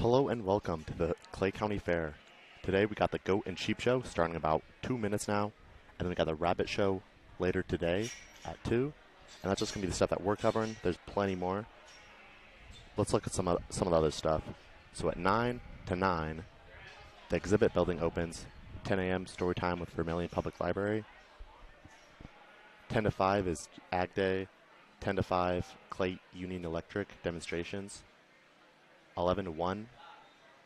Hello and welcome to the Clay County Fair. Today we got the Goat and Sheep Show starting about 2 minutes now, and then we got the Rabbit Show later today at 2, and that's just going to be the stuff that we're covering. There's plenty more. Let's look at some of the other stuff. So at 9 to 9, the exhibit building opens. 10 a.m. story time with Vermilion Public Library. 10 to 5 is Ag Day. 10 to 5, Clay Union Electric demonstrations. 11 to 1,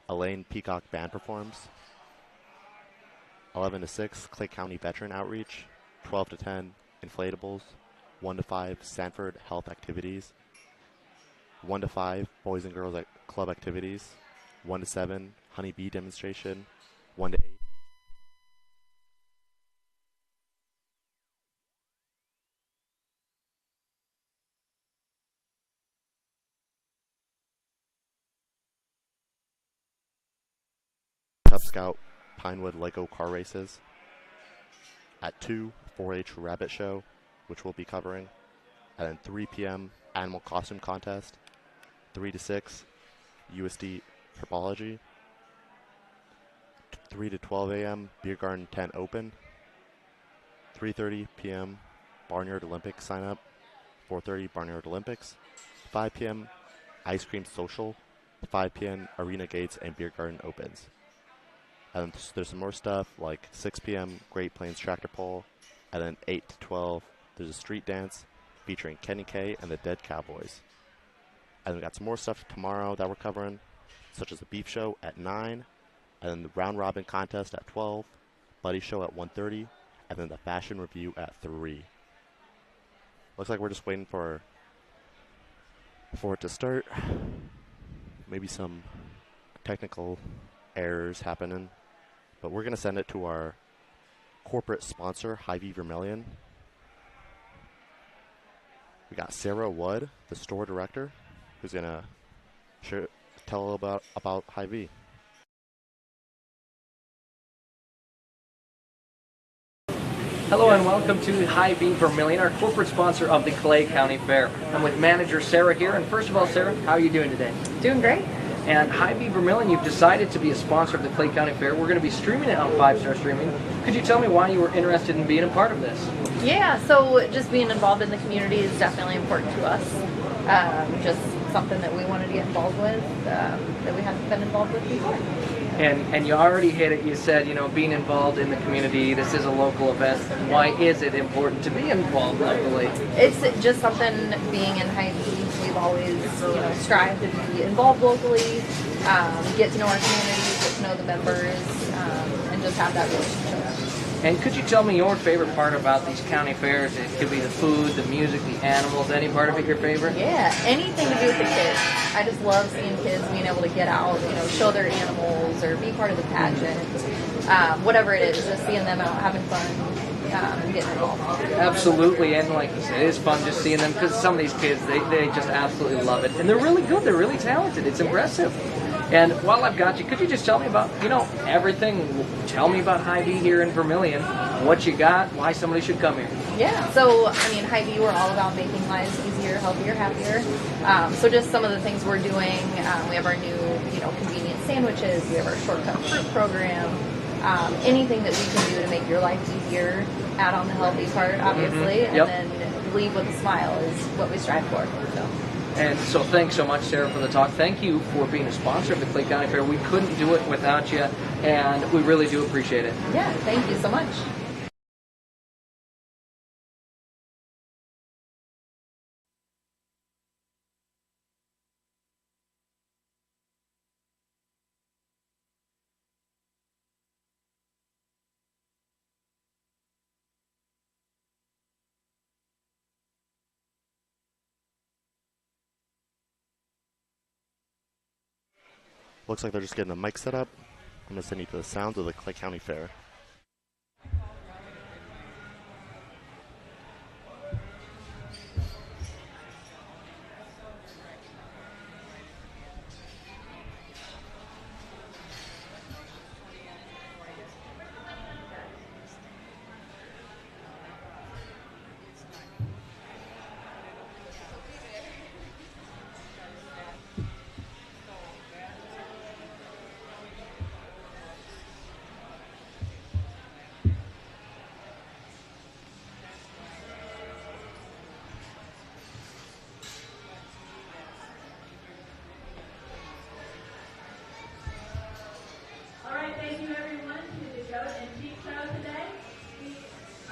Elaine Peacock Band performs. 11 to 6, Clay County Veteran Outreach. 12 to 10, Inflatables. 1 to 5, Sanford Health Activities. 1 to 5, Boys and Girls Club Activities. 1 to 7, Honeybee Demonstration. 1 to 8, Cub Scout Pinewood Lego car races. At 2, 4-H Rabbit Show, which we'll be covering. And then 3 p.m. Animal Costume Contest. 3 to 6, USD Herbology. 3 to 12 a.m. Beer Garden Tent Open. 3:30 p.m. Barnyard Olympics sign up. 4:30 Barnyard Olympics. 5 p.m. Ice Cream Social. 5 p.m. Arena Gates and Beer Garden opens. And there's some more stuff like 6 p.m. Great Plains Tractor Pull, and then 8 to 12 there's a street dance featuring Kenny K and the Dead Cowboys. And we got some more stuff tomorrow that we're covering, such as the Beef Show at 9, and then the Round Robin Contest at 12, Buddy Show at 1:30, and then the Fashion Review at 3. Looks like we're just waiting for it to start. Maybe some technical errors happening. But we're going to send it to our corporate sponsor, Hy-Vee Vermilion. We got Sarah Wood, the store director, who's going to tell a little about Hy-Vee. Hello and welcome to Hy-Vee Vermilion, our corporate sponsor of the Clay County Fair. I'm with manager Sarah here, and first of all, Sarah, how are you doing today? Doing great. And Hy-Vee Vermilion, you've decided to be a sponsor of the Clay County Fair. We're going to be streaming it on 5 Star Streaming. Could you tell me why you were interested in being a part of this? Yeah, so just being involved in the community is definitely important to us. Just something that we wanted to get involved with that we hadn't been involved with before. And you already hit it. You said, being involved in the community, this is a local event. Why is it important to be involved locally? It's just something, being in Hy-Vee, we've always strived to be involved locally, get to know our community, get to know the members, and just have that relationship. And could you tell me your favorite part about these county fairs? It could be the food, the music, the animals. Any part of it your favorite? Yeah, anything to do with the kids. I just love seeing kids being able to get out, show their animals or be part of the pageant. Whatever it is, just seeing them out having fun and getting involved. Absolutely, and like you said, it is fun just seeing them because some of these kids, they just absolutely love it. And they're really good. They're really talented. It's impressive. And while I've got you, could you just tell me about, everything? Tell me about Hy-Vee here in Vermilion, what you got, why somebody should come here. Yeah, so, Hy-Vee, we're all about making lives easier, healthier, happier. So just some of the things we're doing, we have our new, convenient sandwiches, we have our shortcut fruit program, anything that we can do to make your life easier, add on the healthy part, obviously, and then leave with a smile is what we strive for. So. And so thanks so much, Sarah, for the talk. Thank you for being a sponsor of the Clay County Fair. We couldn't do it without you, and we really do appreciate it. Yeah, thank you so much. Looks like they're just getting a mic set up. I'm going to send you to the sounds of the Clay County Fair.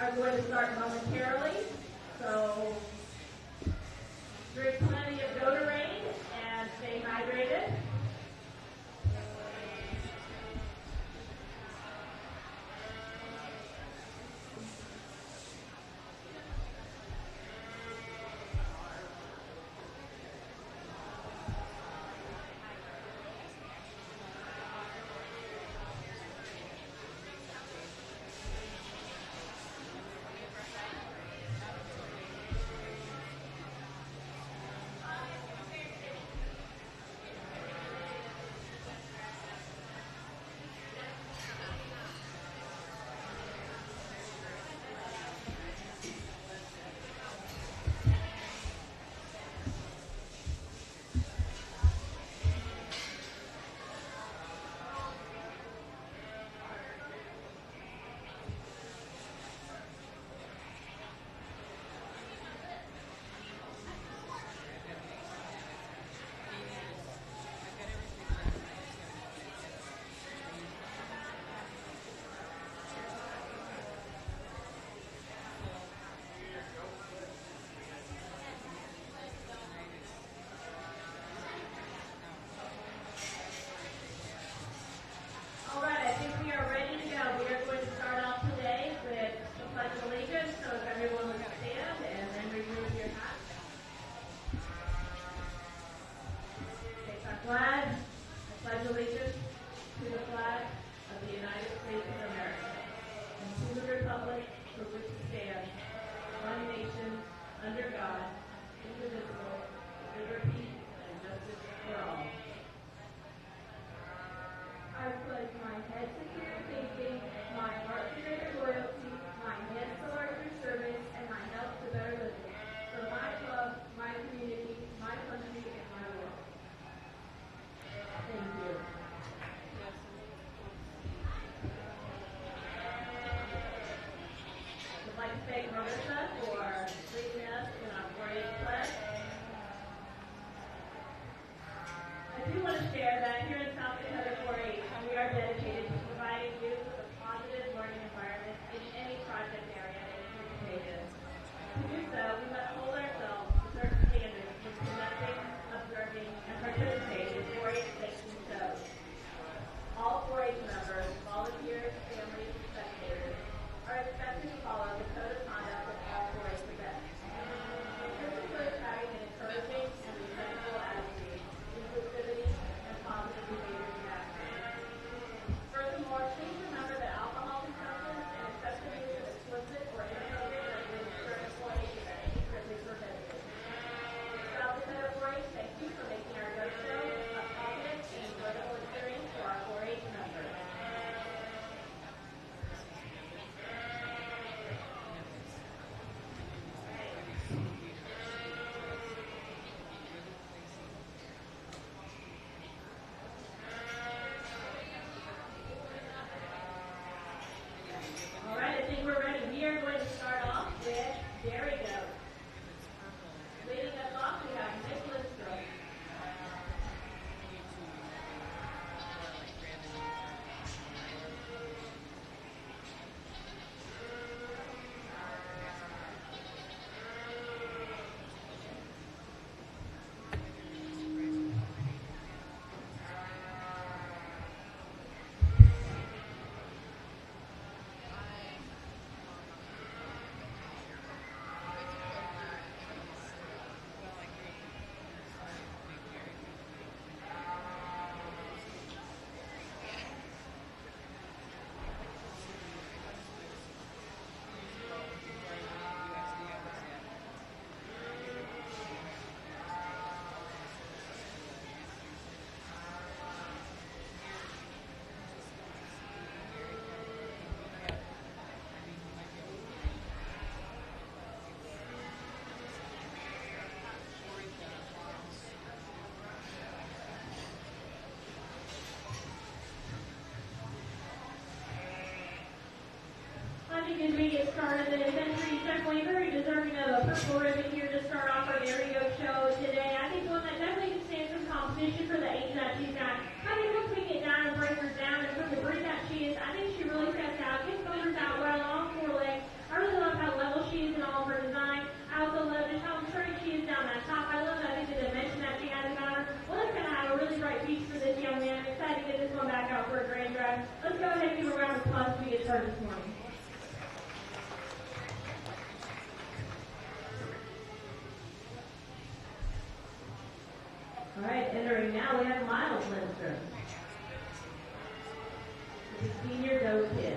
are going to start momentarily. So drink plenty of Gatorade and stay hydrated. As we get started, the entry is definitely very deserving of a purple ribbon here to start off our Dairy Goat show today. I think one that definitely can stand some competition for the age that she's got. I think once we get down and break her down and from the breed that she is, I think she really steps out, gets numbers out well, long forelegs. I really now we have Miles Lindstrom. This is senior go kid.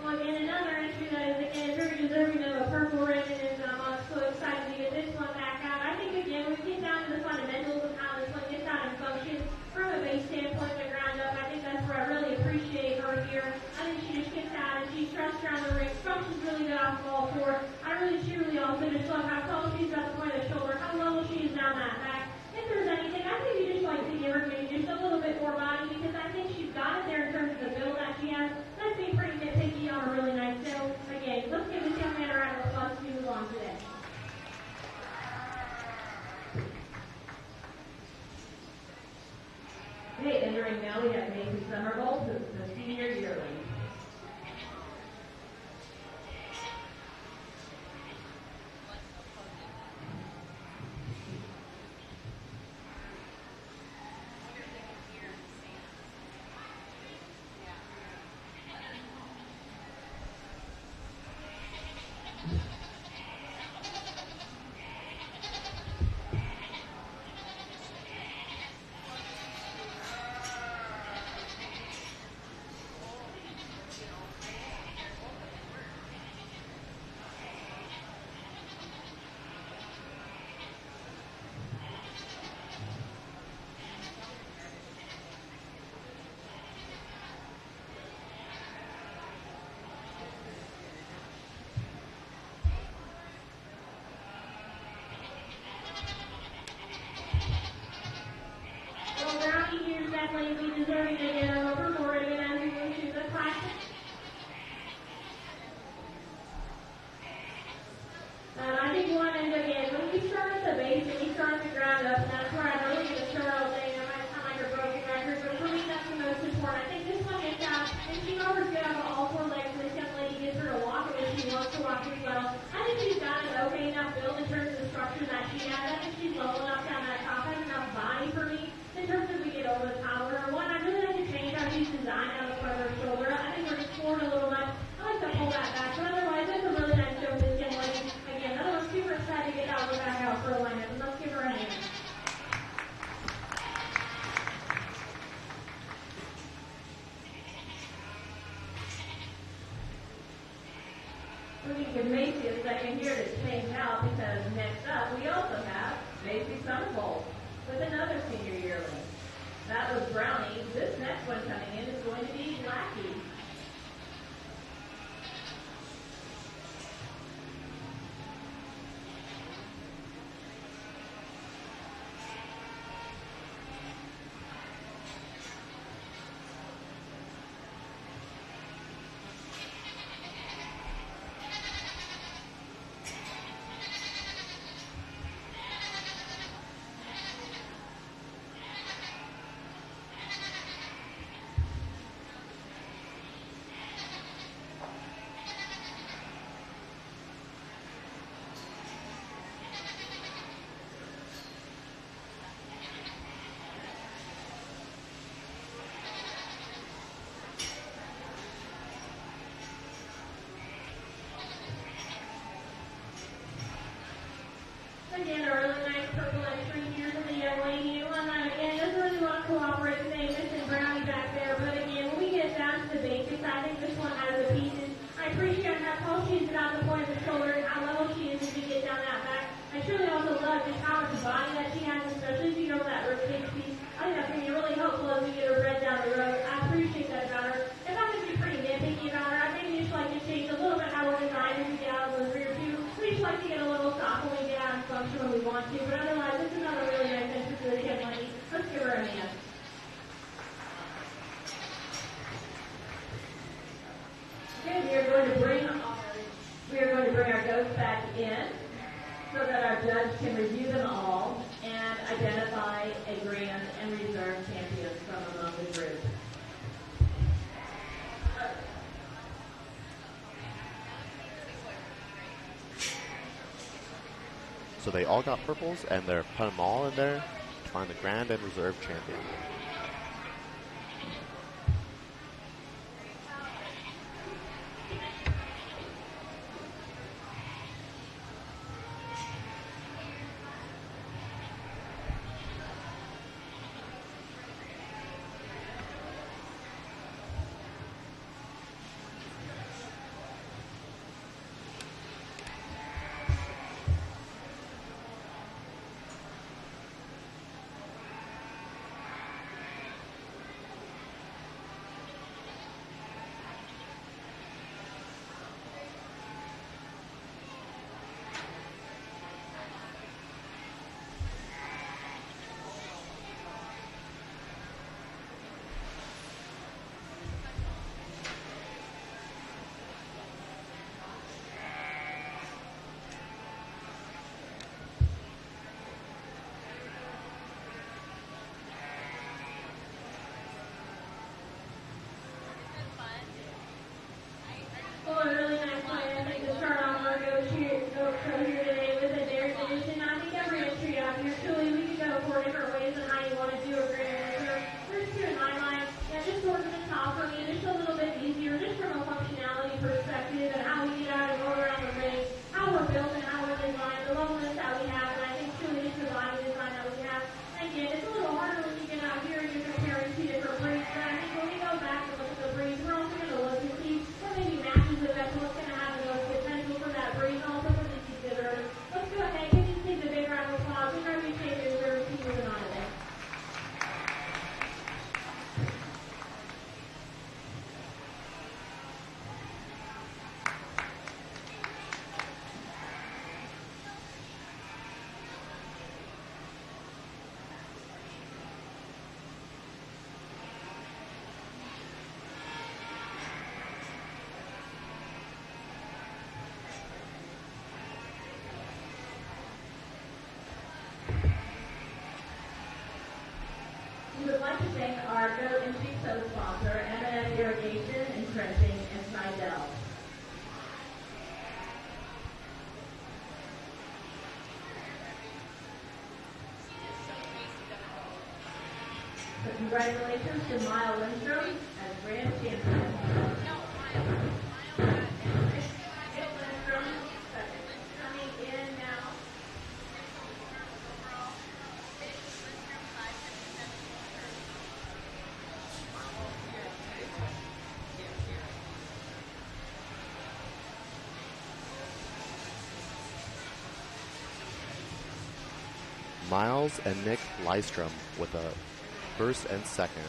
Well, again, another entry that is, again, very deserving of a purple ribbon, and I'm so excited to get this one back out. I think, again, when we get down to the fundamentals of how this one gets out and functions, from a base standpoint, the ground up, I think that's where I really appreciate her here. I think she just gets out and she struts around the ring, functions really good off the ball court. I really truly also just love how tall she is at the point of the shoulder, how level she is down that back. If there's anything, I think you just like to give her maybe just a little bit more body, because I think she's got it there in terms of the build that she has. Let's be pretty nitpicky on a really nice build. Again, let's give this young man a round of applause to move on today. Okay, entering now we have Macy Summerbolt, who's the senior yearling. Well, Brownie here is definitely be deserving to get a purple ribbon as we move to the classic. I think one end again, when we start at the base and we start at the ground up, and that's where I'm really going to start all day. I might sound like a broken record, but for me that's the most important. I think this one gets out, and she knows good out of all four legs. This young lady gets her to walk it when she wants to walk as well. I think she's got an okay enough build in terms of the structure that she has. I think she's level enough down that top, has enough body for me. In terms of we get over the top of her, one, I really like to change how she's designed out of the front of her shoulder. I think we're exploring a little much. I like to pull that back, but otherwise, that's a really nice show this young lady. Again, another one super excited to get out of the back out for a lineup, and let's give her a hand. We can give Macy a second here to change out, because next up we also have Macy Summerbolt with another senior yearling. That was Brownie. This next one coming in is going to be Lackey. Again, a really nice purple entry here from the young lady. One that, again, doesn't really want to cooperate with Amos and Brownie back there. But again, when we get down to the basics, I think this one has the pieces. I appreciate how tall she is at the point of the shoulder and how level she is as we get down that back. I truly also love just how much body that she has, especially as you go that ribcage piece. I think that's going to be really helpful as we get her bred down the road. I appreciate that about her. If I'm going to be pretty nitpicky about her, I think we just like to change a little bit how we're designed as we get out of those rear view. We just like to get a little soft when we get out and function when we want to. But otherwise, this is our judge can review them all and identify a grand and reserve champions from among the group. So they all got purples, and they're putting them all in there to find the grand and reserve champion. Well, a really nice plan, I think, to start off our go show here today with a dairy edition. I think every entry out here, truly, we could go 4 different ways on how you want to do a grand reserve. First two in my mind, just towards the top for me, just a little bit easier, just from a functionality perspective and how we get out and roll around the ring, how we're built and how we're designed, the loneliness that we have, and I think truly it's the body design that we have. And again, it's a little harder when you get out here and you're comparing 2 different breeds, but I think when we go back and look at the breeds, we're also going to look and see what maybe matches the best, what's going to have the most potential for that breed, and also for the exhibitors. Let's go ahead, can you take the big round of applause? We're going to be taking the reserve team moving on today. We would like to thank our goat and sheep sow sponsor, M&M Irrigation and Trenching and Snidell. So congratulations to Mile Lindstrom as grand champion. Lindstrom, coming in now. Miles and Nick Lystrom with a first and second.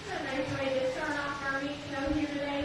A nice way to start off our meet show here today.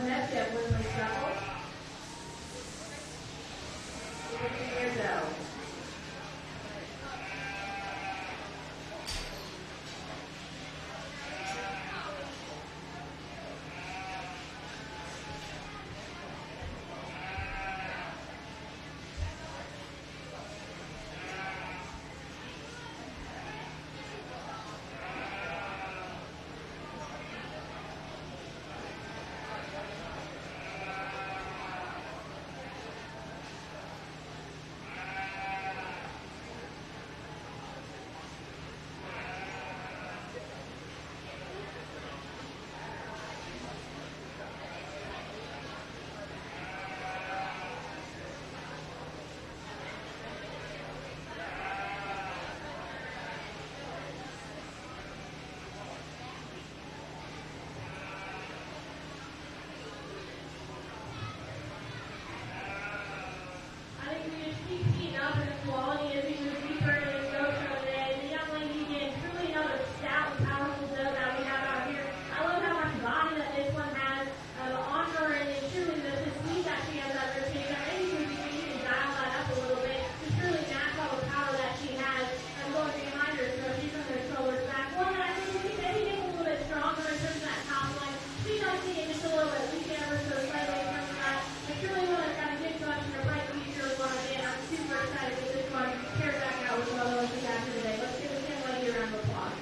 next up, Woodley Shuffle. Years old. I think we just keep seeing up in the quality as we move deeper into the go show today. The young lady again, truly another stout and powerful doe that we have out here. I love how much body that this one has on her, and then truly the speed that she has at her stage. I think we can dial that up a little bit to truly match all the power that she has going behind her. So she's on her shoulders back. One that I think we can maybe get a little bit stronger in terms of that top line. She might see it just a little bit weak ever so slightly in terms of that. I truly want to kind of get to us in a bright future with one again. I'm super excited to get this one paired back out with another one we have here today. Let's give this young lady a round of applause.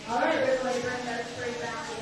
All right, everybody, bring that straight back in.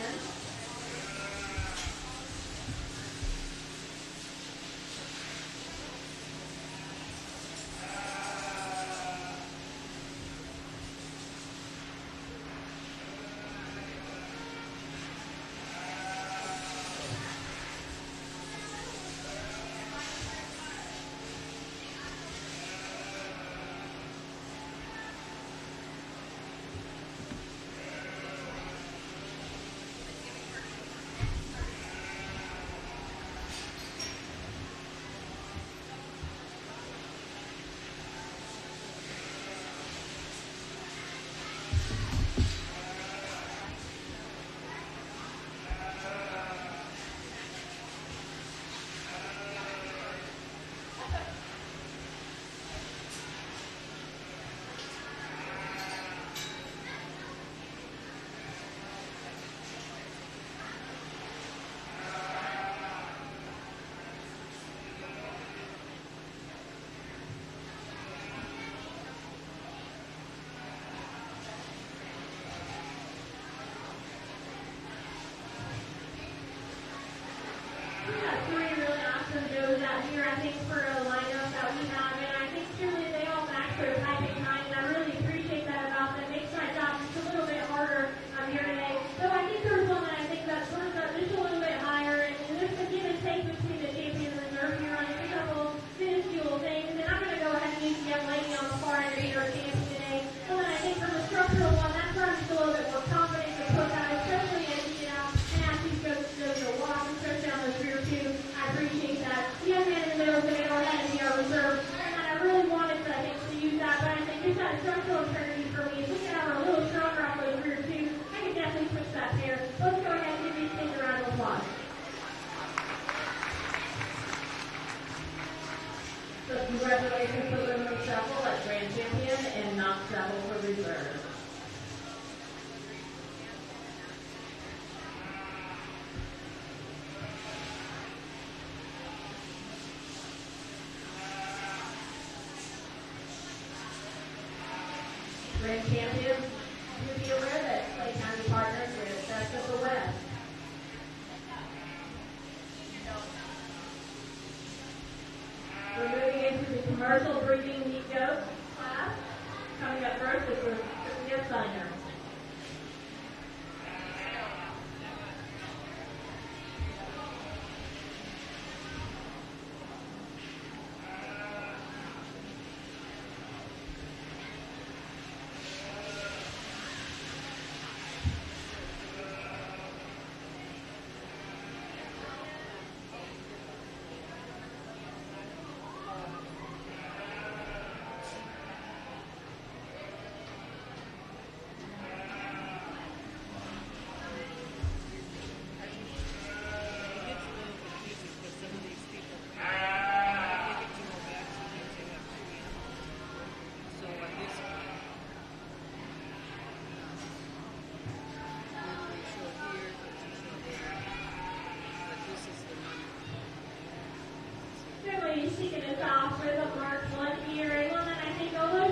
We got three really awesome does out here, I think, for a lineup that we have, and I think truly they all match their type in kind, and I really appreciate that about them. Makes my job just a little bit harder here today. So I think there's one that I think that turns up just a little bit higher, and there's a give and take between the champion and the reserve here on a couple minuscule things, and then I'm going to go ahead and use the young lady on the far end to be our champion today. And then I think from the structural one, that's where I'm just a little bit more confident to put that, especially as you get out and ask these folks to walk and stretch down those rear two. I appreciate that. The young man in the middle is going to go ahead and be our reserve. And I really wanted to, I think, to use that, but I think just that structural integrity for me. If we can have her a little stronger off those rear two, I can definitely push that pair. Let's go ahead and give these things a round of applause. So congratulations to Woodley Shuffle as grand champion and Knox Shuffle for reserve. Grand champion, you'll be aware that Clay County partners with Festival West. We're moving into the commercial breeding meat goat class. Coming up first is Sophia Steiner.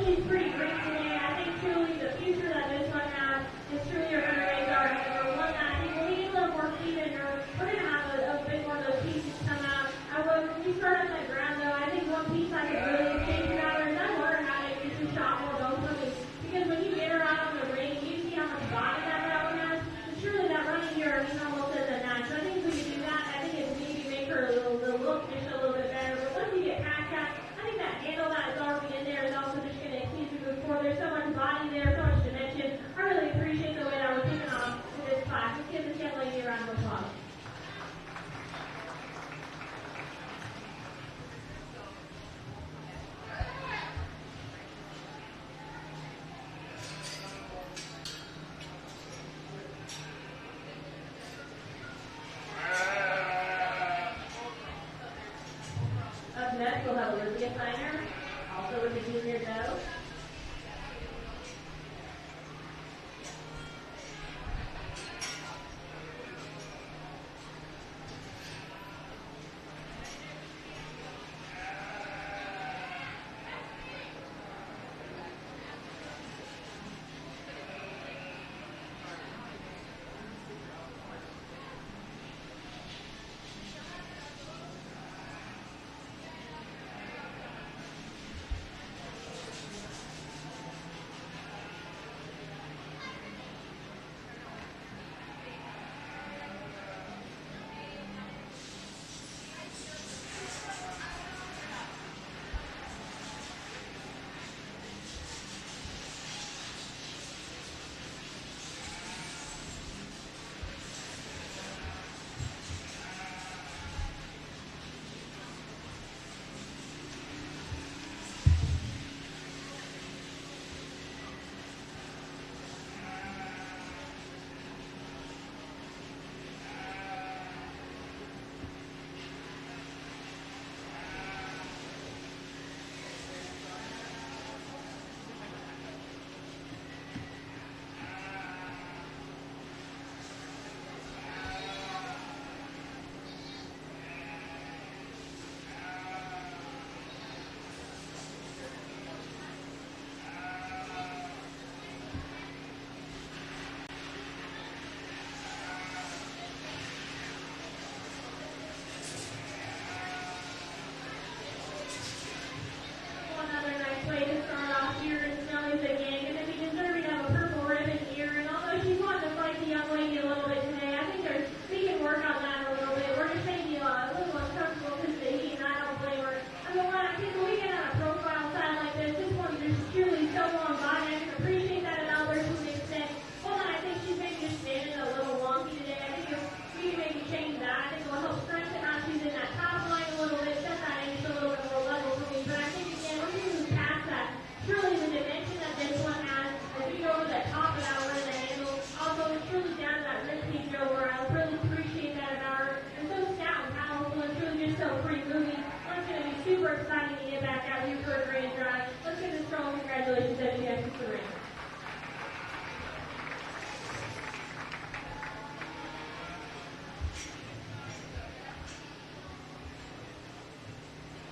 she's pretty great today. I think truly the future that this one has is truly her going to raise our number one. That I think when we get a little more speed in her, we're going to have a bit more of those pieces come out. When we start on the ground, though, I think one piece I could really change about her is I want her how to get the shot more openly. Because when you get her out on the ring, you see how much body that one has. And truly that running here, I mean, almost as a match. So I think if we could do that, I think it would maybe make her the look just a little bit better. But once you get past that, I think that handle that is already in there is also just going to keep you moving forward. There's so much body there, so much dimension. I really appreciate the way that we're kicking off with this class. Let's give this young lady a round of applause. Up next, we'll have Olivia Steiner, also with the junior doe.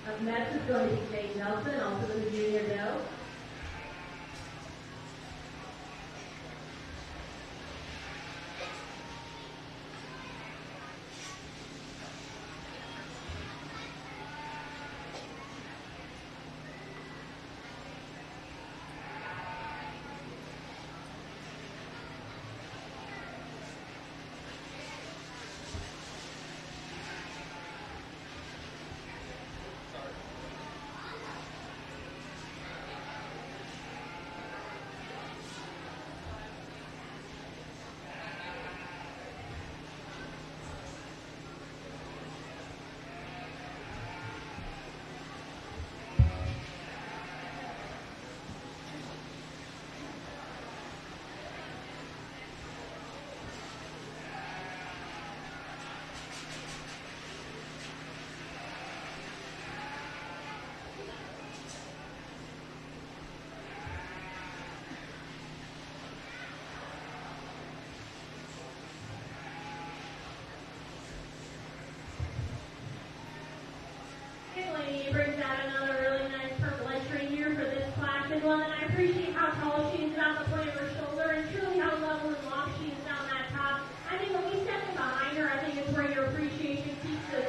Up next is going to be Jane Nelson, also with the junior doe. appreciate how tall she is down the point of her shoulder and truly how level and long she is down that top. I think when we step in behind her, I think it's where your appreciation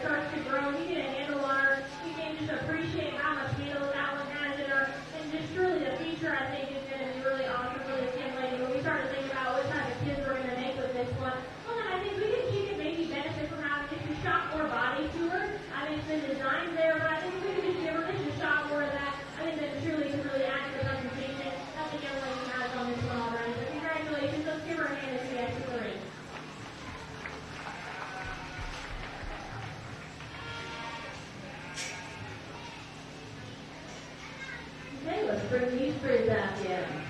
starts to grow. You get a handle on her. You can just appreciate how much handle that one has in her. And just truly the future, I think, is going to be really awesome for this young lady. When we start to think about what type of kids we're going to make with this one, well, then I think she could maybe benefit from having just a shot more body to her. I think it's been designed there, but I think if we could just give her just a shot more of that, I think that truly could really add to the presentation that the young lady has on this one already. So congratulations. Let's give her a hand as we exit the ring. Okay, let's bring these three back in.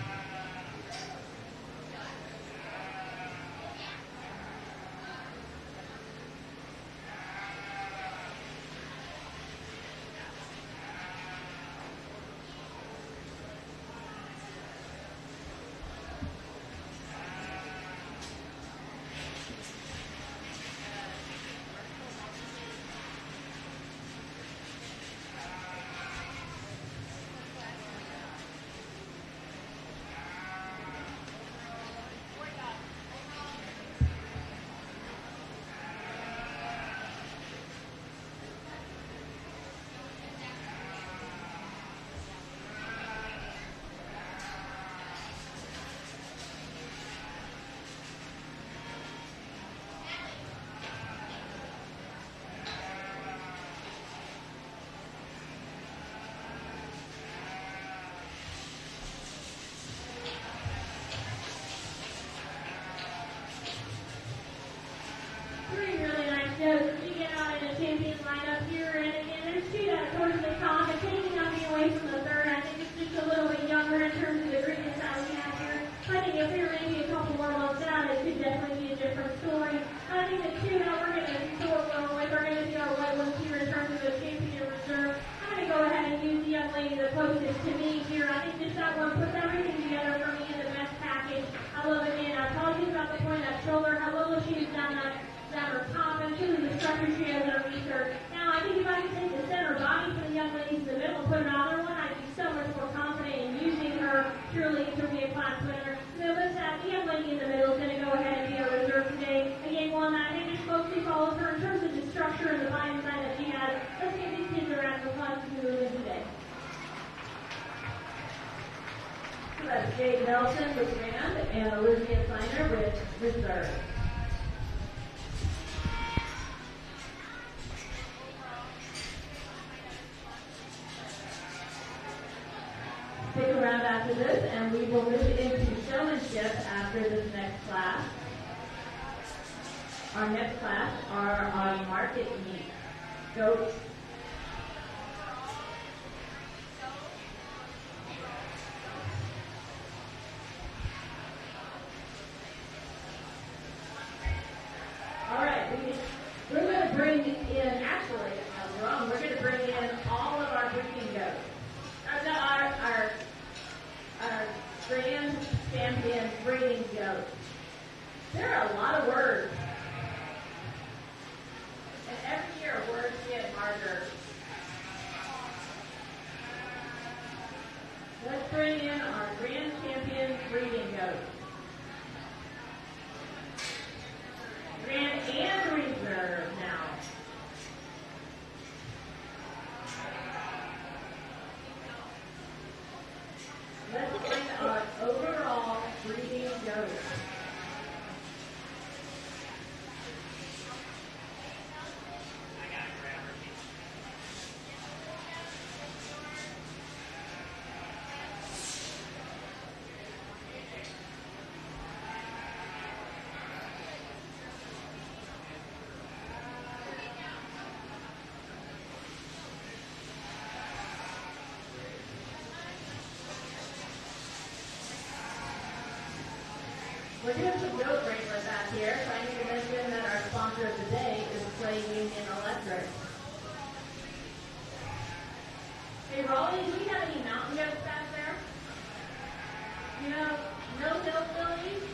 Jade Nelson with band and Olivia Kleiner with reserve. Stick around after this and we will move into showmanship after this next class. Our next class are on market meat, goats, We're doing some goat wranglers out here, so I need to mention that our sponsor of the day is Clay Union Electric. Hey, Raleigh, do we have any mountain goats back there? You know, no hillbillies?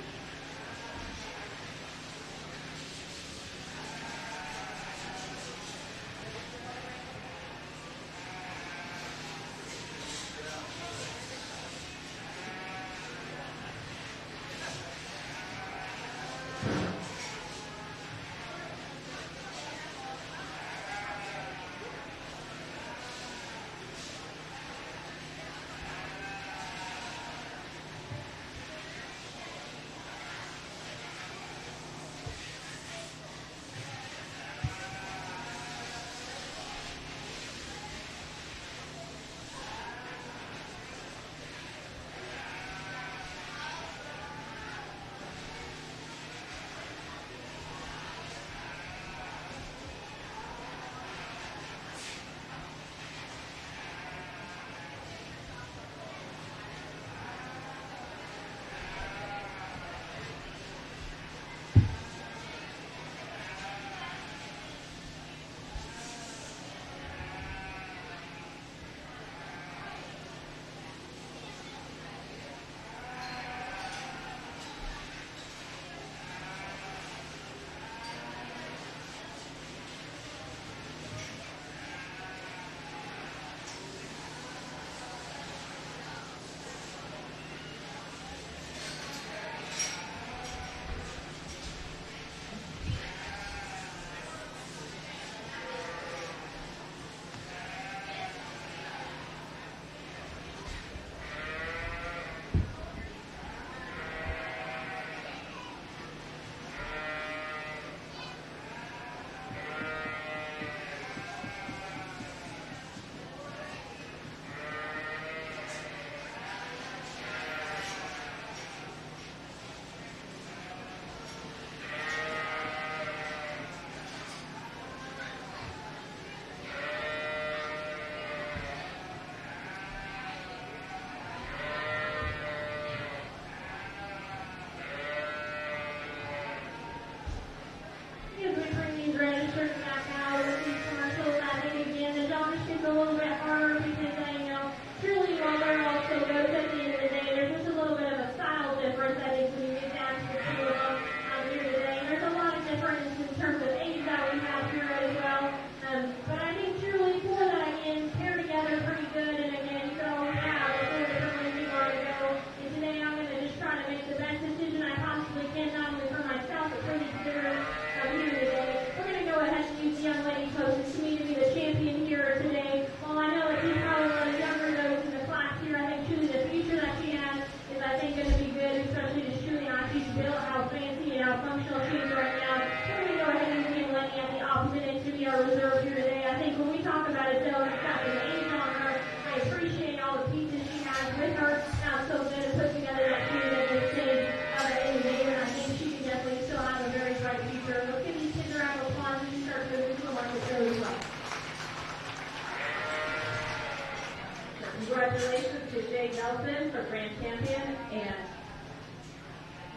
Nelson for grand champion, and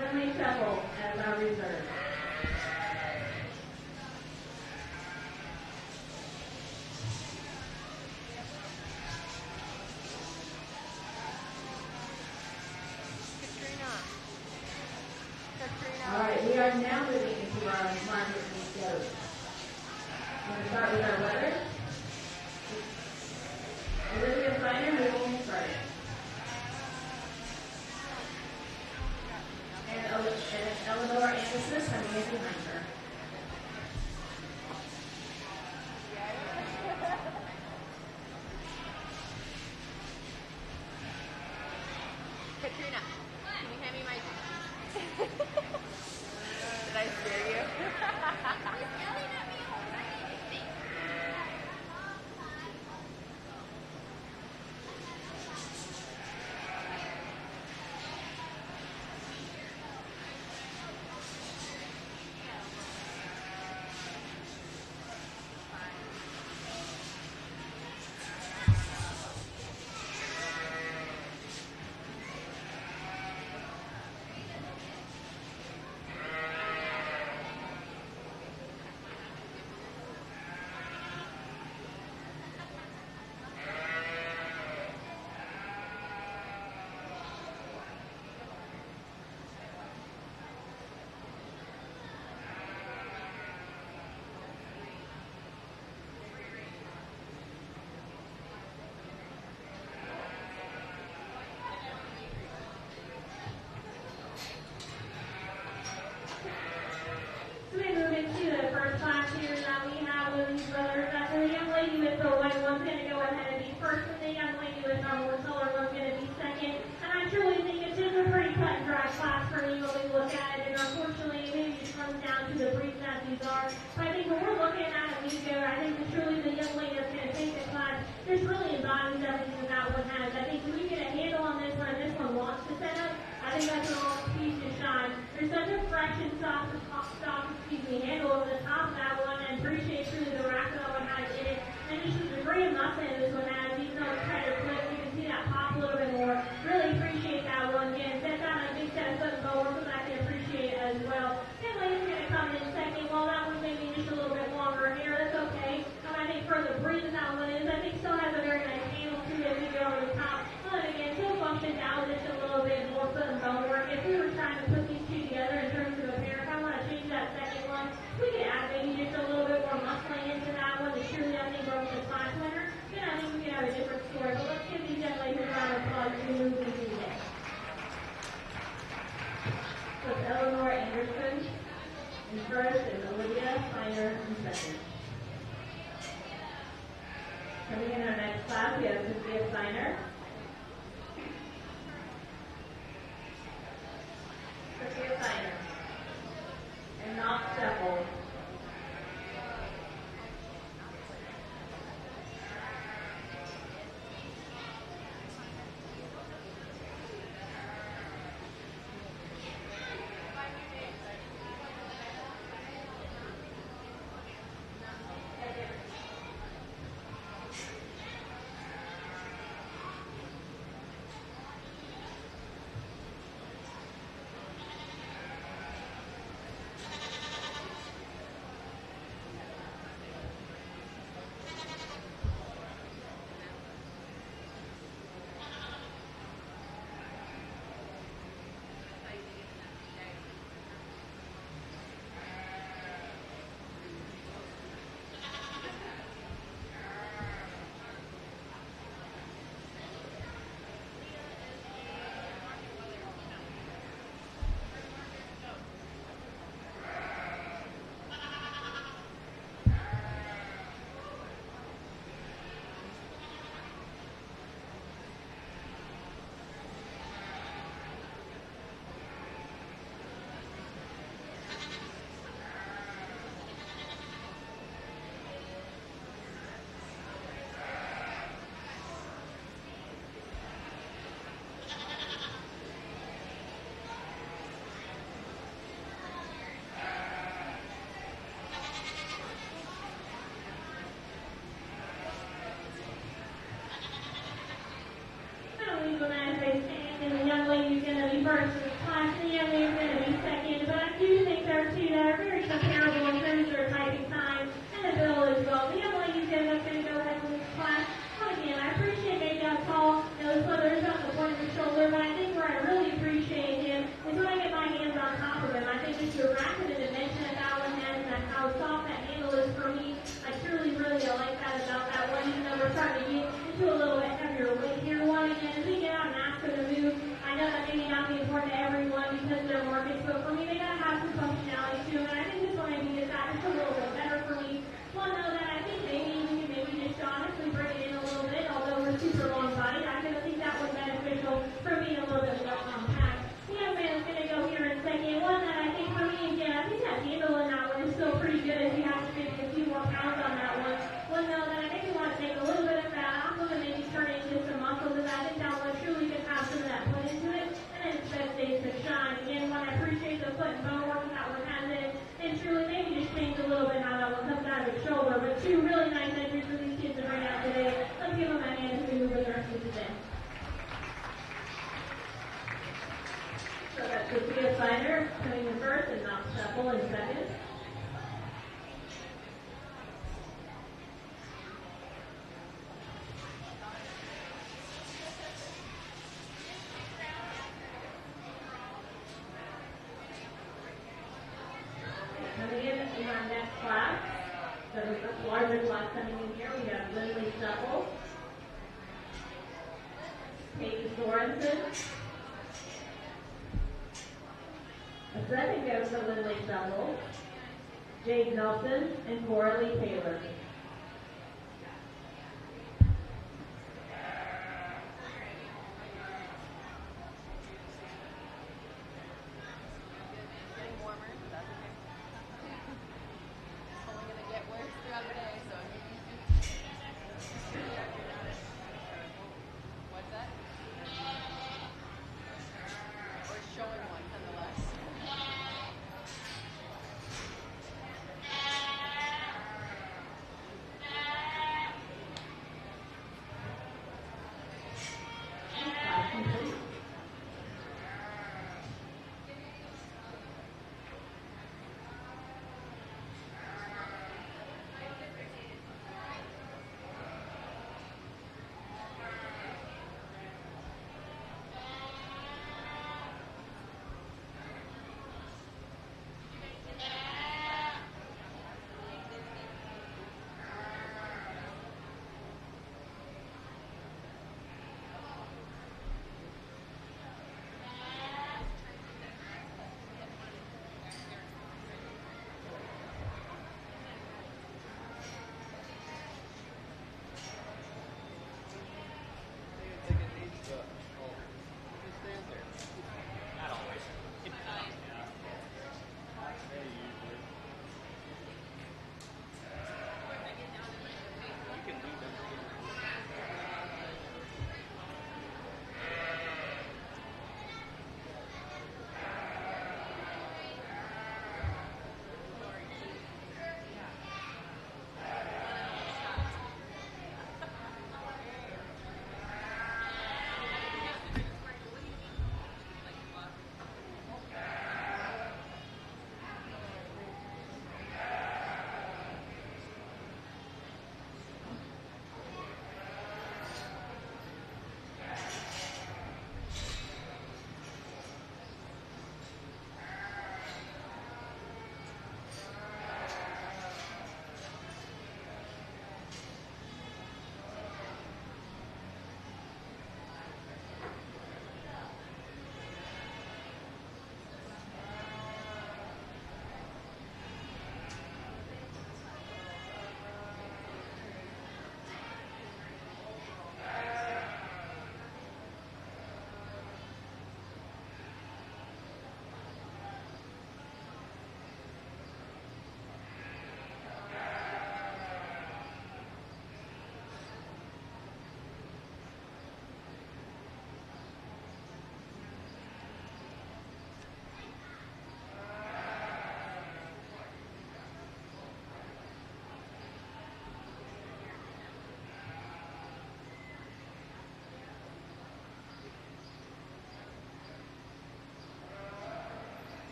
Lindley Shuffle as our reserve. All right, we are now moving into our market and goes. We're going to start with our weather. Olivia Steiner moving in first. And Eleanor Anderson coming in behind her. Katrina, can you hand me my... Did I scare you? So we move into the first class here that we have with these brothers. That's the young lady with the white one's going to go ahead and be first, and the young lady with our more color one's going to be second. And I truly think it's just a pretty cut and dry class for me when we look at it. And unfortunately, maybe it just comes down to the breeds that these are. But I think when we're looking at it, I think that truly the young lady that's going to take the class just really embodies everything that one has. I think when we get a handle on this one, and this one wants to set up, I think that's when all piece to shine. There's such a fresh and soft handle over the top of that one, and appreciate truly the rack that one has in it. And just the degree of muscle this one has, even though it's kind of quick, you can see that pop a little bit more. Really appreciate that one. Again, set down a big set of foot and bow, so that I can appreciate it as well. Then lady's going to come in second. While that one may be just a little bit longer here, that's okay. I think for the breeze that one is, I think still has a very nice handle to it as we go over the top. But again, still functions out just a little bit more foot and bone work. If we were trying to put these two together in terms of a pair, if I want to change that second one, we could add maybe just a little bit more muscling into that one to truly, I think, go with the class winner. Then I think we could have a different story. But let's give these young ladies a round of applause as we move into the day. So it's Eleanor Anderson in first and Olivia Steiner in second. Coming in our next class, we have Cynthia Steiner. Cynthia Steiner. And not Steffel. Sophia Steiner coming in first and Knox Chapel in second. Coming in our next class, so the larger class coming in here, we have Lindley Shuffle, Peyton Sorensen. A second goes to Lindley Shuffle, Jade Nelson, and Coralie Taylor. Getting warmer, but that's okay. It's only gonna get worse throughout the day, so. What's that? Or showing one, nonetheless.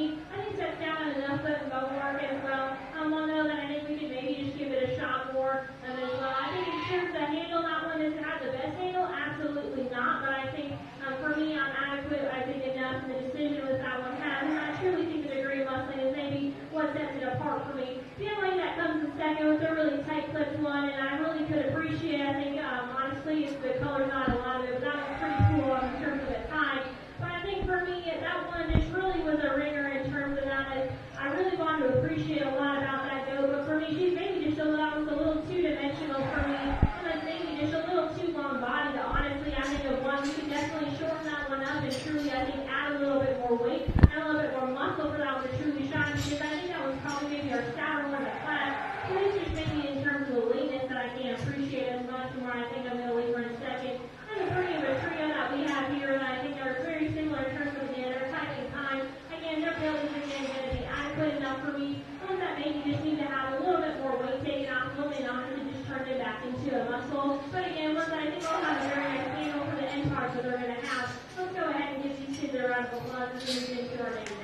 me, I think that's down enough foot and bone work as well. One though that I think we could maybe just give it a shot more as well. I think in terms of handle, not one that's had the best handle, absolutely not. But I think for me, I'm adequate. I think enough, and the decision was that one has. And I truly think the degree of muscling is maybe what sets it apart for me. Feeling that comes in second with a really tight clipped one, and I really could appreciate. I think honestly, the color's not a lot of it, but that was pretty cool in terms of the time. But I think for me, that one just really was a ringer in terms of that. I really wanted to appreciate a lot about that doe, but for me, she's maybe just that was a little two-dimensional for me. And maybe just a little too long-bodied. Honestly, I think of one, we could definitely shorten that one up and truly, I think, add a little bit more weight and a little bit more muscle for that one to truly shine. Because I think that was probably maybe our sadder one in the class. So it's just maybe in terms of the lateness that I can't appreciate as much, and where I think I'm going to leave her in second. And the three of a trio that we have here, and I think are very similar in terms of their type and time. Again, their build is again going to be adequate enough for me. Ones that maybe just need to have a little bit more weight taken off them and honestly just turn it back into a muscle. But again, ones that I think all have a very nice handle for the end parts that they're going to have. Let's go ahead and give these kids a round of applause as we move into our day today.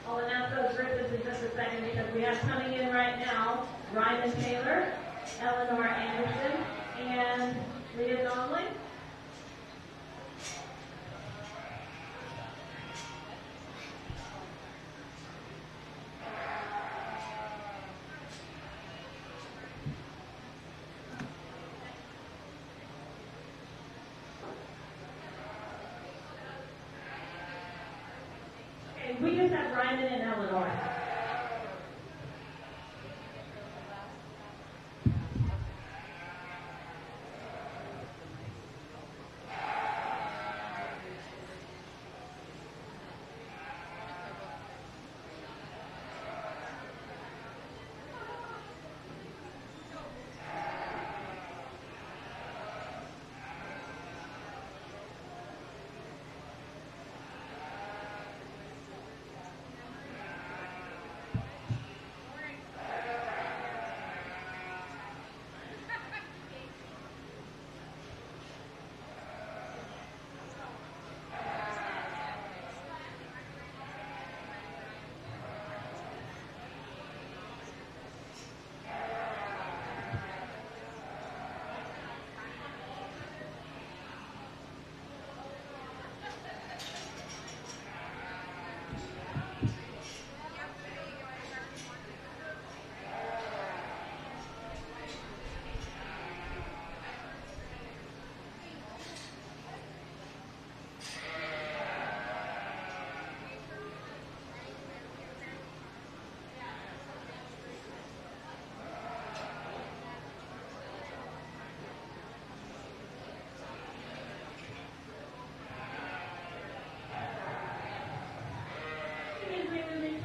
I'll announce those ribbons in just a second because we have coming in right now Ryman Taylor, Eleanor Anderson, and Leah Donnelly. We just have Ryman and Eleanor.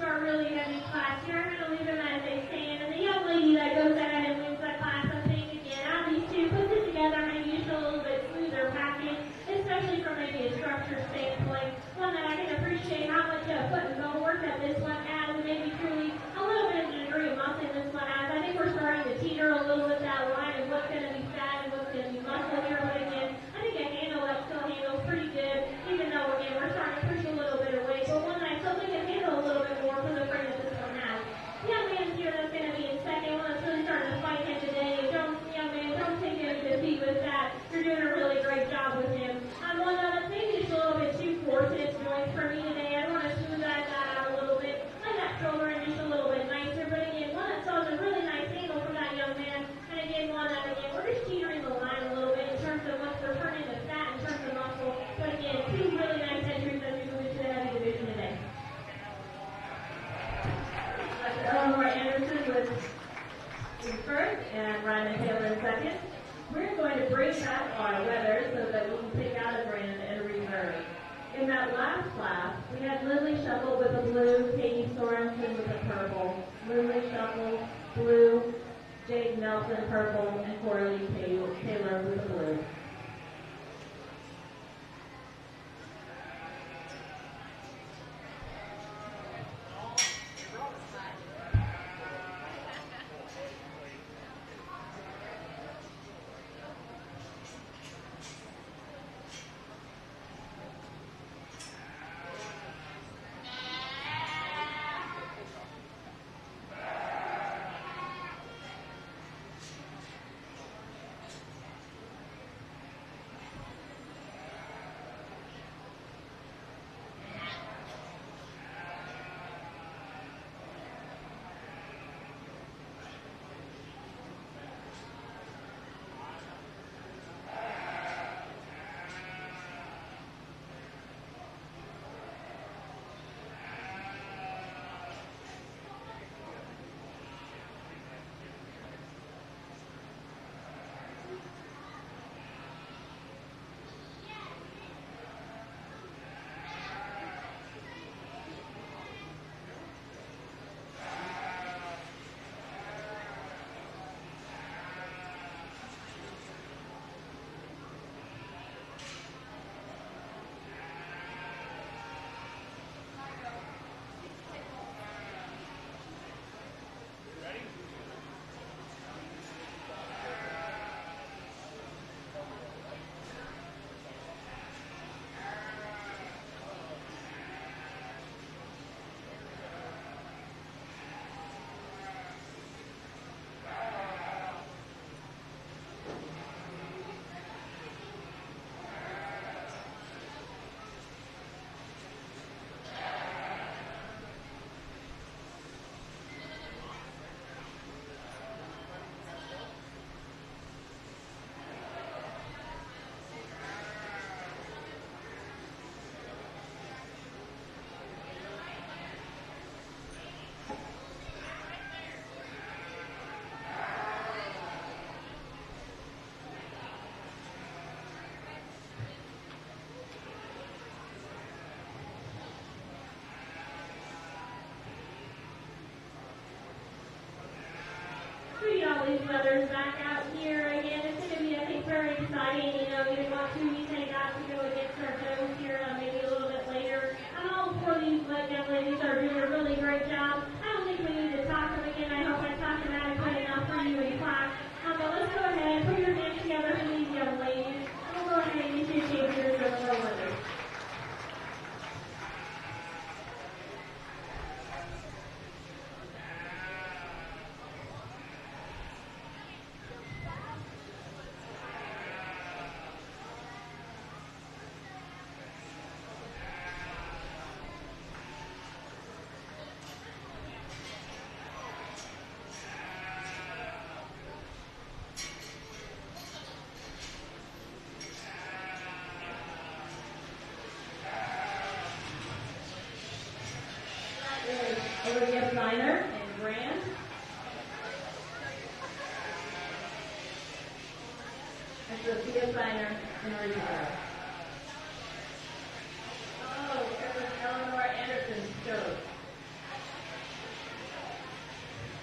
Our really heavy class here. I'm going to leave them as they stand. And the young lady that goes ahead and wins that class, I think, again, out of these two, puts it together, maybe just a little bit smoother package, especially from maybe a structure standpoint. One that I can appreciate how much foot and bone work that this one has, and maybe truly a little bit of the degree of muscle this one has. I think we're starting to teeter a little bit that line of what's going to be fat and what's going to be muscle here. But again, I think a handle that still handles pretty good, even though, again, we're starting to push a little bit of weight. But one that I still think can handle a little bit more for the frame that this one has. Young man here that's going to be in second, one that's really starting to fight him today. Young man, don't take any defeat with that. You're doing a really great job with him. One that's maybe just a little bit too coarse in its joints for me today. I want to smooth that out a little bit. Let that shoulder in just a little bit nicer. But again, one that still has a really nice handle for that young man. And again, one that, again, we're just teetering the line a little bit in terms of what they're turning to fat in terms of muscle. But again, two really nice entries as we move into the heavy division today. Eleanor Anderson was in first and Ryman Taylor in second. We're going to bring back our letters so that we can pick out a brand and reserve. In that last class, we had Lily Shuffle with the blue, Katie Sorensen with the purple, Lily Shuffle, blue, Jade Nelson purple, and Coralie Taylor with the blue. Coach Weathers back out here again. It's going to be, I think, very exciting. You know, you want to be take out to go against our toes here maybe a little bit later. All four of these young ladies are doing a really great job. I don't think we need to talk them again. I hope I talked them adequately enough for you in class. But let's go ahead and put your hands together for these young ladies. We'll go ahead and get you champions of the Weathers. Olivia Steiner in Grand. And Sophia Steiner in reserve. Oh, it was Eleanor Anderson showed.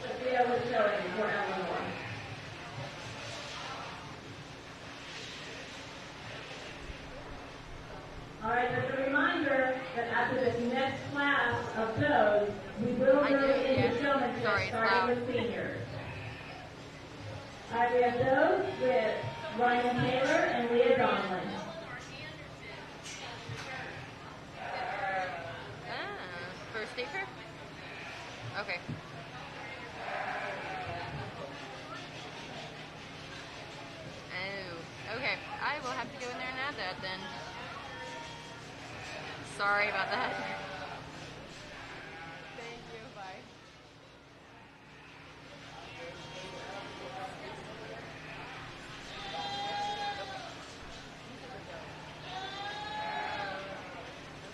Sophia was showing for Eleanor. All right, just a reminder that after this next class of those, we will go into showmanship starting with seniors. All right, we have those with Ryan Taylor and Leah Donlin. First taker? Okay. Oh, okay. I will have to go in there and add that then. Sorry about that. Thank you. Bye.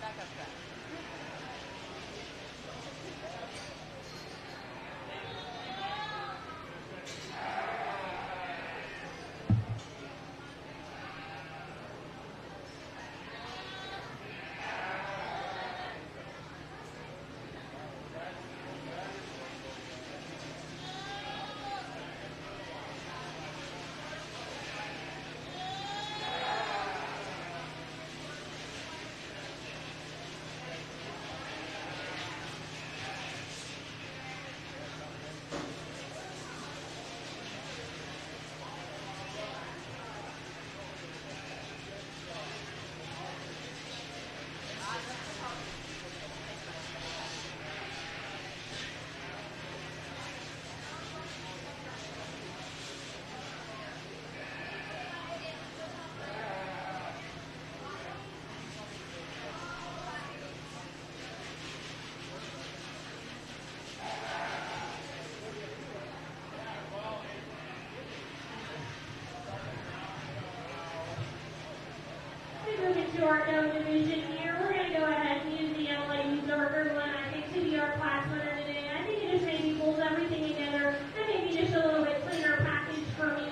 Back up that. To our no division here, we're going to go ahead and use the young ladies that are going to, I think, to be our class winner today. I think it just maybe pulls everything together and maybe just a little bit cleaner package for me.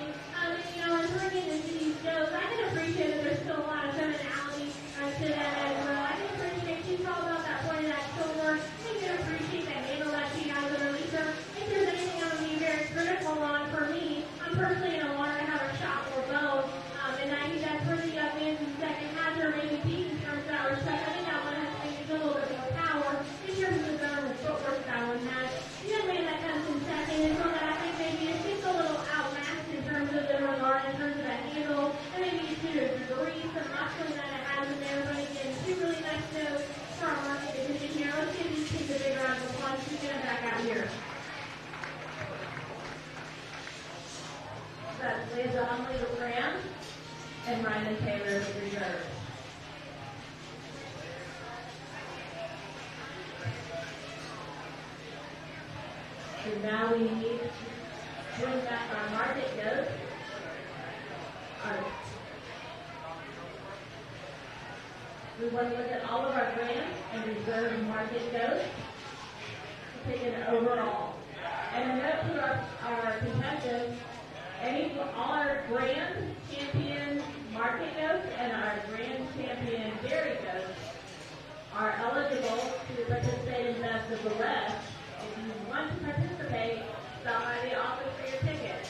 You know, as we're getting into these shows, I can appreciate that there's still a lot of femininity to that as well. I can appreciate she's all about that point of that shoulder. I can appreciate that handle that she has underneath her. If there's anything I'm going to be very critical on for me, I'm personally going to want her to have a shot or both. And I think that's where the young man's second has her maybe peak in terms of that respect. I think that one has maybe a little bit more power in terms of the government footwork that one has. The young man that comes in second is one that I think maybe is just a little outmatched in terms of the regard, in terms of that handle, and maybe to a degree, some muscle that it has in there. But again, two really nice notes for our market division here. Let's give these kids a big round of applause to get them back out here. That's Leah Donnelly, the Rams, and Ryan Taylor, the reserve. So now we need to bring back our market goats. We want to look at all of our grants and reserve market goats. Take an overall. And a note to our contestants, all our grand champion market goats and our grand champion dairy goats are eligible to participate in Best of the West. If you want to participate, stop by the office for your ticket.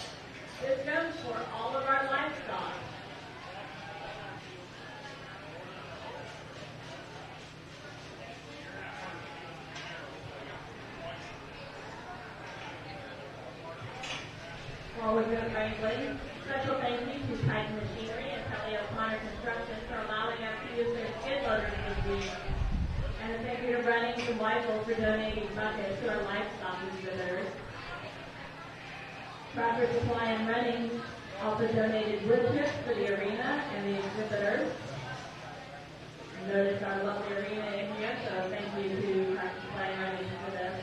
Always Good Wrangling. Special thank you to Titan Machinery and Kelly O'Connor Construction for allowing us to use their skid loaders this week. And a thank you to Runnings and Weigel for donating buckets to our livestock exhibitors. Tractor Supply and Runnings also donated wood chips for the arena and the exhibitors. Notice our lovely arena in here, so thank you to Tractor Supply and Runnings for this.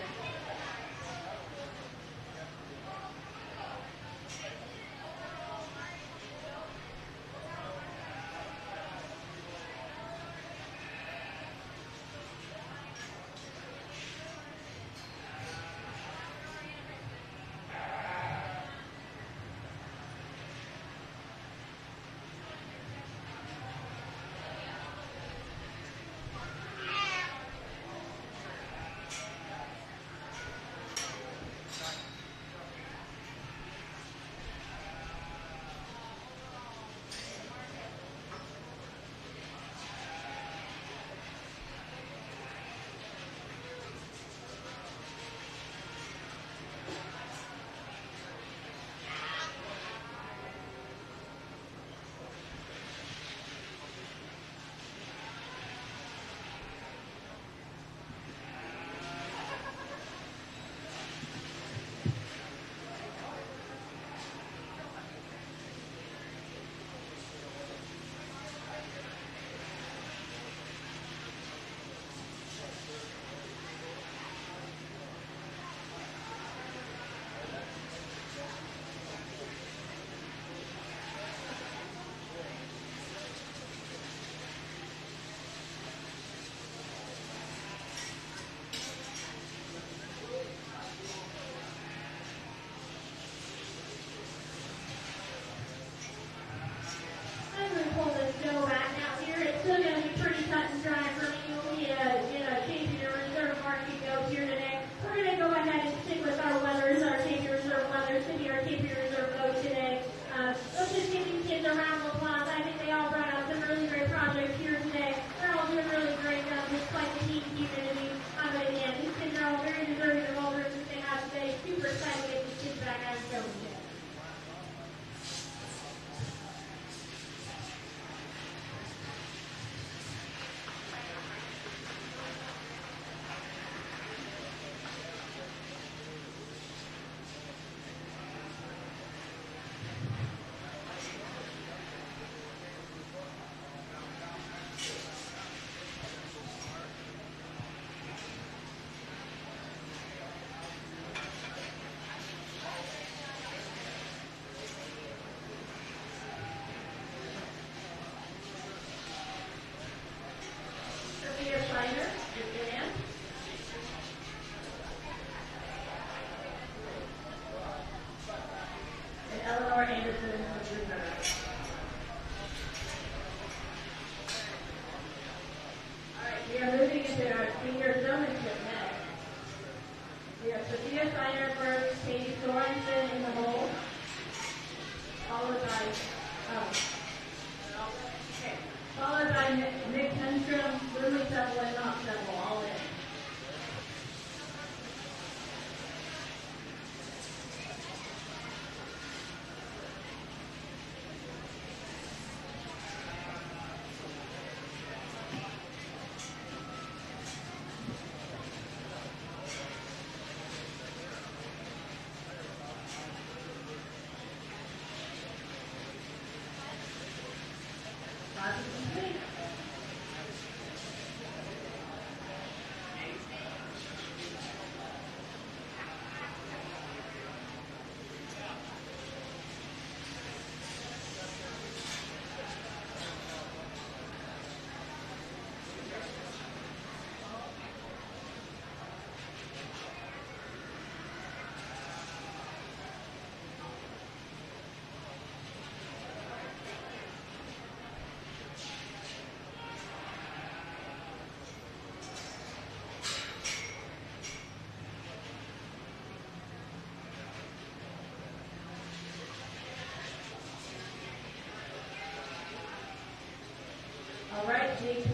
All right, Chief.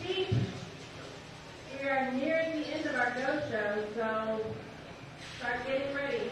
Chief, we are nearing the end of our ghost show, so start getting ready.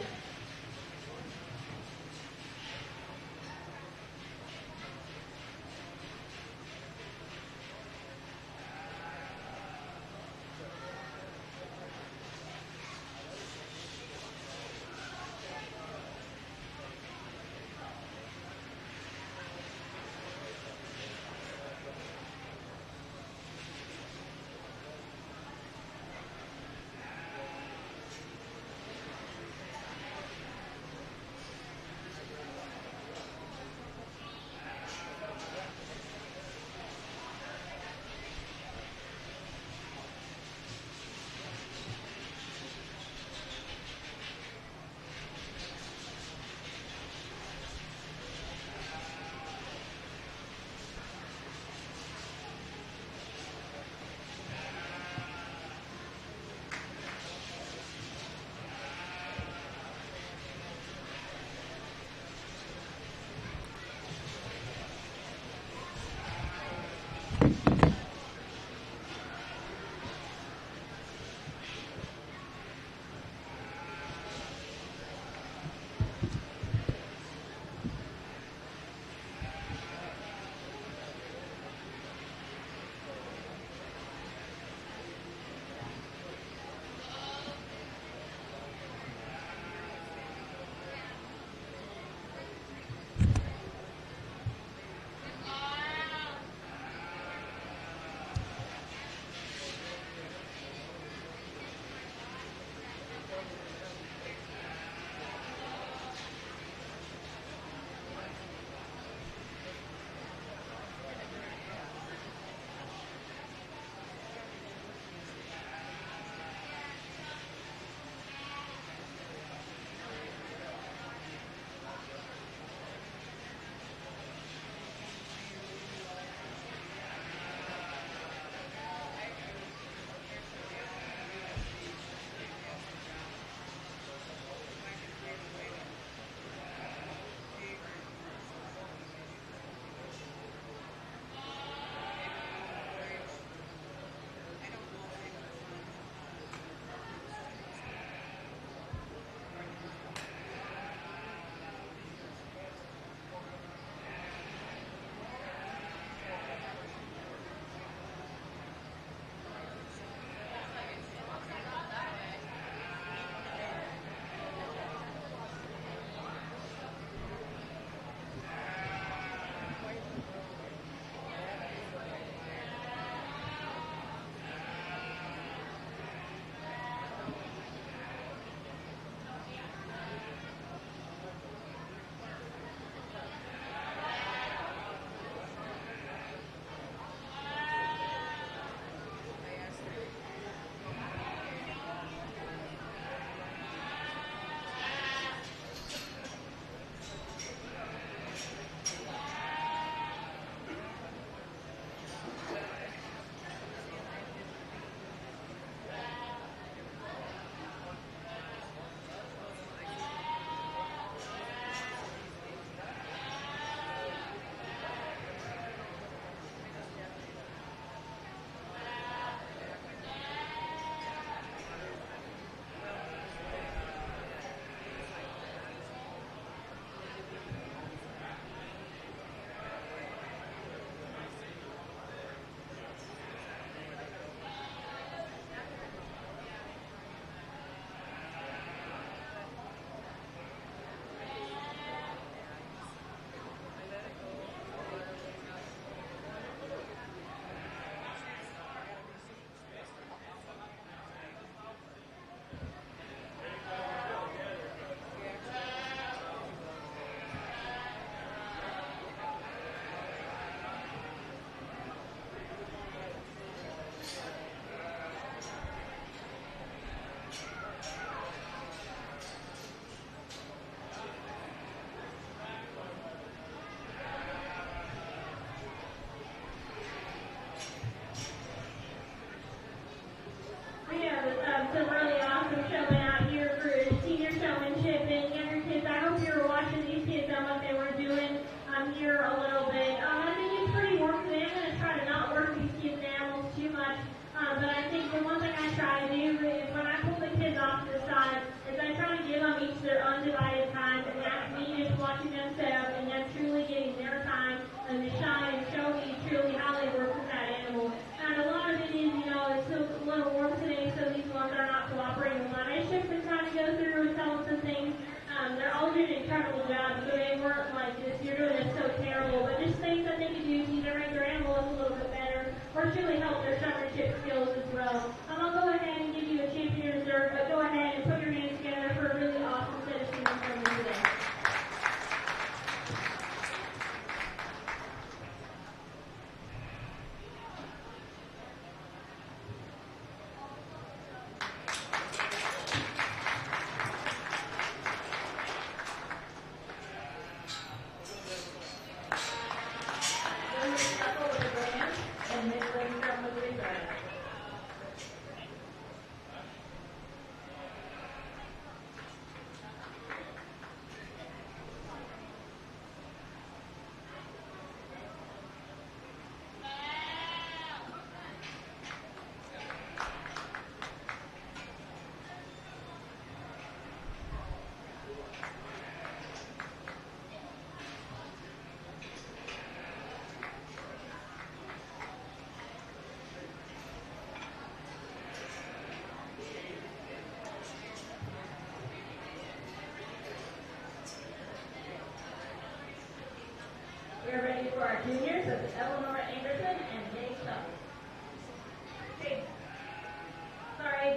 our juniors, that's Eleanor Anderson and Jake Sutton.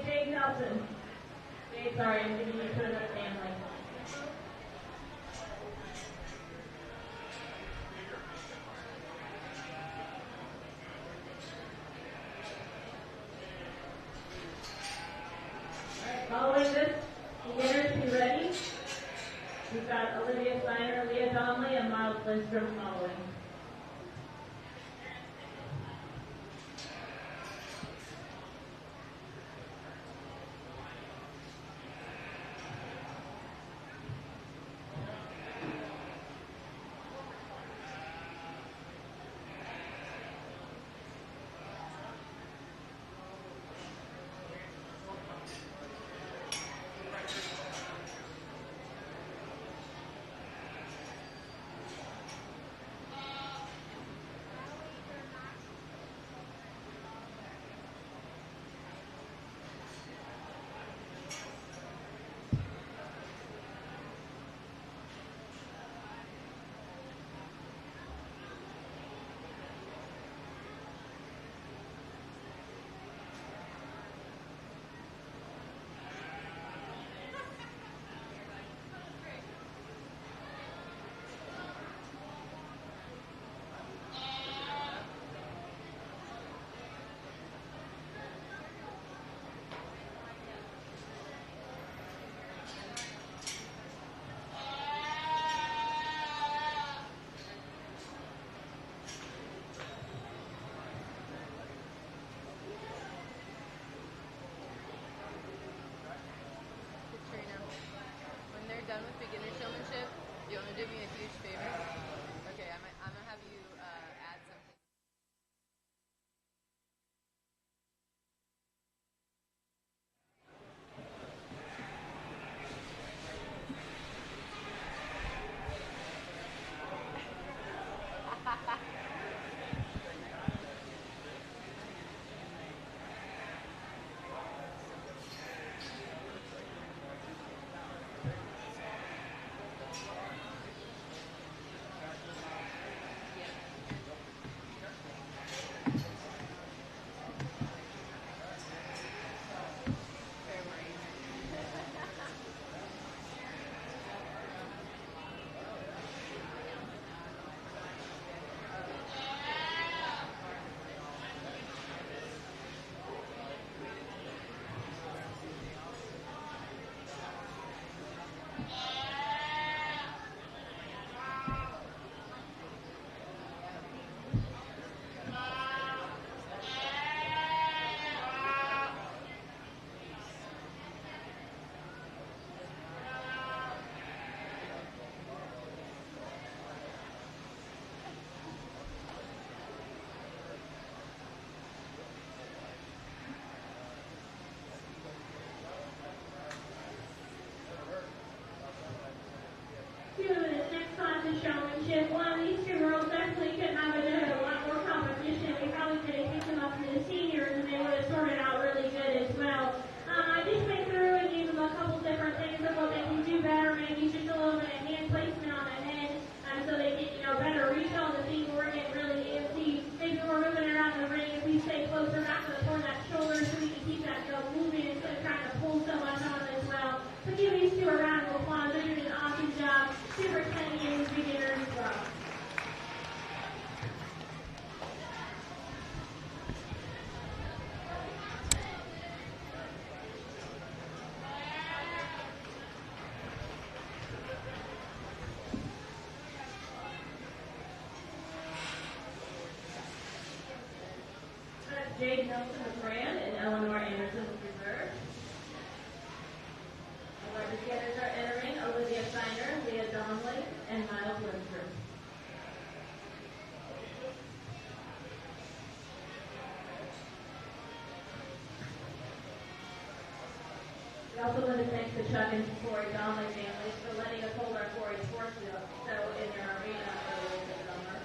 Jake Nelson. Jake, sorry, I'm giving you to another family. Following this, beginners be ready. We've got Olivia Steiner, Leah Donnelly, and Miles Lindstrom following. Katrina, when they're done with beginner showmanship, do you want to do me a huge favor? Okay, I'm gonna have you add something. Showmanship. One of these two girls definitely could have a lot more competition. We probably could have kicked them up to the seniors and they would have sorted out really good as well. I just went through and gave them a couple different things of what they can do better, maybe just a little bit of hand placement on the head, so they get, better reach on the thing where we're getting really antsy. Maybe we're moving around the ring, if we stay closer back to the point of that shoulder so we can keep that moving instead of trying to pull so much on it as well. So give these two a round of applause. They're doing an awesome job. Superintending these beginners as well. Jade Nelson with Brand and Eleanor Anderson with Reserve. Our beginners are entering Olivia Steiner, Leah Donnelly, and Miles Lindstrom. We also want to thank the Chuck and Corey Donnelly families for letting us hold our Corey Sports show in their arena earlier this summer.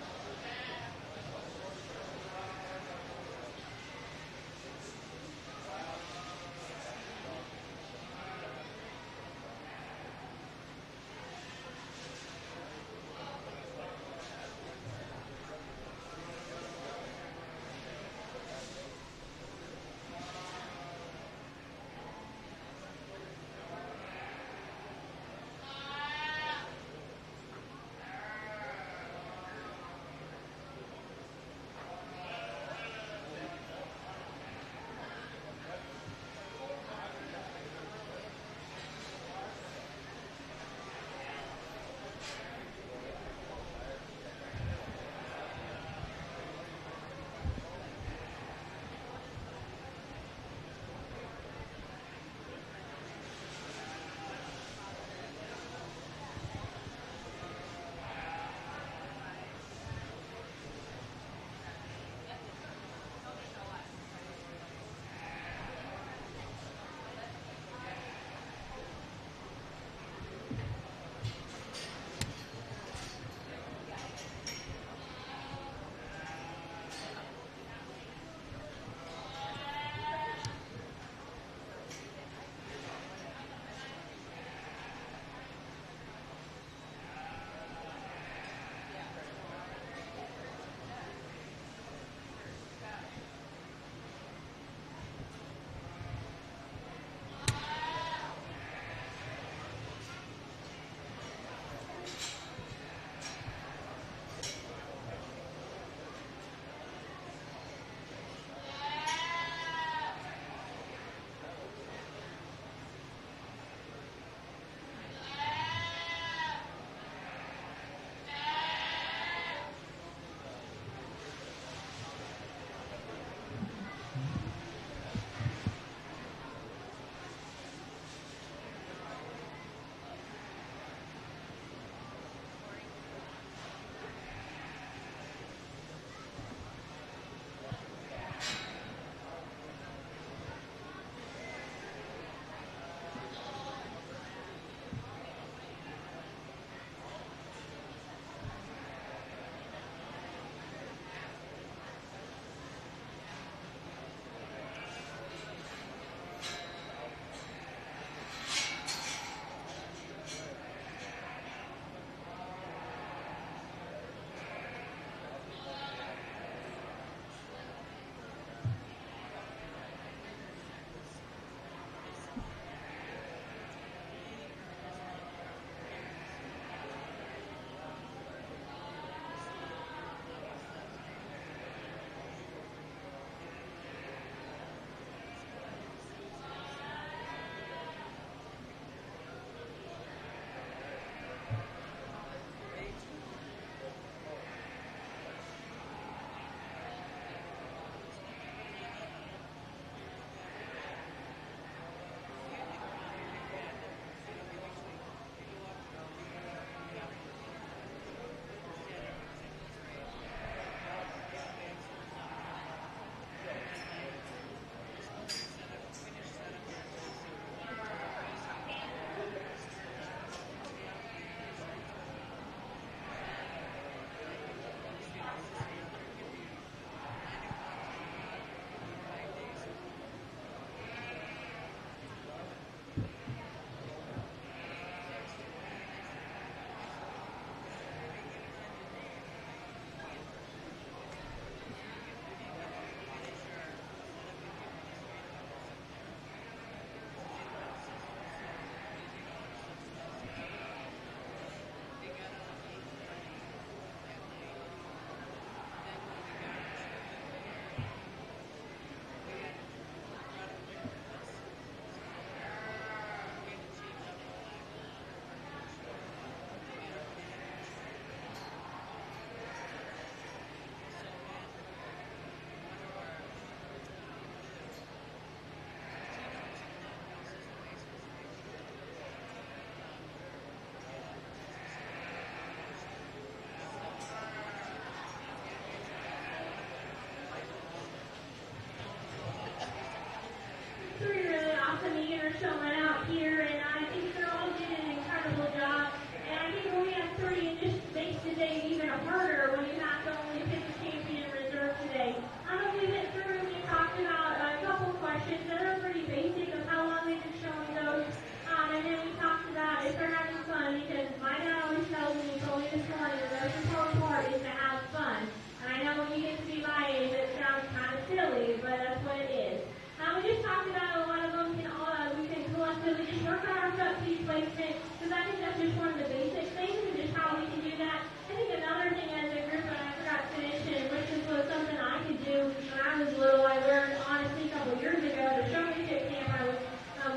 just work on our subsea placement, because I think that's just one of the basic things and just how we can do that. I think another thing as a group that I forgot to mention, which was something I could do when I was little, I learned honestly a couple years ago, the showmanship camp I was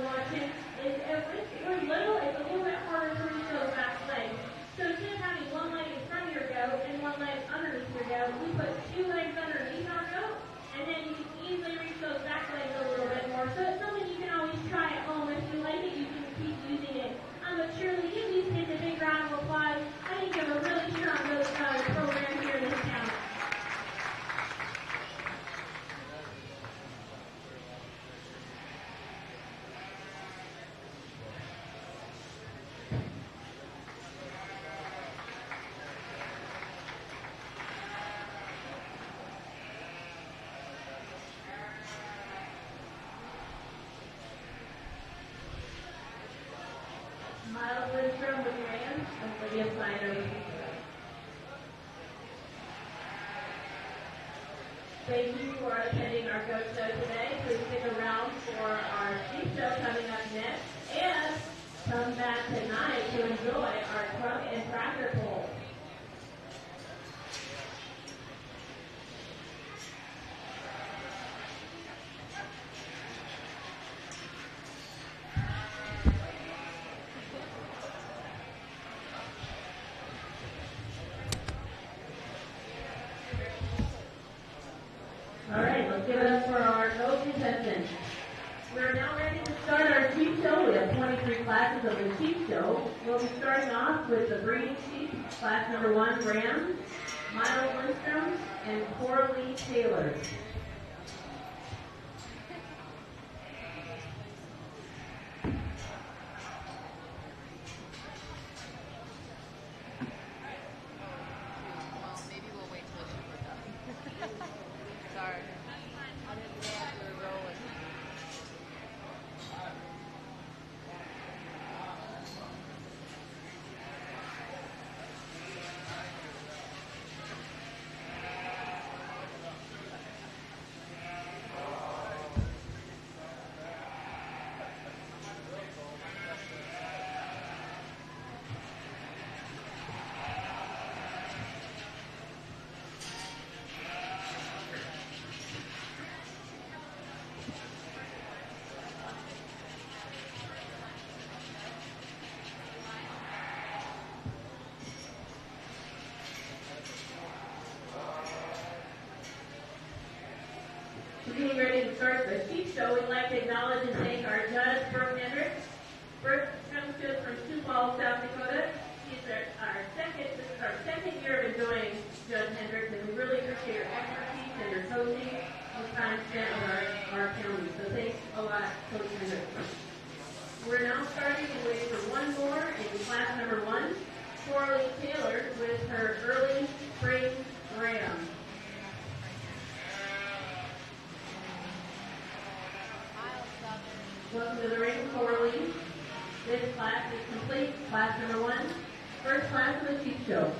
watching, is when we're little, it's a little bit harder to reach those back legs. So instead of having one leg in front of your goat and one leg underneath your goat, we put two legs underneath our goat, and then you can easily reach those back legs a little bit more. So it's something you can always try at home. If you like it, you can keep using it. But surely give these kids a big round of applause. I think you have a really strong program here in this town. Miles Lindstrom with Rams and Lydia Snyder with Detroit. Thank you for attending our Goat Show today. Please stick around for our Sheep Show coming up next. And come back tonight to enjoy our truck and tractor pull. All right, let's give it up for our goat contestants. We're now ready to start our sheep show. We have 23 classes of the sheep show. We'll be starting off with the breeding sheep, class number 1, Ram, Milo Lindstrom, and Coralie Taylor. Well, maybe we'll wait till she was up. Sorry. I didn't realize we were rolling. Getting ready to start the sheep show, we'd like to acknowledge and thank our judge, Brooke Hendricks. Brooke comes to us from Sioux Falls, South Dakota. This is our second year of enjoying Judge Hendricks, and we really appreciate your expertise and your coaching and time spent with our county. So thanks a lot, Coach Hendricks. We're now starting and waiting for one more in class number 1, Coralie Taylor with her early spring ram. Welcome to the ring, Coralie. This class is complete. Class number 1, first class of the sheep show.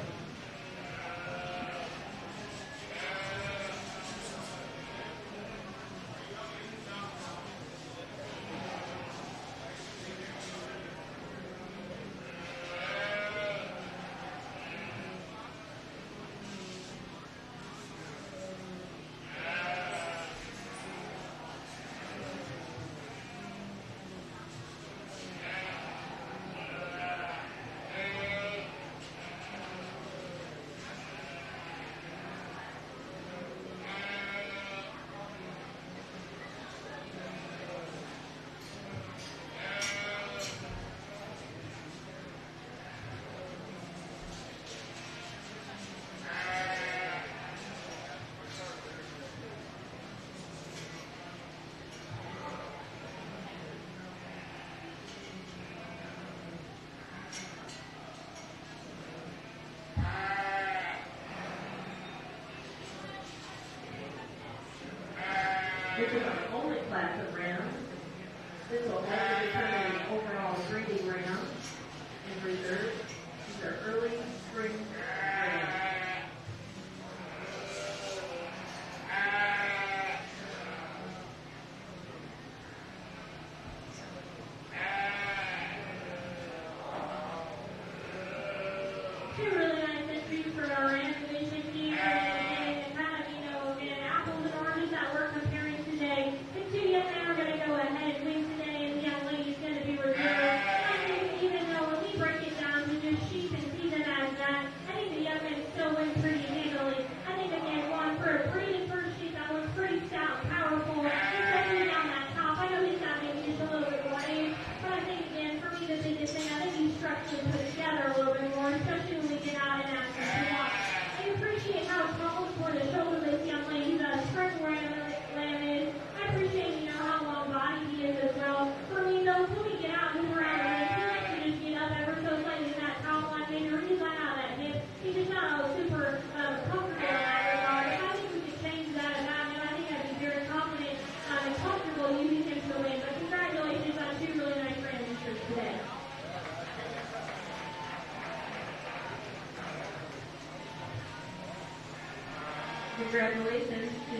Congratulations to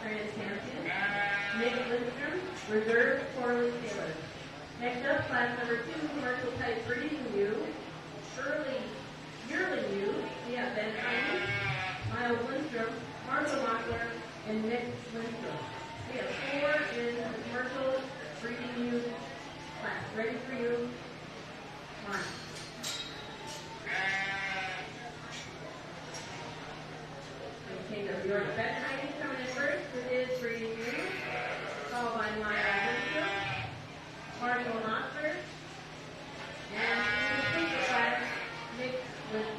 Grand Champion, Nick Lindstrom, Reserve Corley Taylor. Next up, class number 2, commercial type breeding U, yearling U, we have Ben Heine, Miles Lindstrom, Marshall Mockler, and Nick Lindstrom. We have 4 in the commercial breeding U class. Ready for you? Come on. Okay, so your Ben Heine coming in first with his breeding U, followed by Miles Lindstrom, Marshall Mockler, and in the paper class, Nick Lindstrom.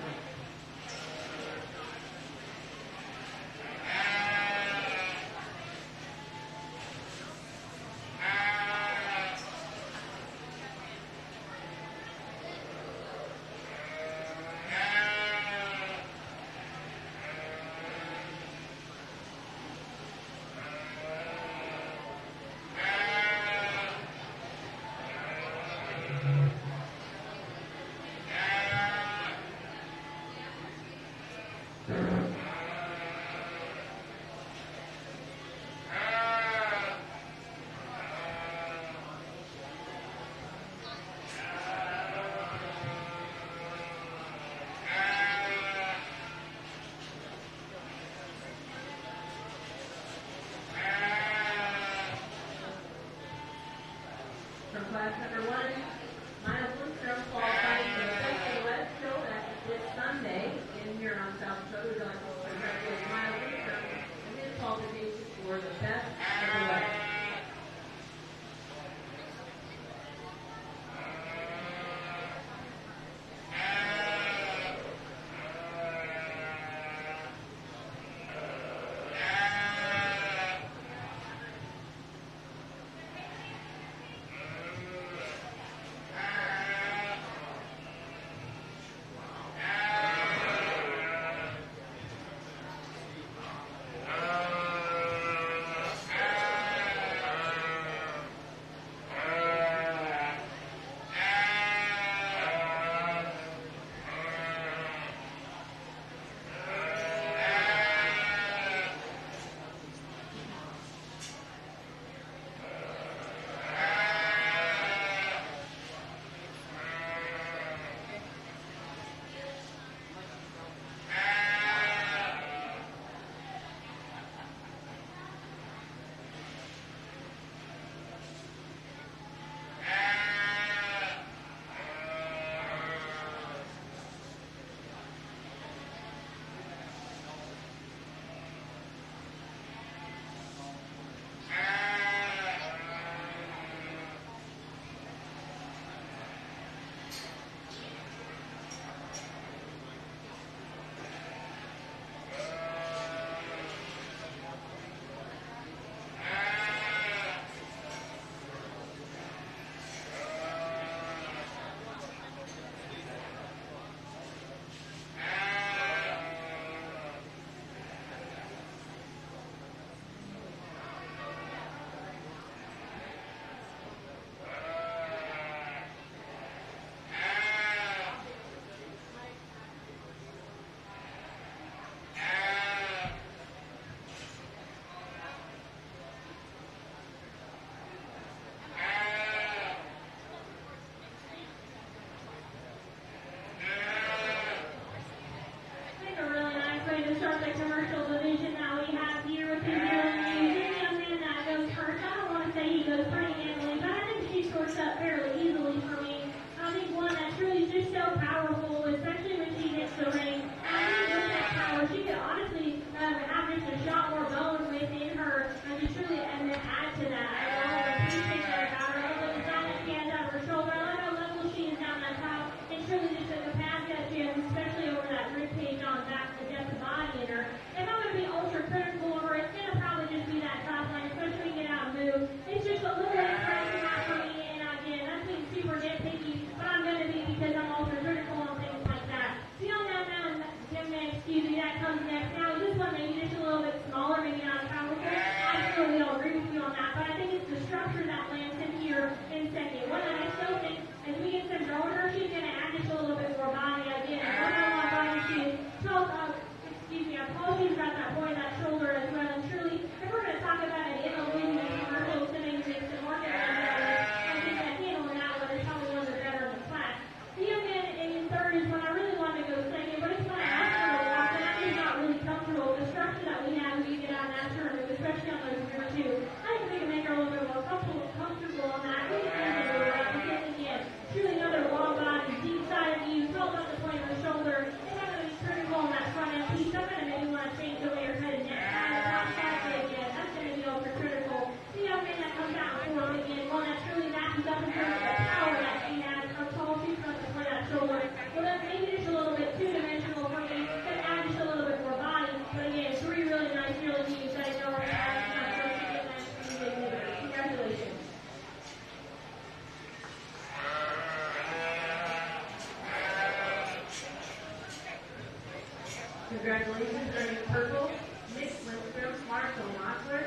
Congratulations, earning purple, Nick Lindstrom, Marshall Mockler,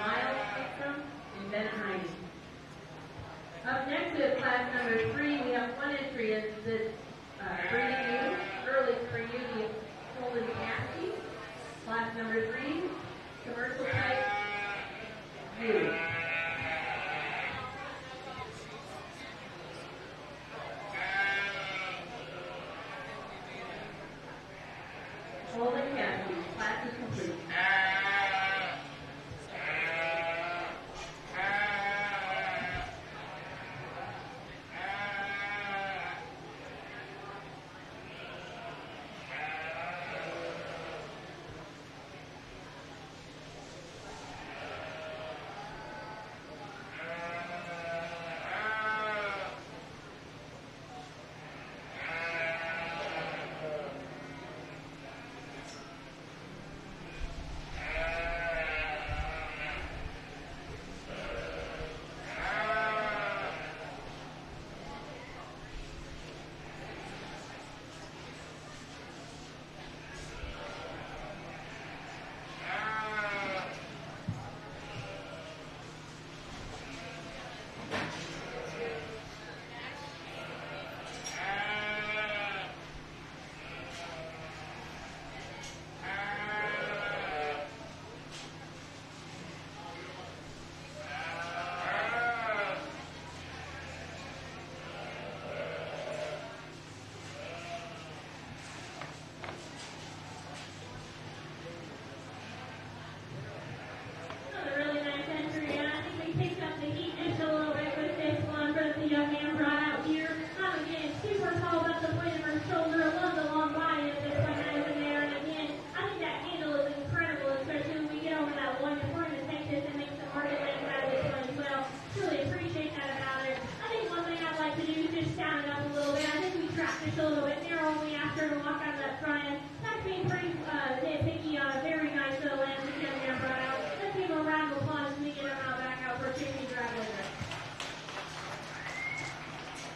Miles Lindstrom, and Ben Heine. Up next we have class number 3. We have one entry in this breeding you, early for you, the Holden Cassidy. Class number 3, commercial type U. Holden Cassidy, class is complete.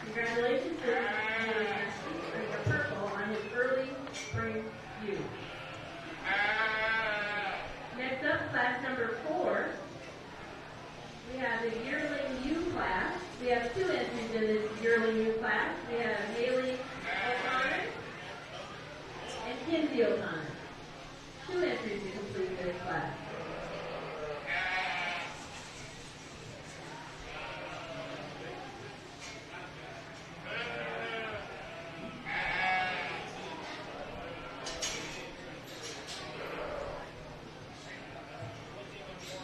Congratulations to the purple on his early spring U. Next up, class number 4. We have the yearling U class. We have 2 entries in this yearling U class. We have Haley O'Connor and Kinsey O'Connor. 2 entries to complete this class.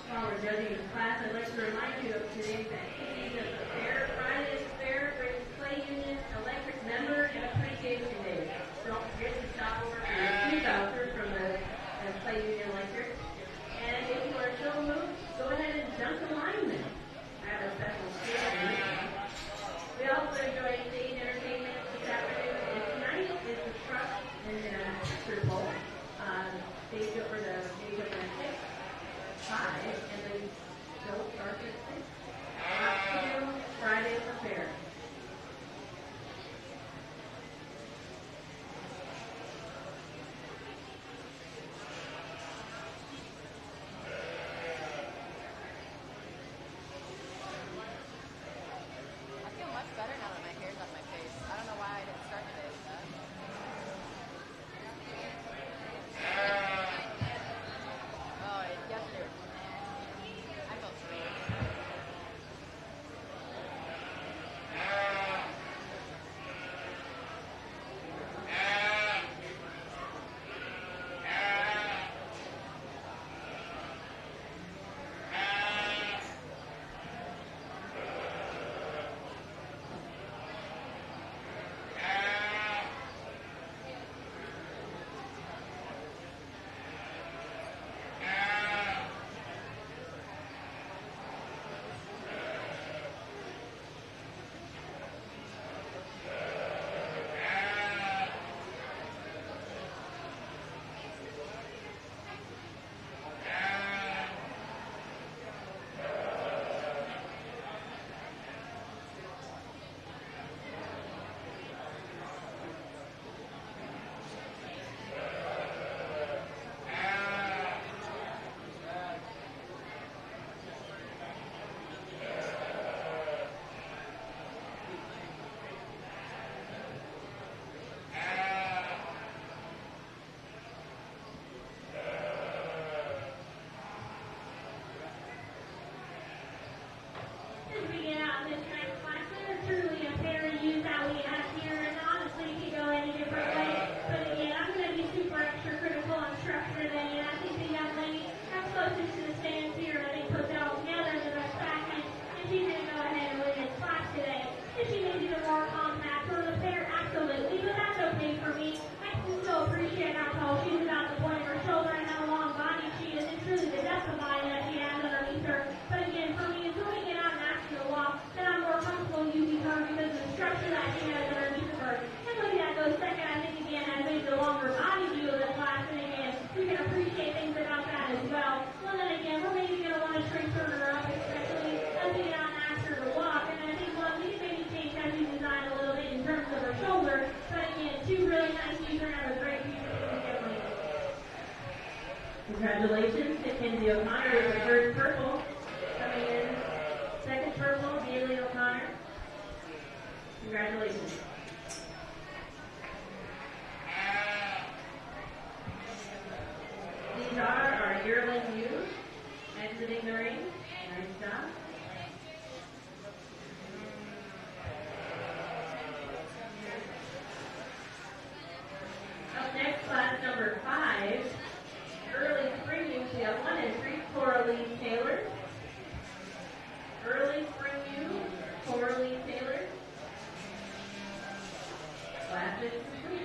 While we're judging this class, I'd like to remind you of today's activities at the fair. Friday's fair brings Clay Union Electric Member and Appreciation Day. Don't forget to stop over for your food voucher from the Clay Union Electric. Congratulations. These are our yearling ewes exiting the ring. Nice job. Up next, class number 5, early spring ewes. We have 1 and 3, Coralie Taylor. Early spring ewe, Coralie Taylor. Class is complete.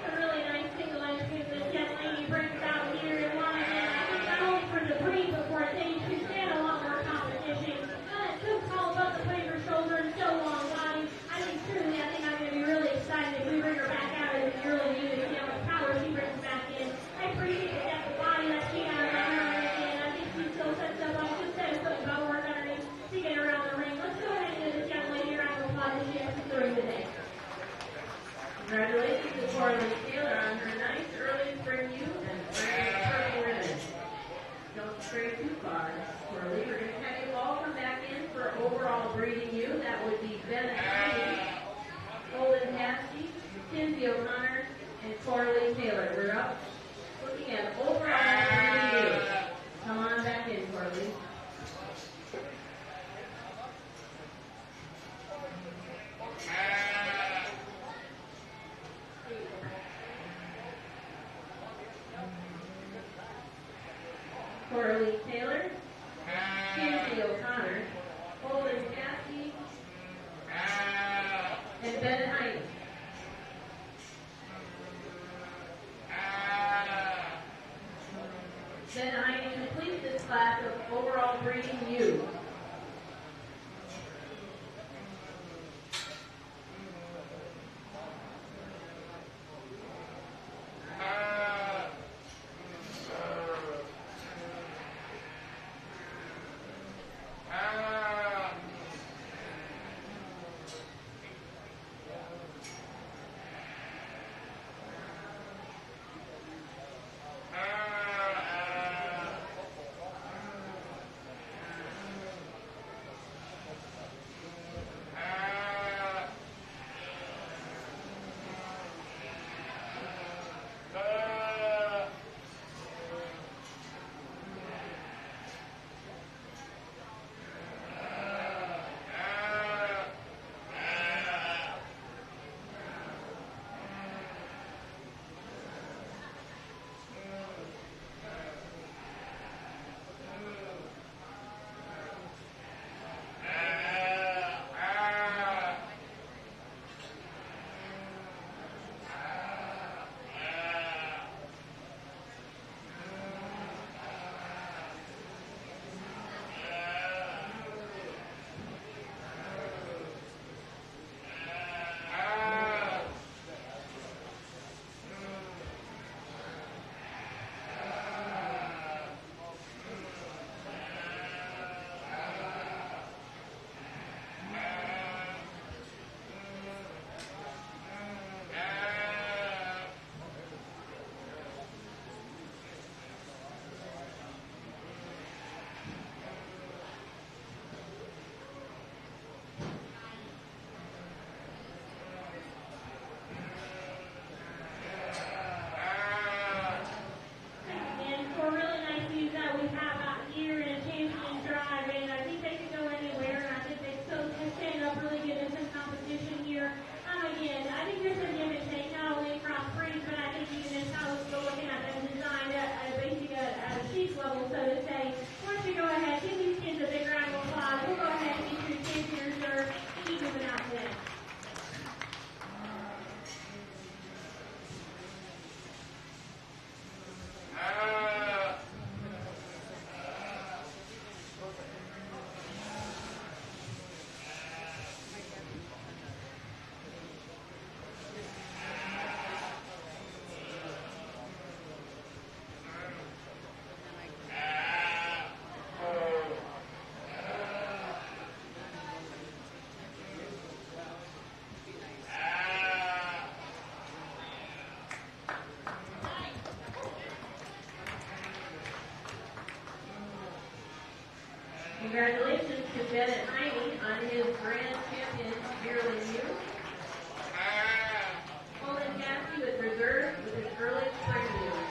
A really nice single entry this young lady brings out here in Washington. I think not only for the breed, but for a stage to stand a lot more competition. It took all about the play her shoulder and so long body. I think truly, I think I'm going to be really excited if we bring her back out as the early unit to see how much power she brings back in. I appreciate the depth of body that she has on her, and I think she still sets up on just set of foot and bow work underneath to get around the ring. Let's go ahead and give this young lady a round of applause as she exits the ring today. Congratulations to Coralie Taylor on her nice early spring ewe and spring purple ribbon. Don't stray too far. Coralie, we're going to have you all come back in for overall breeding ewe. That would be Bennett Heidi, Golden Hasty, Kinsey O'Connor, and Coralie Taylor. We're up looking at overall breeding ewe. Come on back in, Coralie. Coralie Taylor, Kinsey O'Connor, Holden Caskey, and Bennett Heidi. Bennett Heidi completes this class of overall breeding ewe. Congratulations to Bennett Heine on his Grand Champion yearly youth. Holden Caskey with reserve with his early spring youth.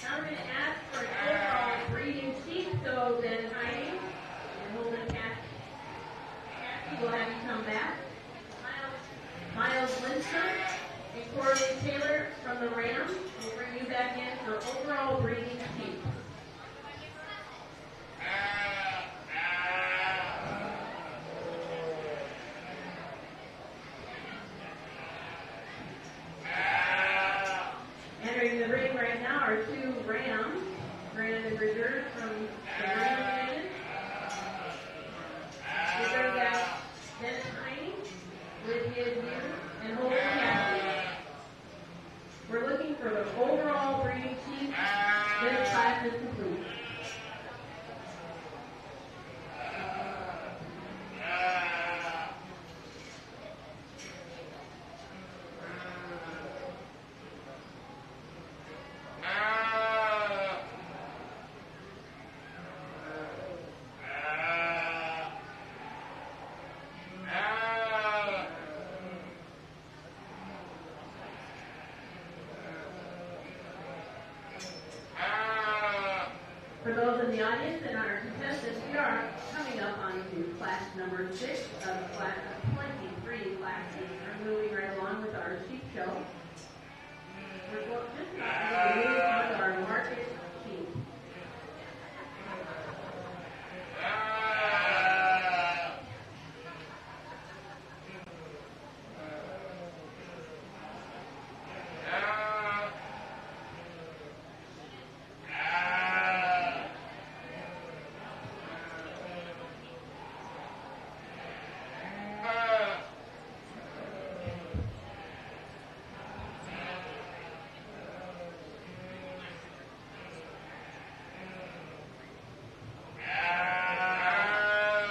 Now we're going to ask for an overall breeding sheep, so Bennett Heine and Holden Caskey will have you come back. Miles Lindstrom and Corley Taylor from the Rams will bring you back in for overall breeding sheep. Entering the ring right now are two Rams, granted in reserve from the Ram division. Reserve got Bennett Heine with his youth and Holden Caskey. We're looking for the overall breeding sheep. This class is complete. For those in the audience and our contestants, we are coming up on to class number 6 of class of 23 classes. We're moving right along with our sheep show. We're just about to move on to our market sheep.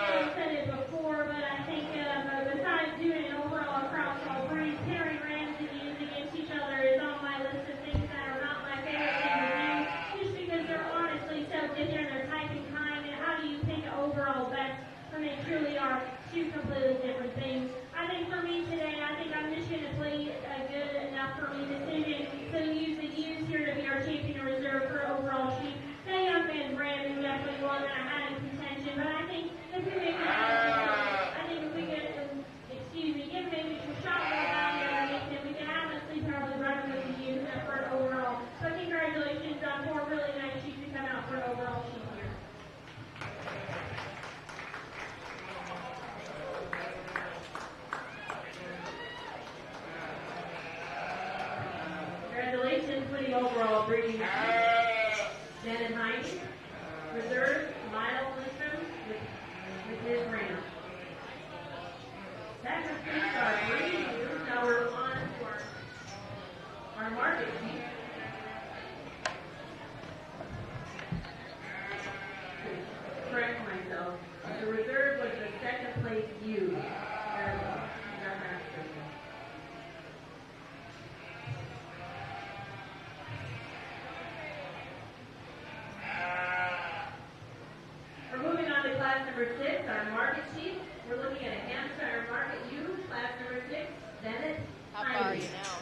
I've said it before, but I think besides doing an overall across all breeds, pairing rams and ewes against each other is on my list of things that are not my favorite thing to do, just because they're honestly so different. They're type and kind, and how do you pick overall best when they truly are two completely different things? I think for me today, I think I'm just going to play a good enough for me decision to use the ewes here to be our champion reserve for overall sheep. That young man's ram is definitely one that I had in contention, but I think if we make if we get, give maybe some shot more value underneath him, we can honestly probably run with the ewes for an overall. So congratulations on 4 really nice sheep to come out for an overall sheep here. Congratulations for the overall breeding sheep. Bennett Heine, reserve, Miles Lindstrom with his ram. That completes our breeding ewes. Now we're on to our market sheep. Correct myself. The reserve was the second place ewe. We're moving on to class number 6, our market sheep. We're looking at a Hampshire market ewe, class number 6, Bennett How far are Heine. you now?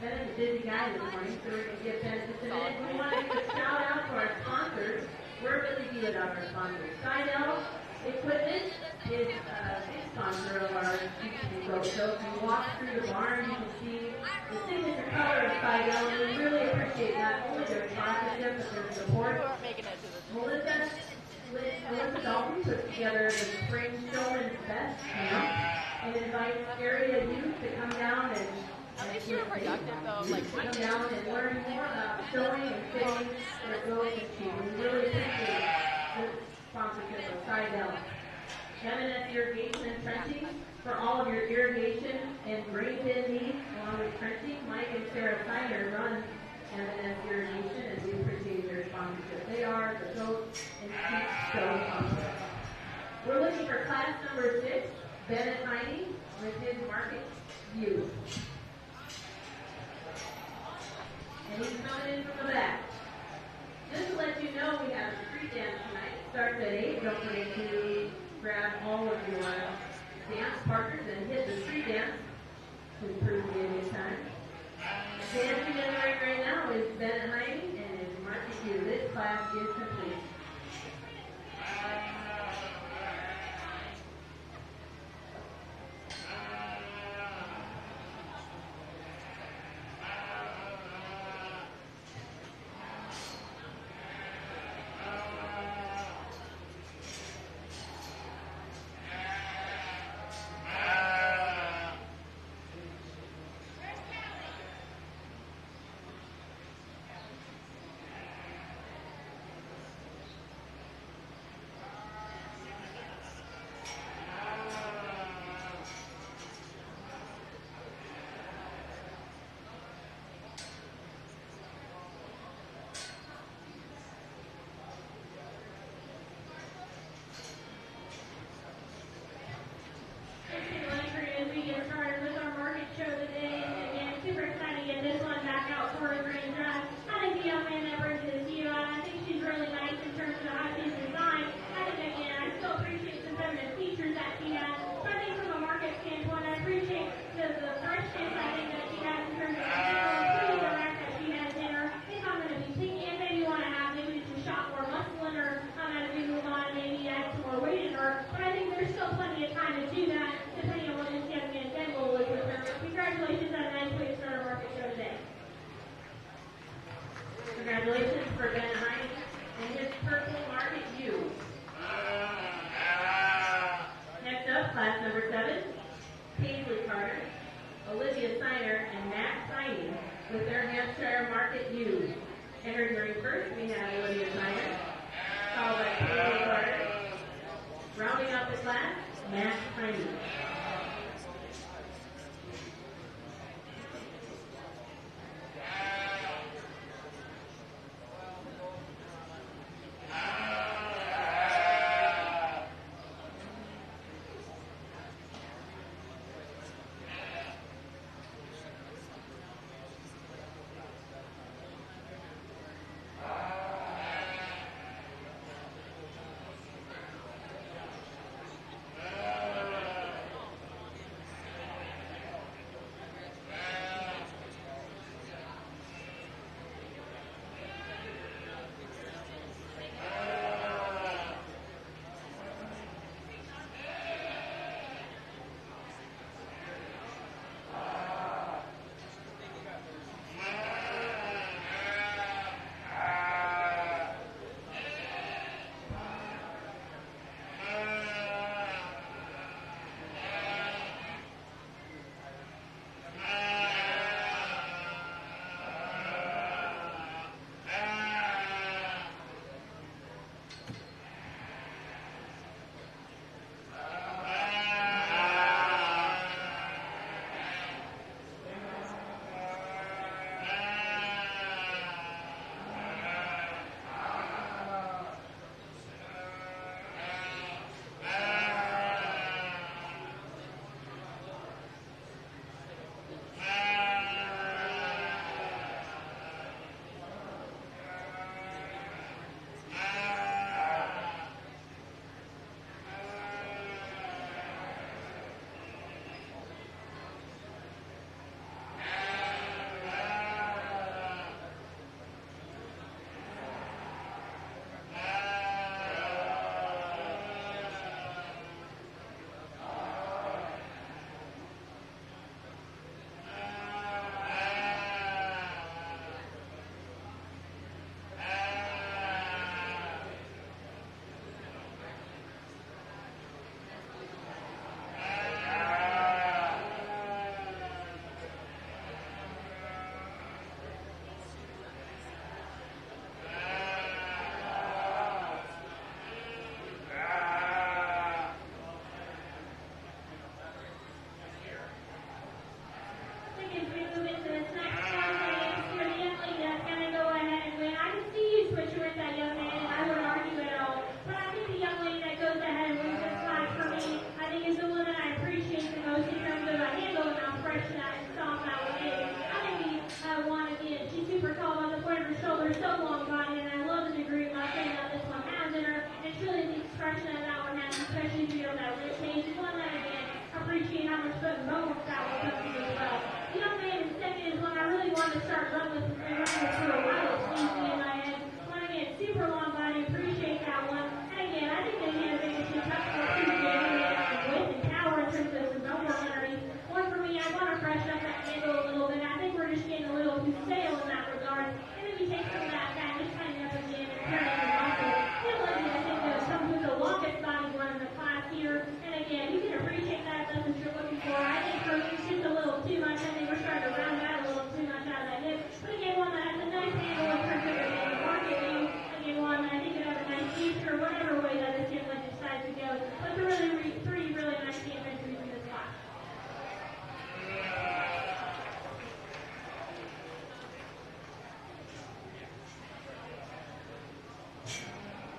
Bennett's a busy guy this morning, so we're going to give Bennett just a minute. We want to give a shout out to our sponsors. We're really good on our sponsors. Sidell Equipment is a big sponsor of our sheep show. So if you walk through the barn, you can see the signature color of Sidell, and we really appreciate not only their sponsorship, but their support. You aren't making it to the Melissa Dalton put together the Spring Showman's Best Camp and invites area youth to come down and At least you were productive though, like come down and learn more about sewing and fitting their goats and sheep. We really appreciate the sponsorship of Sidell. M&S Irrigation and Trenching for all of your irrigation and grain bin needs, along with trenching. Mike and Sarah Tyner run M&S Irrigation, and we appreciate their sponsorship. They are the goat and sheep show sponsors. We're looking for class number 6, Bennett Heine with his market view. And he's coming in from the back. Just to let you know, we have a street dance Carter, Olivia Steiner, and Matt Steiny with their Hampshire Market Youth. Entering the ring first, we have Olivia Steiner, followed by Olivia Carter. Rounding out the class, Matt Steiny.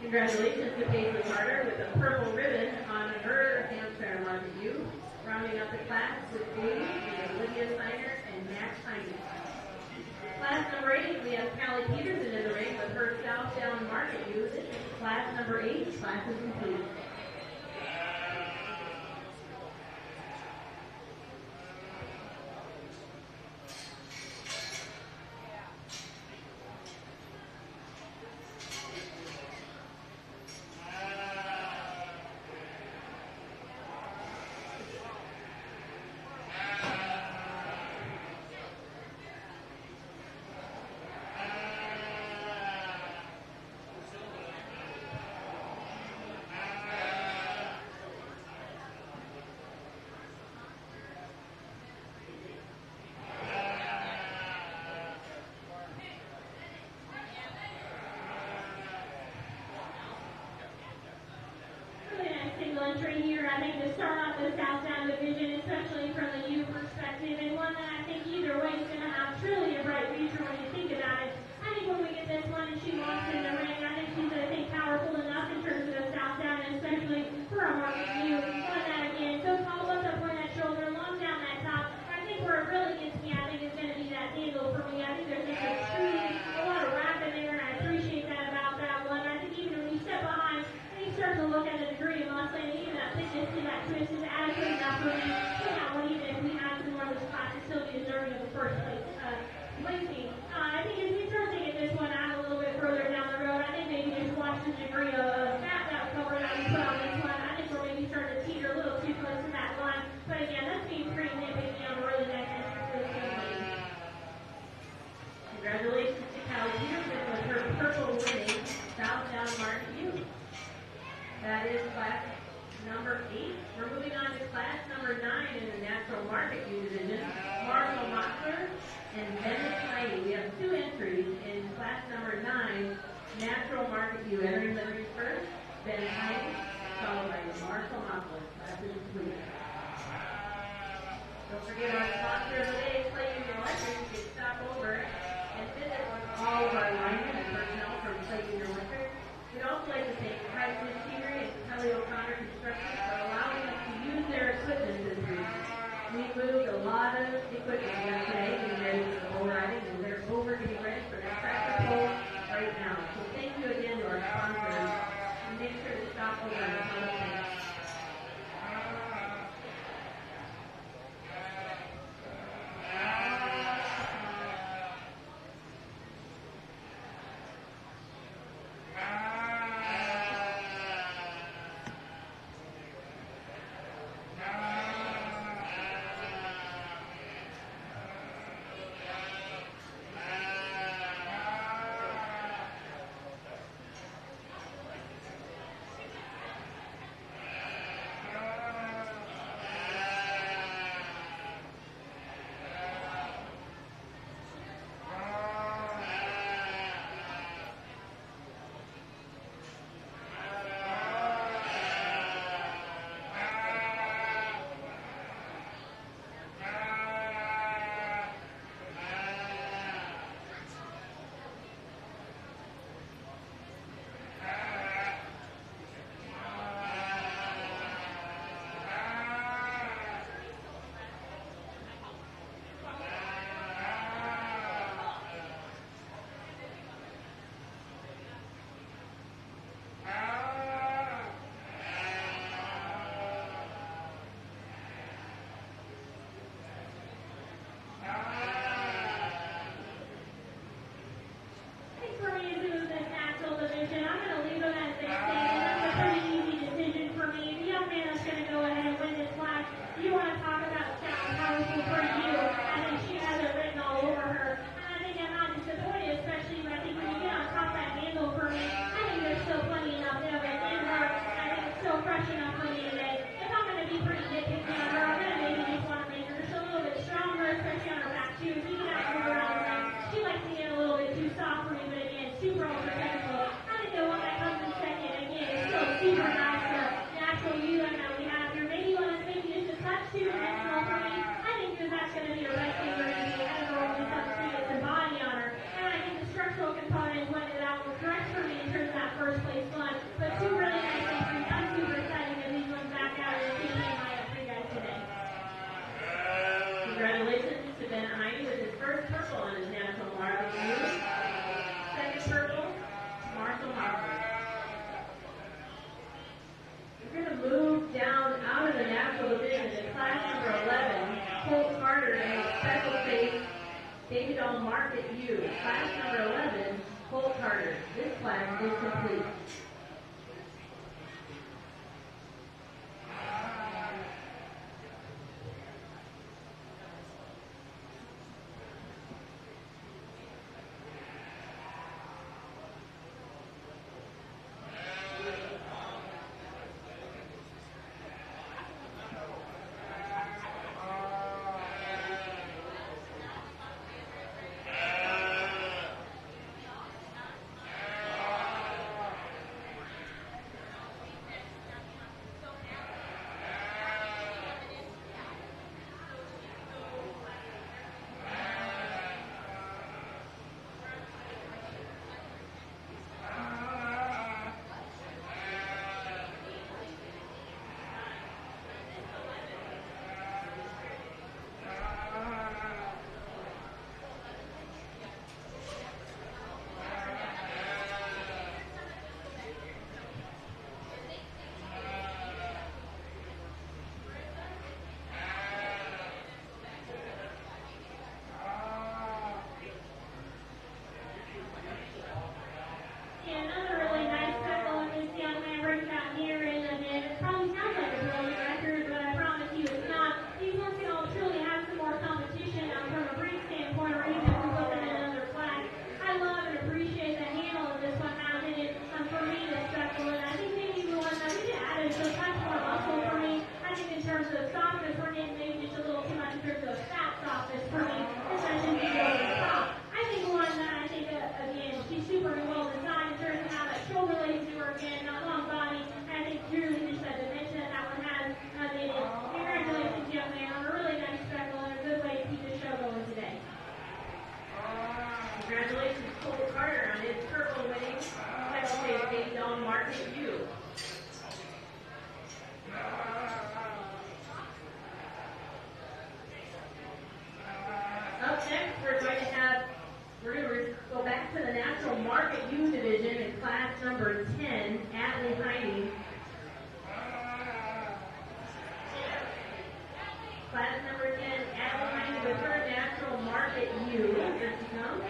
Congratulations to Paisley Carter with a purple ribbon on her Hampshire Market Youth. Rounding out the class with Amy, we have Olivia Steiner and Matt Steiner. Class number 8, we have Callie Peterson in the ring with her Southdown Market Youth. Class number 8, class is complete. really gets me, I think, is going to be that handle for me. I think there's just a lot of wrap in there, and I appreciate that about that one. I think even when you step behind, and you start to look at a degree of muscle, and even that thickness to that twist is adequate enough for me. Yeah, well, even if we have some more of those classes still be deserving of the first place placing. I think as we start to get this one out a little bit further down the road, I think maybe just watch the degree of fat that cover that we put on this one. I think we're maybe starting to teeter a little too close to that line. But again, that's being pretty nitpicky on a really nice entry for this game. Congratulations to Callie Peterson with her purple winning Southdown Market U. That is class number 8. We're moving on to class number 9 in the Natural Market U division. Marshall Mockler and Dennis Heidi. We have 2 entries in class number 9, Natural Market U. Entering the race first, Ben Heidi, followed by Marshall Mockler. Class is complete. Don't forget our sponsor of the day, Clay Union Electric. You can stop over and visit with all of our linemen and personnel from Clay Union Electric. We'd also like to thank Price Machinery and Kelly O'Connor Construction for allowing us to use their equipment this week. We moved a lot of equipment yesterday, getting ready for the bull riding, and they're over getting ready for the tractor pull right now. So thank you again to our sponsors, and make sure to stop over and tell them thanks. next we're going to go back to the National Market U Division in class number 10, Atlee Heine. Class number 10, Atlee Heine with her National Market U. Here she comes.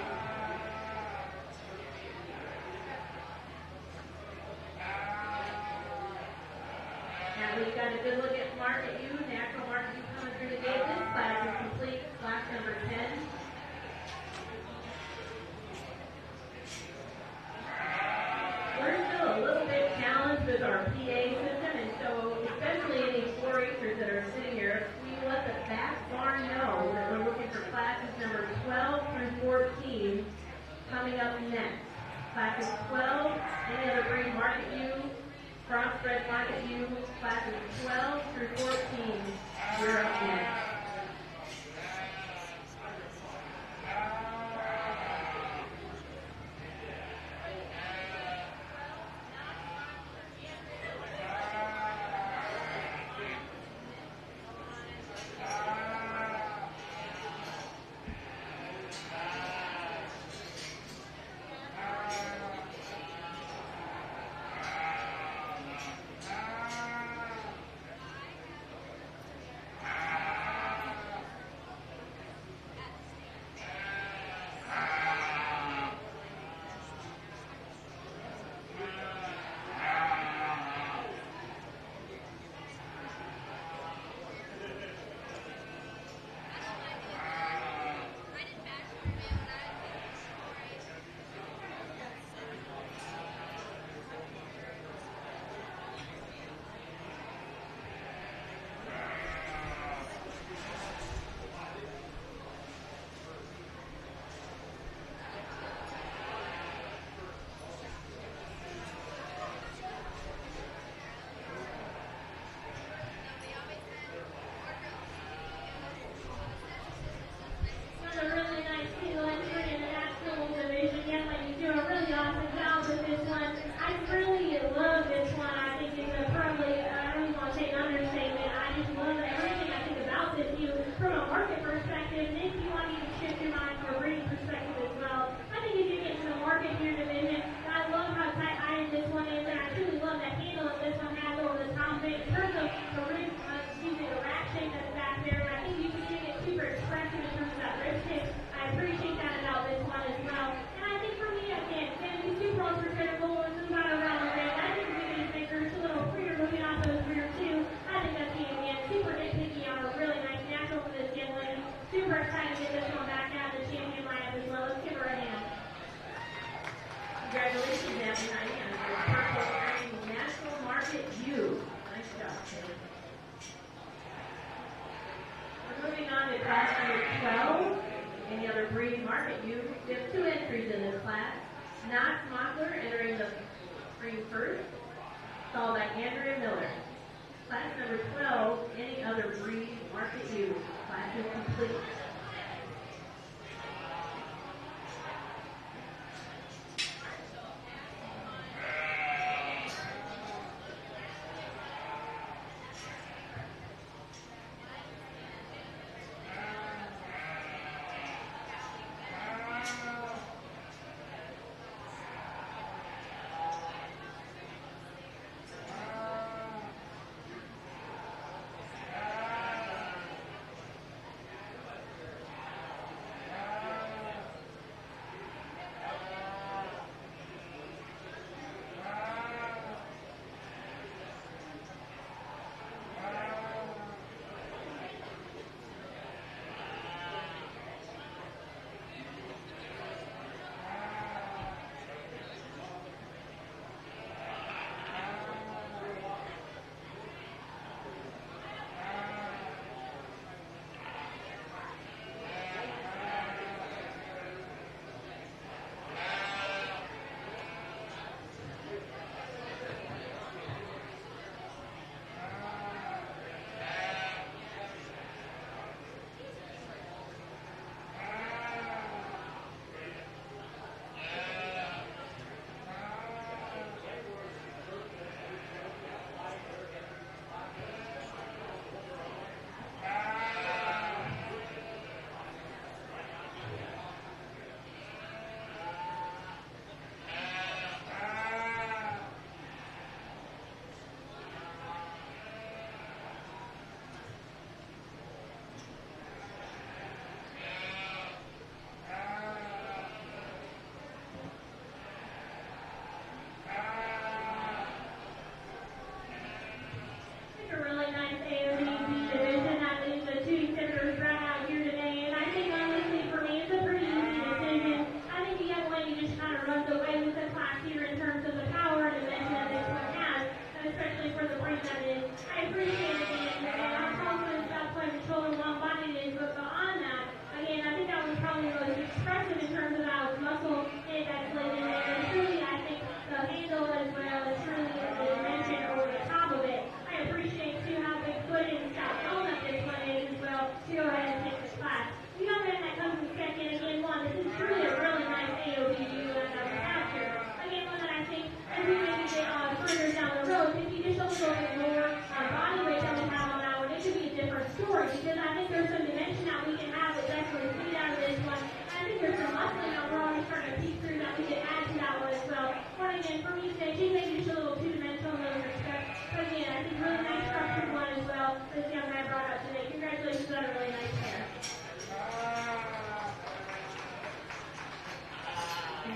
Now we've got a good look at Market U, National Market U coming through the gate. This class is complete, class number 10. We're still a little bit challenged with our PA system, and so especially any 4-Hers that are sitting here, we let the back barn know that we're looking for classes number 12 through 14 coming up next. Classes 12, any other breed, Market U, crossbred Market U, classes 12 through 14, you're up next.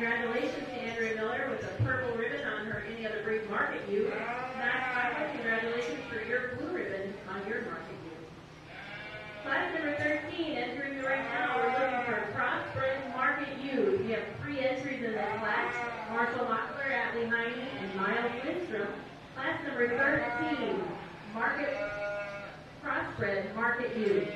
Congratulations to Andrea Miller with the purple ribbon on her Any Other Breed Market U. Max Bauer, congratulations for your blue ribbon on your Market U. Class number 13, entering right now, we're looking for Crossbred Market U. We have 3 entries in this class: Marshall Mockler, Atlee Heine, and Miles Lindstrom. Class number 13, Crossbred Market U.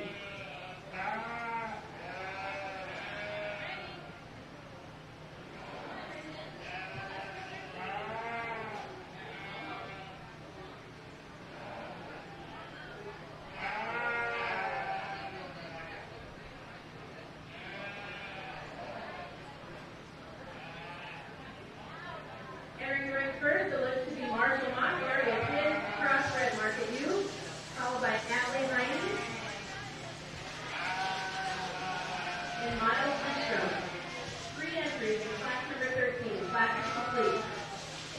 Entering the ring first, it looks to be Marshall Mockler with his Crossbred Market U, followed by Atlee Heine and Miles Lindstrom. 3 entries in class number 13. Class is complete.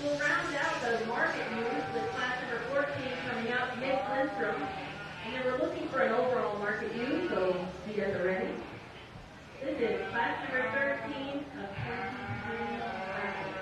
We'll round out the Market U's with class number 14 coming up, Nick Lindstrom. And then we're looking for an overall Market U, so you guys are ready. This is class number 13 of 23 classes.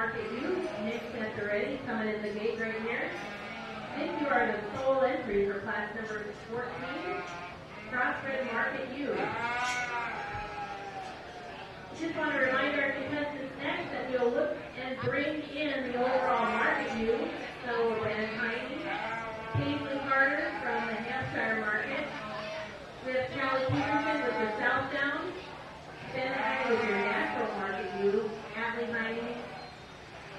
Market U. Nick Santorelli coming in the gate right here. Nick, you are the sole entry for class number 14, CrossFit Market U. Just want to remind our contestants next that we'll look and bring in the overall Market U. So, Ben Heine, Paisley Carter from the Hampshire Market. We have Callie Peterson with the Southdown. Ben Heine with your Natural Market U. Atlee Heine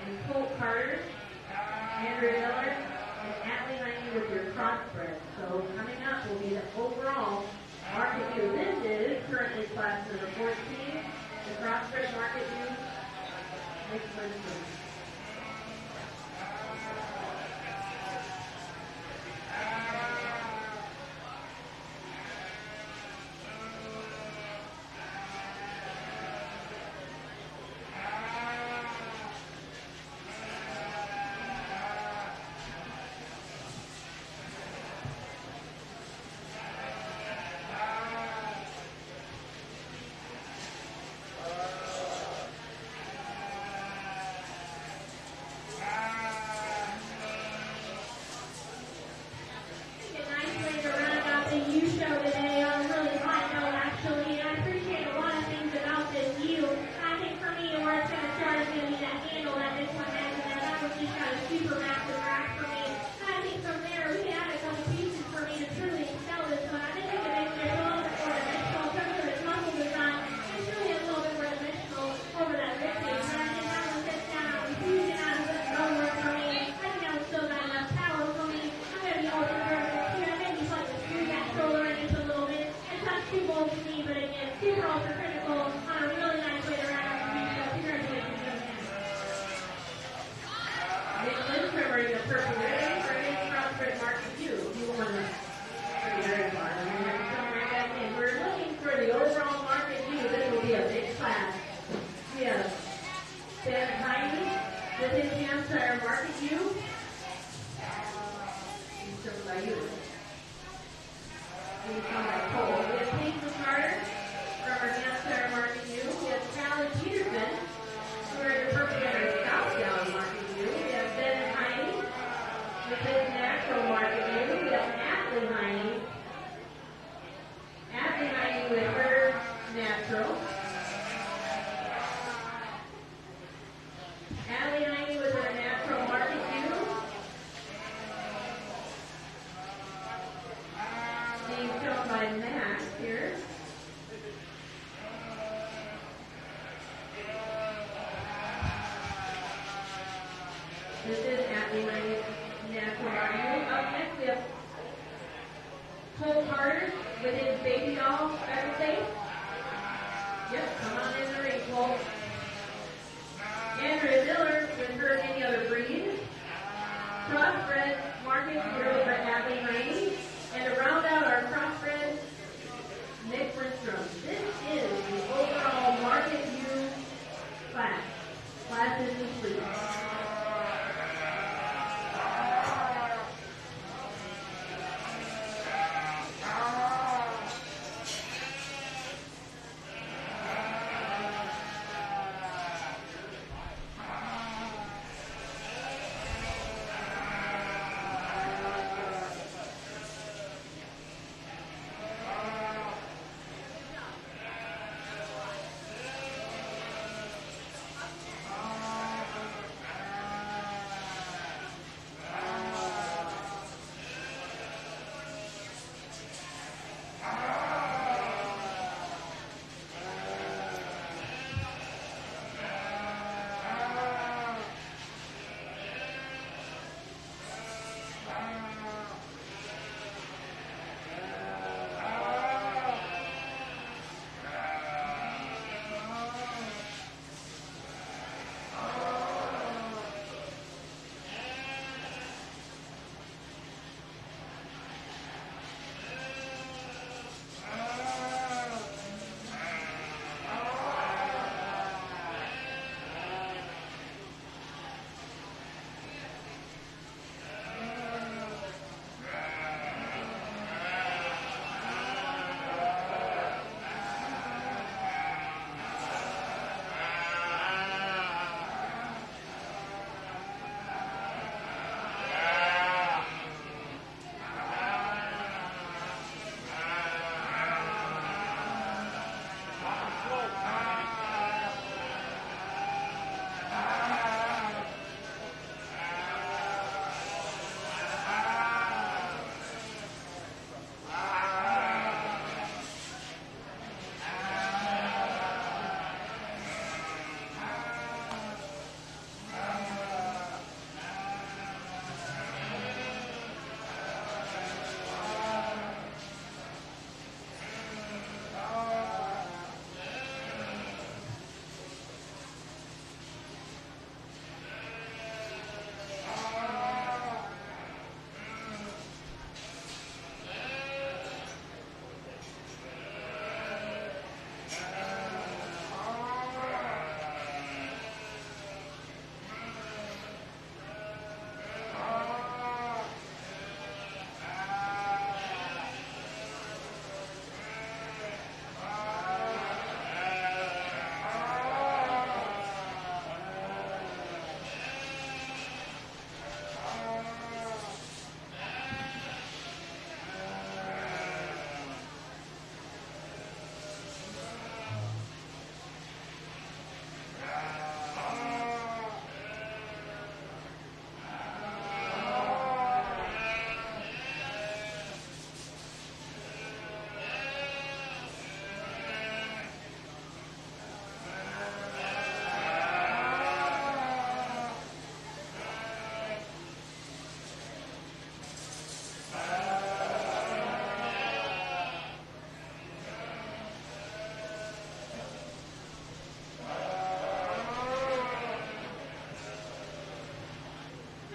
and Colt Carter. Andrew Miller and Atlee Heine with your Crossbred. So coming up will be the overall Market U. This is currently class number 14, the Crossbred Market U. Nick Winston.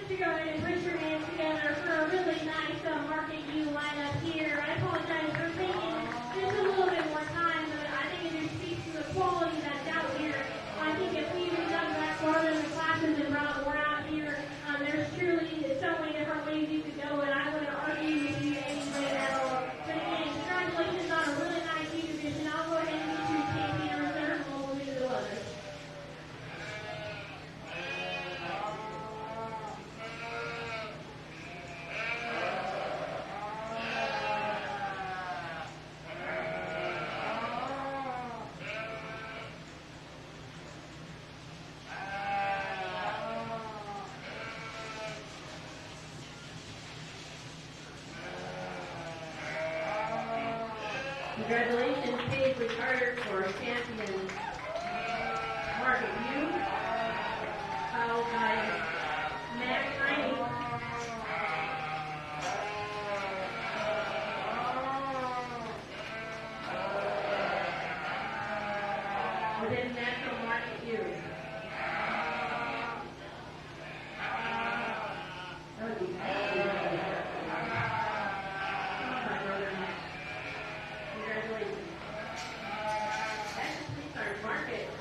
just to go ahead and put your hands together for a really nice Market U lineup here. I apologize for taking just a little bit more time, but I think it just speaks to the quality that's out here. I think if we even dug back farther in the classes and brought more out here, there's truly so many different ways you could go, and I wouldn't argue with you anyway at all. But again, congratulations on a really nice U division. I'll go ahead and get you champion reserve, and we'll move to the others. Congratulations, Paisley Carter for champion Market U, followed by Matt Heine. Within National Market U. That would be my brother Matt. Congratulations. That completes our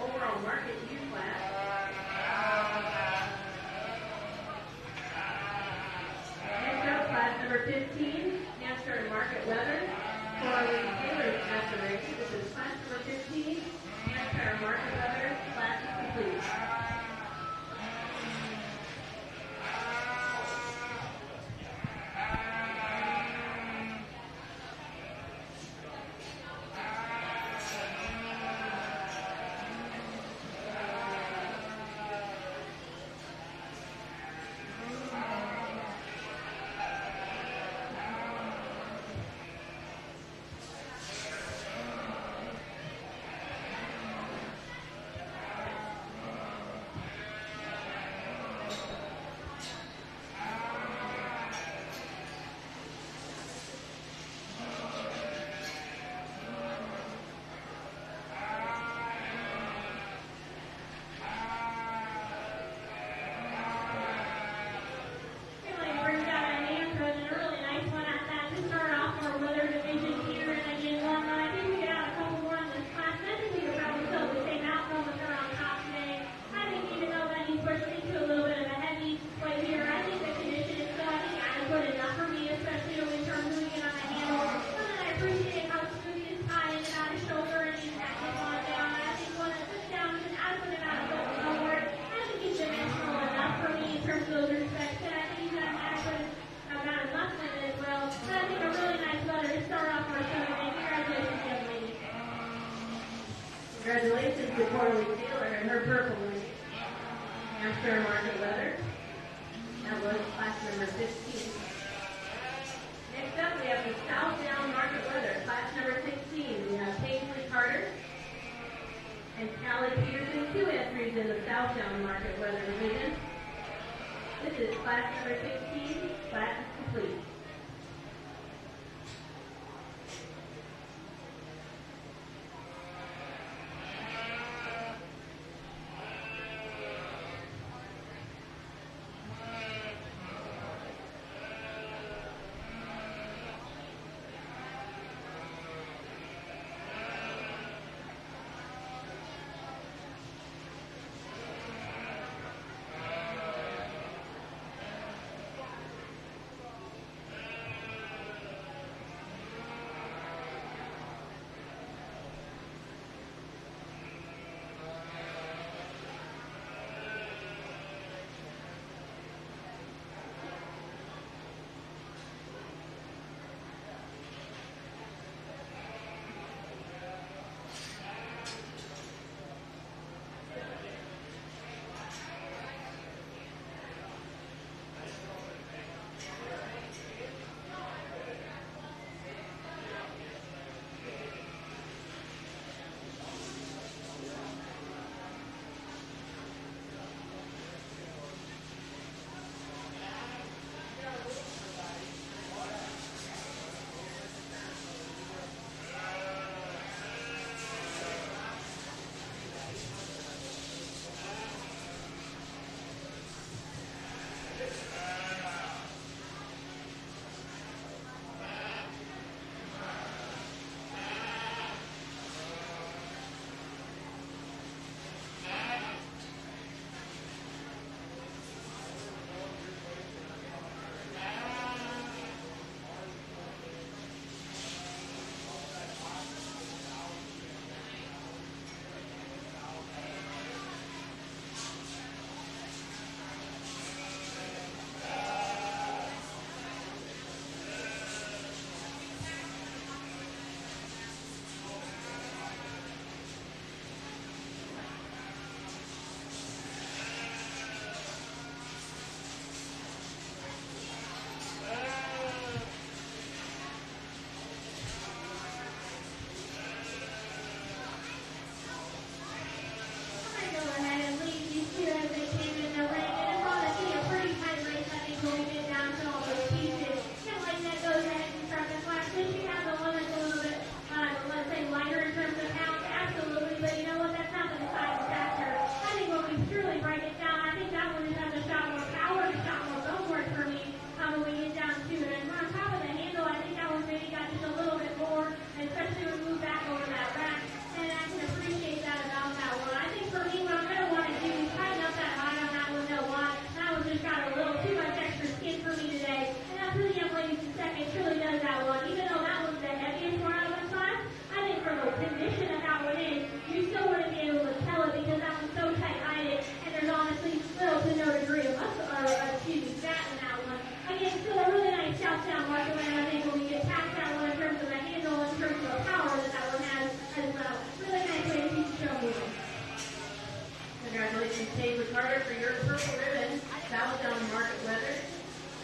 overall market U class. Next up, class number 15, NASCAR and Market Weather. For the Taylor's master race, this is class number 15, NASCAR and Market Weather. Class is complete. Congratulations to Coralie Taylor and her purple wing. NASCAR Market Weather. That was class number 15. Next up, we have the Southdown Market Weather, class number 16. We have Paisley Carter and Callie Peterson, two entries in the Southdown Market Weather division. This is class number 16. Class is complete.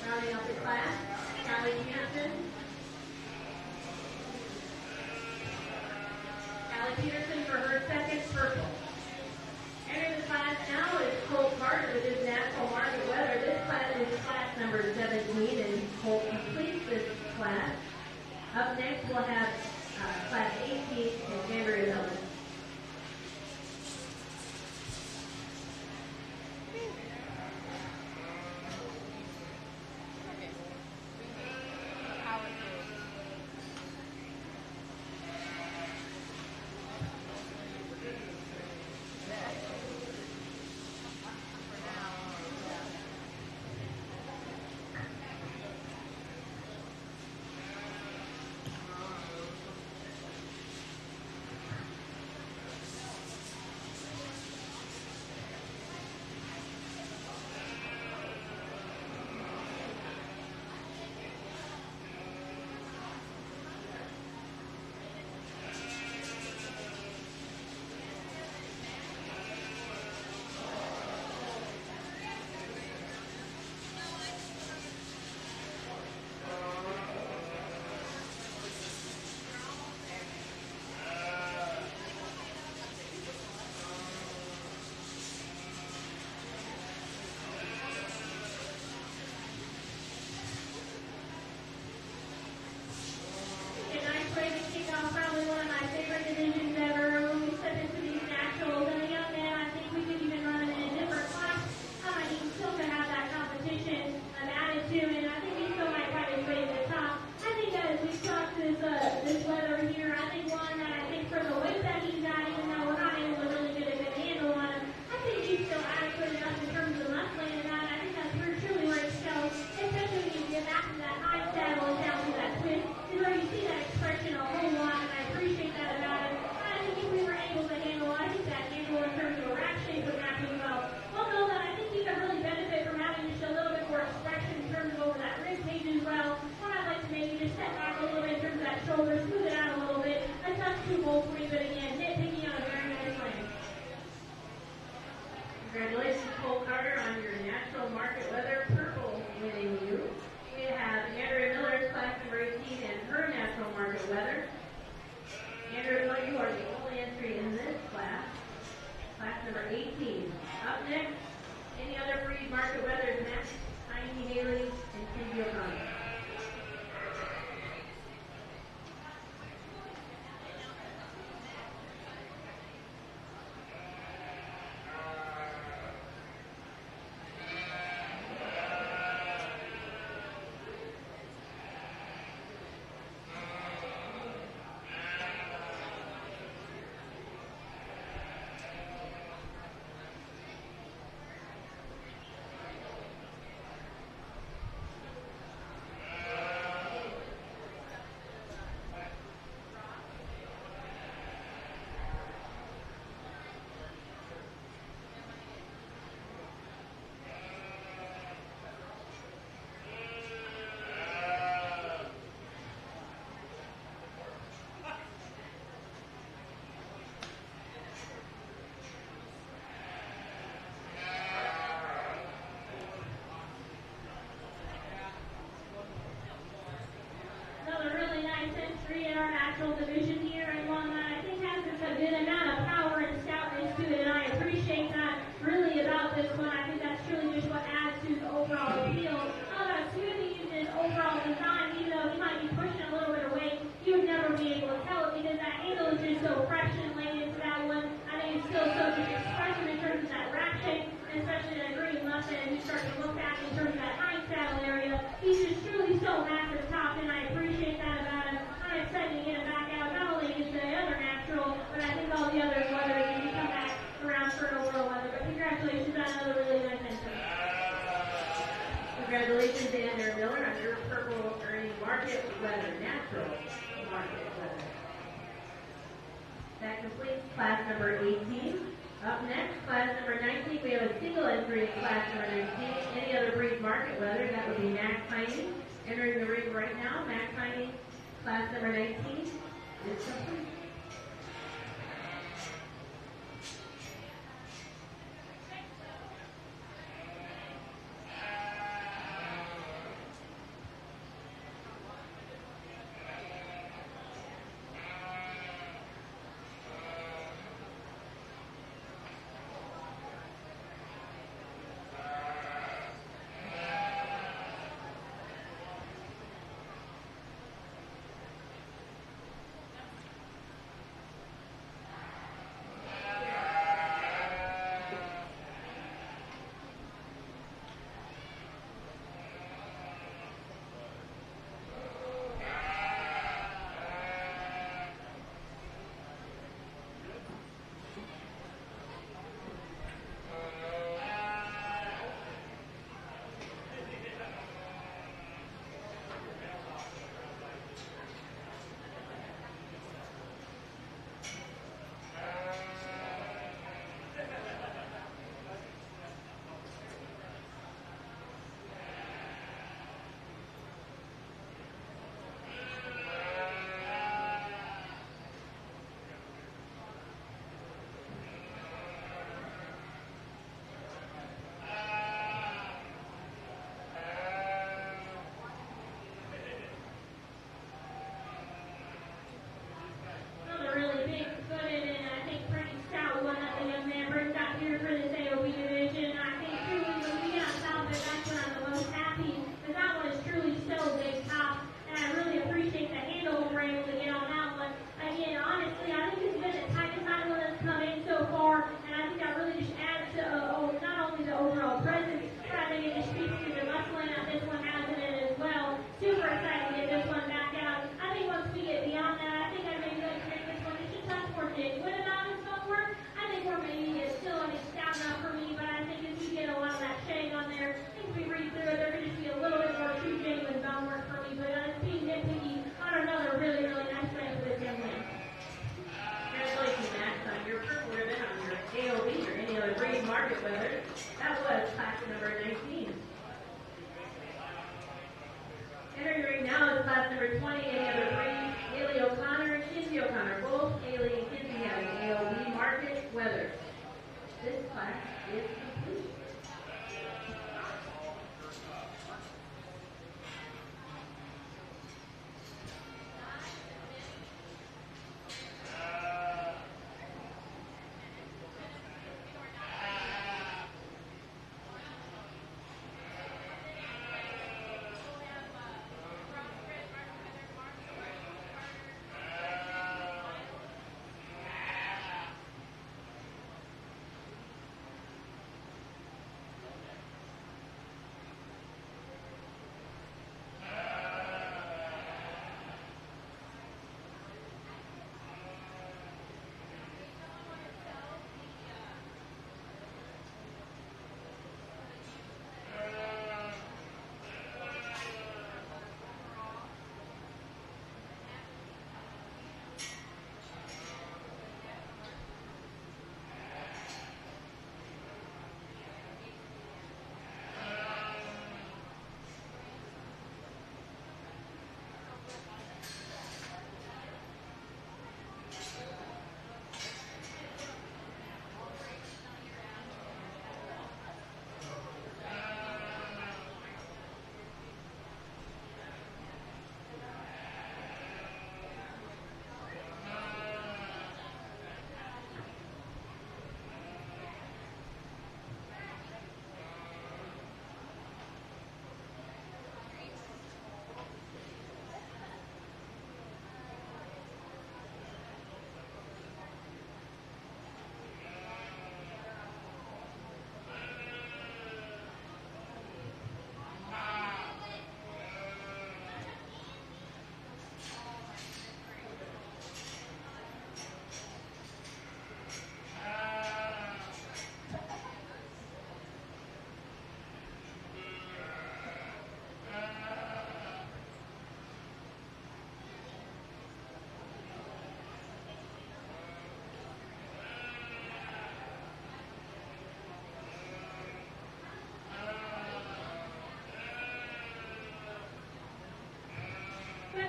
Rounding up the class, Callie Peterson. Callie Peterson for her second purple. Entering the class now is Colt Carter with his National Market Weather. This class is class number 17, and Colt completes this class. Up next, we'll have class 18 and Andrea Miller. Probably one of my favorite divisions ever. When we step into these nationals, and a young man, I think we could even run him in a different class. He still could have that competition attitude, and I think he still might find his way to the top. I think that as we cross this weather here, I think one that I think for the weight that he's at, even though we're not able to really get a good handle on him, I think he's still adequate enough in terms of muscling and that. I think that's truly where it shows, especially when you get back to that high saddle and down to that twist, is where you see that expression a whole lot, and I appreciate that about him. I think if we were able to handle, I think that handle in terms of a rack shape would match as well. Although that I think he could really benefit from having just a little bit more expression in terms of over that rib cage as well. What I'd like to maybe just step back a little bit in terms of that shoulder, smooth it out a little bit. A touch too bold for me, but again, nitpicking on a very nice lane. Congratulations, Cole Carter, on your National Market Weather Purple winning you. We have Andrea Miller's class number 18 and her National Market Weather. Andrea Miller, you are the only entry in this class. Class number 18. Up next, any other breed market weathers next? Tiny Haley and Cindy O'Connor. In our natural division here, and one that I think has a good amount of power and stoutness to it, and I appreciate that really about this one. I think that's truly just what adds to the overall appeal. Smoothie in his overall design, even though he might be pushing a little bit of weight, you would never be able to tell it because that handle is just so fresh and laid into that one. I think it's still so expressive in terms of that rack shape, and especially that green left end. You start to look back in terms of that hind saddle area. He's just truly so massive top, and I appreciate that about him. I'm excited to get him back out, not only against the other natural, but I think all the others, whether he can come back around for an overall weather. But congratulations on another really nice entry. Congratulations to Andrea Miller on your purple earning market weather, natural market weather. That completes class number 18. Up next, class number 19, we have a single entry in class number 19. Any other breed market weather, that would be Max Heine. Entering the ring right now, Max Heine. Class number 19 is complete. class number 20, any other breed, Haley O'Connor and Kinsey O'Connor. Both Haley and Kinsey have an AOB market weather. This class is complete.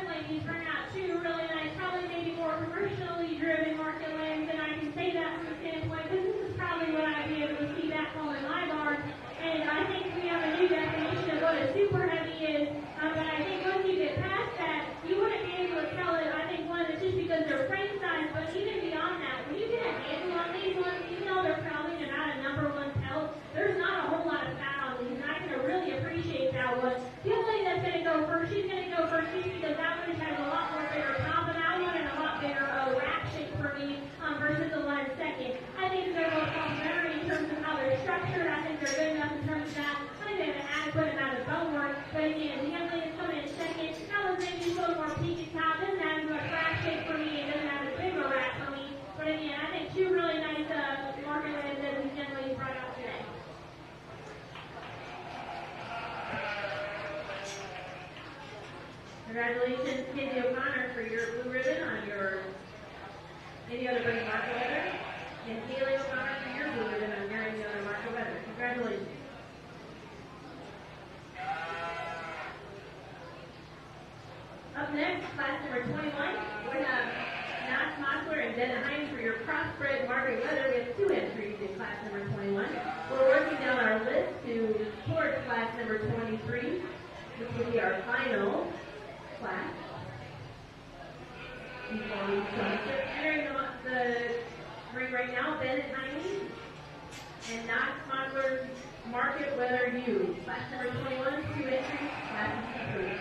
Ladies turn out two really nice, probably maybe more commercially driven market lambs, and I can say that from the standpoint because this is probably what I'd be able to see back home in my barn. And I think we have a new definition of what a super heavy is. But I think once you get past that, you wouldn't be able to tell it. I think one, it's just because they're frame size, but even beyond that, when you get a handle on these ones, even though they're probably not a number one pelt, there's not a whole lot of fat on these, and I can really appreciate that one. The only lady that's going to go first, she's going to go first just because that one has a lot more bigger top of that one and a lot bigger rack shape for me versus the one in second. I think they're both complementary in terms of how they're structured. I think they're good enough in terms of that. I think they have an adequate amount of bone work. But again, the young lady that's coming in second, that was maybe a little more peaked top. Doesn't have as much rack shape for me. It doesn't have a bigger rack for me. But again, I think two really nice market lambs that these young ladies brought out today. Congratulations, Kinsey O'Connor, for your blue ribbon on your any other breed market weather, and Haley O'Connor for your blue ribbon on your any other market weather. Congratulations. Up next, class number 21, we have Max Mossler and Denna Hines for your crossbred market weather. We have two entries in class number 21. We're working down our list towards class number 23, which will be our final class. Before we start entering the ring right now, Bennett Hines and Knox Mossler's Market Weather U. Class number 21, two entries, class is approved.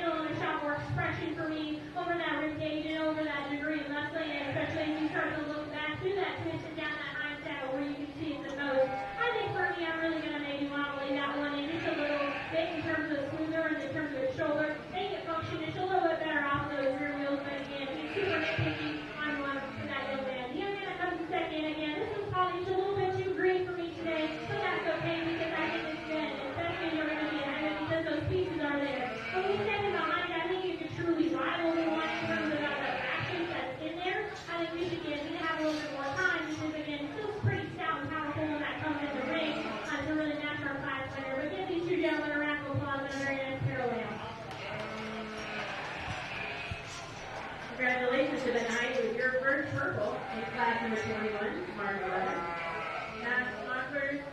handle in the shop more expression for me over that rib cage and over that degree of muscling, and especially as you start to look back through that twist and down that mindset where you can see it the most. I think for me, I'm really going to maybe modeling that one in just a little bit in terms of smoother and in terms of its shoulder. Make it function just a little bit better off those rear wheels, but again, being super nitpicky on one for that young man. The young man that comes second, again, this was probably just a little bit too green for me today, but that's okay because I think it's good, especially when you're going to be ahead because those pieces are there. But when you step in behind, I think you can truly rival the one in terms of the action that's in there. I think we should need to have a little bit more time because, again, it's still pretty stout and powerful when that comes in the ring to really match our class winner. But give these two gentlemen a round of applause and a very nice parallel. Congratulations to the night with your first purple in class number 21, Mark 11. Matt Mockford,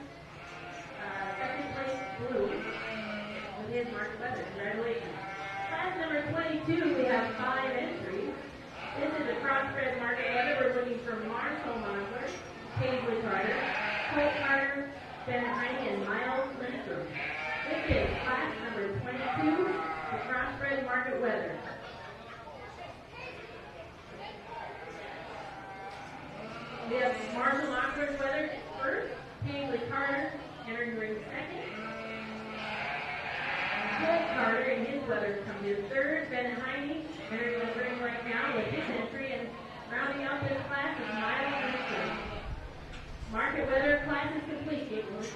second place blue with his Mark 11. Congratulations. Class number 22, we have 5 entries. This is a crossbred market leather. We're looking for Marshall Mockford, Paisley Carter, Colt Carter, Ben Heine, and Miles Lindstrom. This is class number 22, the crossbred market weather. We have Marshall Mockford's weather first, Paisley Carter entering the ring second. Colt Carter and his weather comes in third. Ben Heine entering the ring right now with his entry, and rounding out this class is Miles Lindstrom. Market weather class is complete, Gatewood.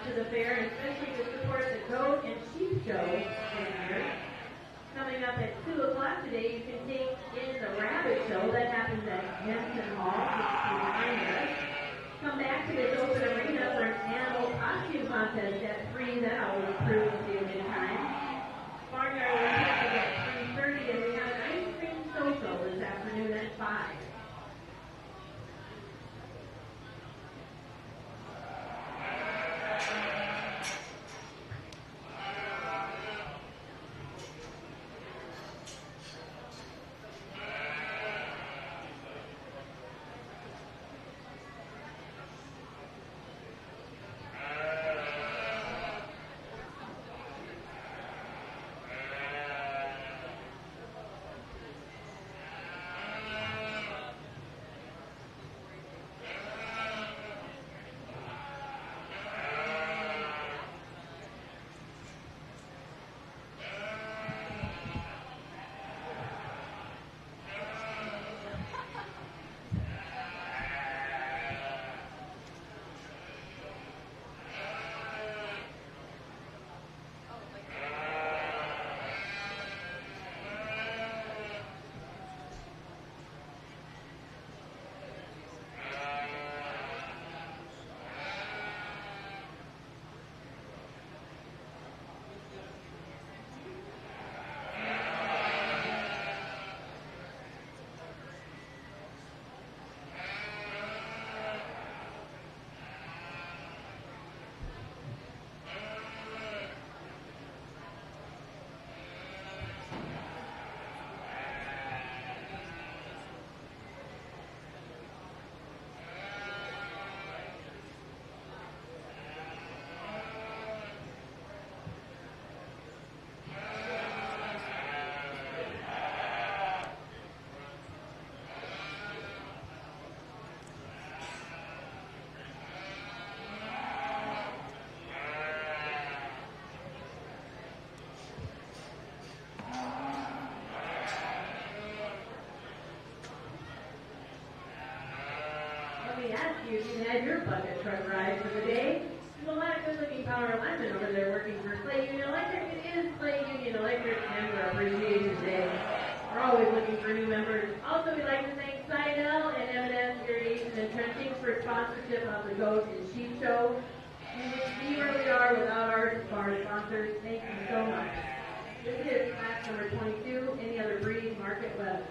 To the fair, and especially to support the goat and sheep show this year. Coming up at 2 o'clock today, you can take in the rabbit show that happens at Jensen Hall, which is behind us. Come back to this open arena for an animal costume contest at 3. That always proves to be a good time. Barnyard Olympics is at 3:30, and we have an ice cream social this afternoon at 5. you if you had your bucket truck ride for the day. There's a lot of good-looking power linemen over there working for Clay Union Electric. It is Clay Union Electric Member Appreciation Day. We're always looking for new members. Also, we'd like to thank Sidel and M&S Irrigation and Trenching for sponsorship of the Goat and Sheep Show. We would be where we are without our sponsors. Thank you so much. This is class number 22, Any Other Breed, Market Web.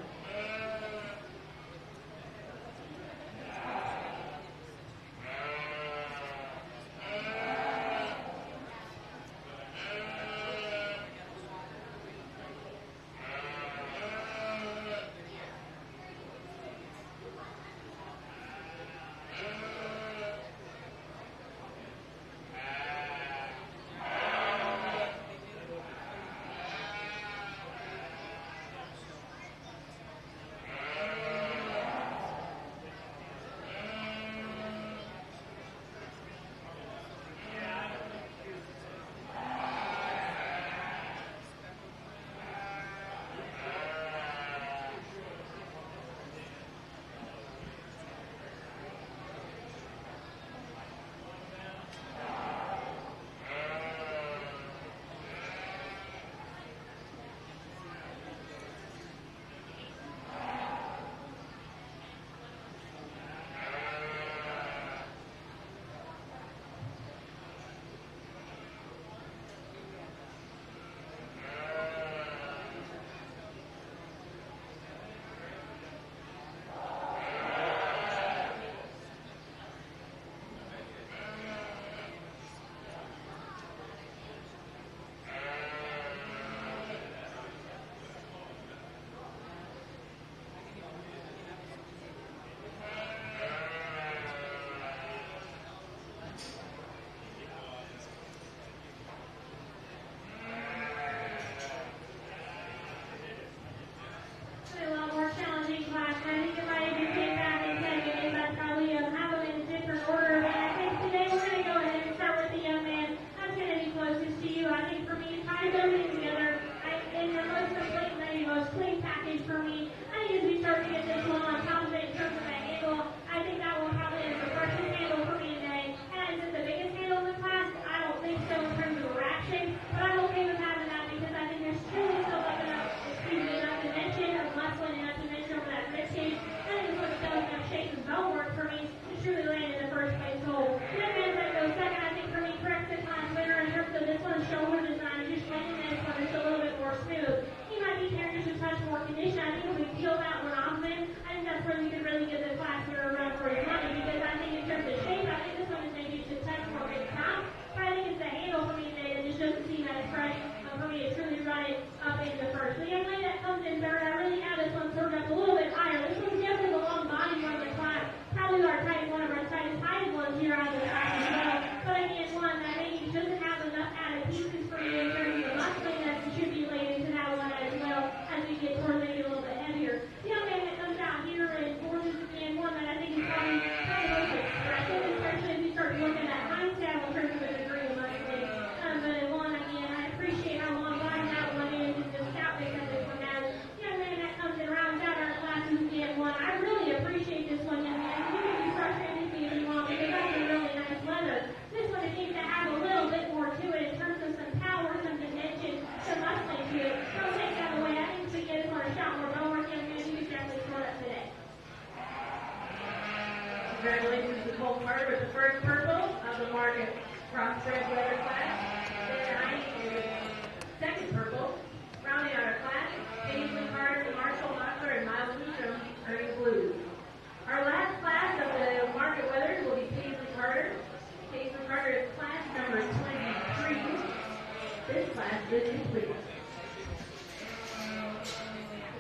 Congratulations to Cole Carter with the first purple of the Market Crossbred Weather class. Then I is second purple. Rounding out our class, Paisley Carter, Marshall Mockler, and Miles Meacham earning blues. Our last class of the Market Weathers will be Paisley Carter. Paisley Carter is class number 23. This class is complete.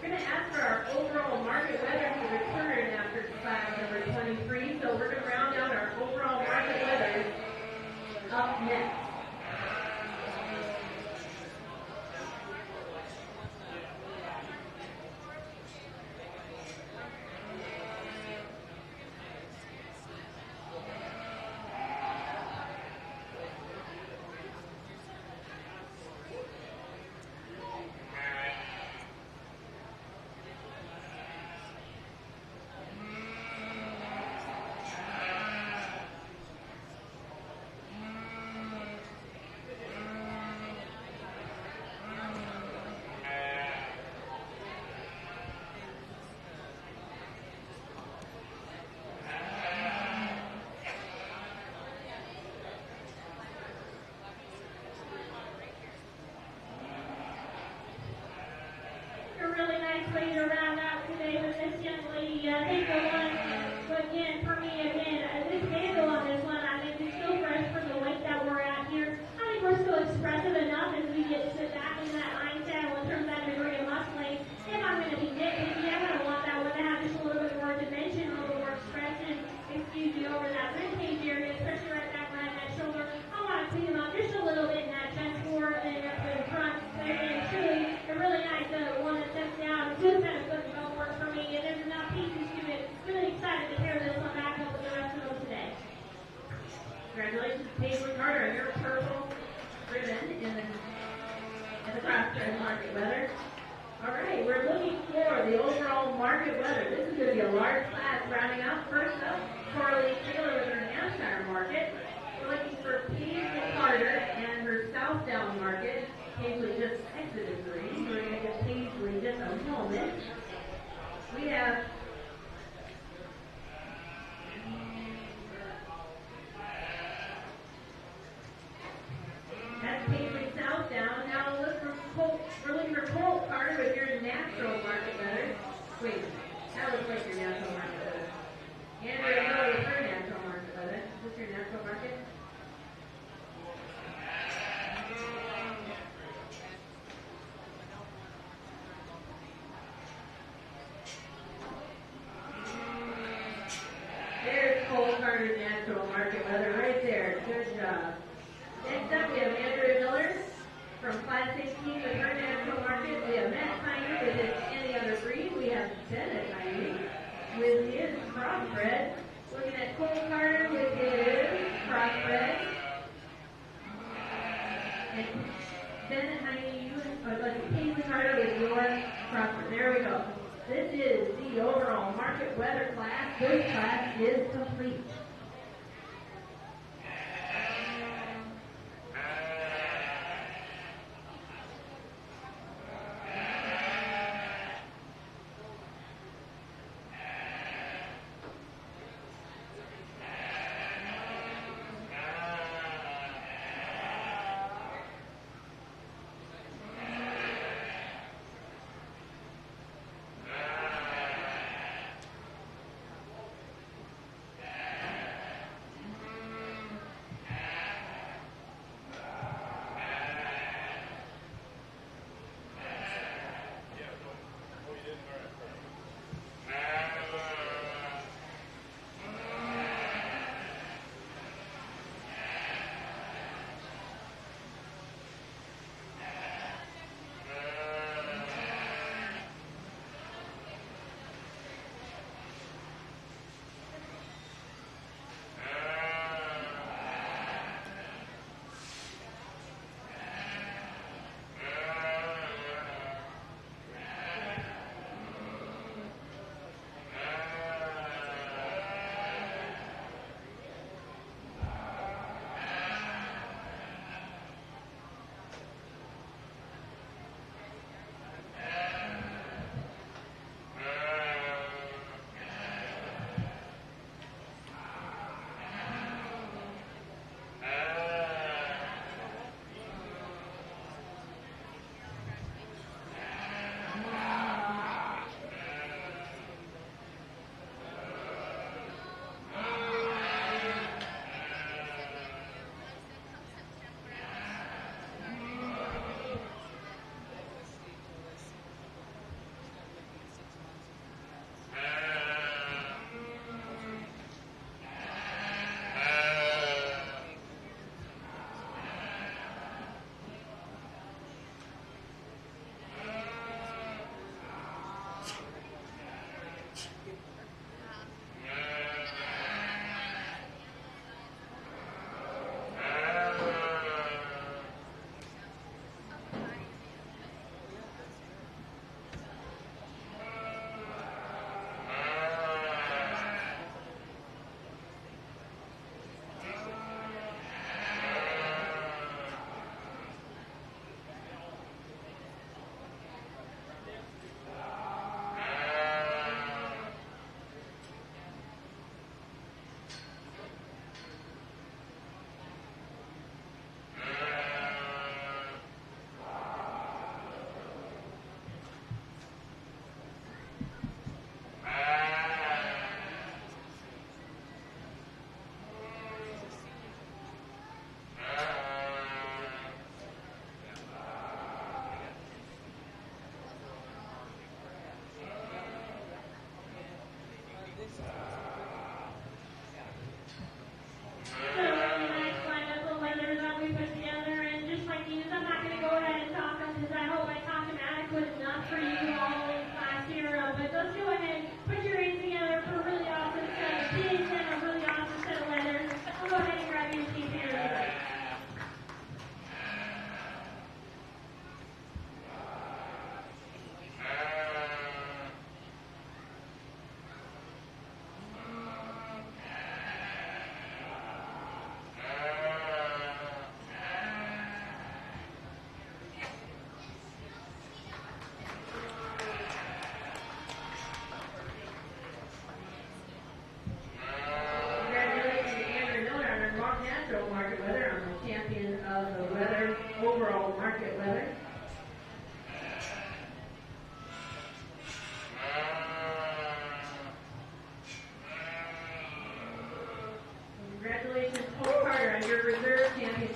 We're going to ask for our overall market weather to return after class number 23, so we're going to round out our overall market weather up next. market weather. This is going to be a large class. Rounding out first up, Coralie Taylor with her Hampshire market. We're looking for Paisley Carter and her Southdown market. Paisley just exited the ring. We're going to get Paisley just a moment. We have that's Paisley Southdown. Now we're looking for Colt Carter with your natural market letter. Wait, that looks like your natural market letter. Andrea Miller with her natural market letter. Is this your natural market? There's Colt Carter's natural market letter right there. Good job. Next up, we have Andrea Miller from Class 16 with her natural market. We have Matt Tyner with his Any Other Breed. We have Bennett Tyner with his crossbred. Looking at Cole Carter with his crossbred. And Bennett Tyner, Paisley Carter with your crossbred. There we go. This is the overall market weather class. This class is complete.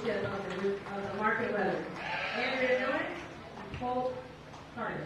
showmanship of the market weather. Andrea Miller, Cole Carter.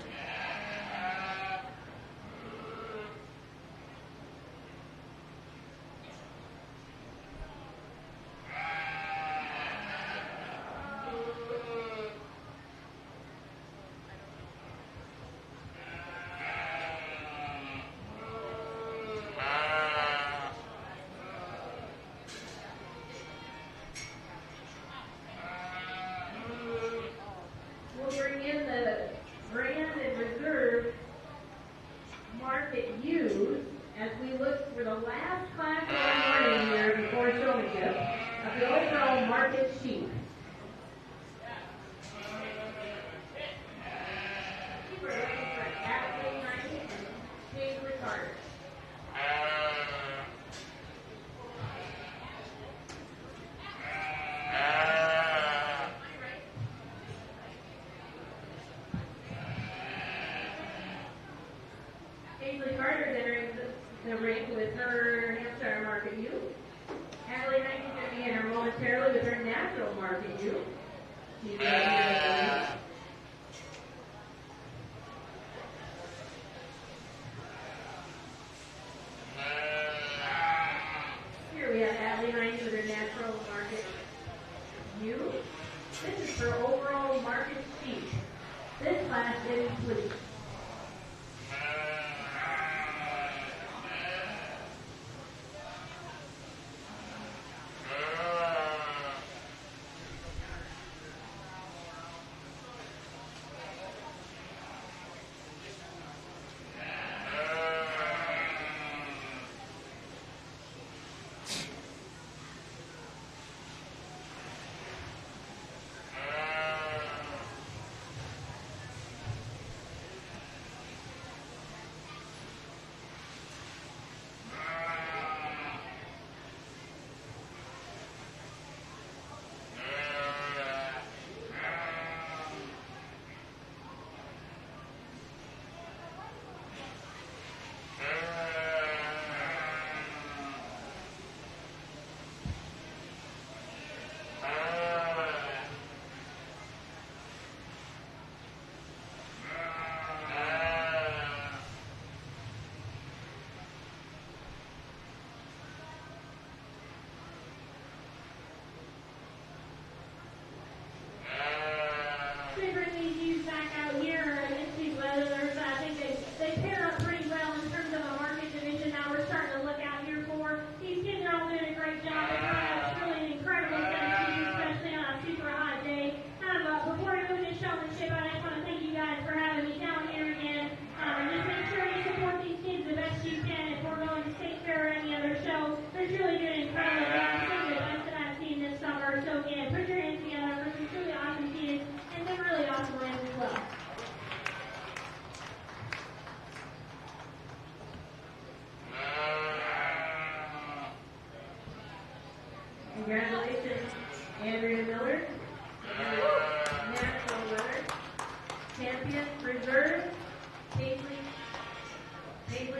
We'll bring in the Grand and Reserve Market U's as we look for the last class of our morning here before showmanship of the overall market sheet. We're looking for Ashley Knight and Paisley Carter. Paisley Carter is entering the ring with her Hampshire Market U. Ashley Knight is going to be in her momentarily with her Natural Market U. She's ready to go. Here we have Ashley Knight with her Natural Market U. This is her overall market sheet. This class is complete. They bring these youths back out here against these weathers. I think they pair up pretty well in terms of a market division now we're starting to look out here for. These kids are all doing a great job. They brought out really an incredible set of teams, especially on a super hot day. Before we move to showmanship, I just want to thank you guys for having me down here again. Just make sure you support these kids the best you can. If we're going to State Fair or any other show, they're really doing incredible job. Some of the best that I've seen this summer. So again, put your hands together for some truly awesome kids and some really awesome lands as well. Congratulations, Andrea Miller. Natural winner. Champion Reserve, Paisley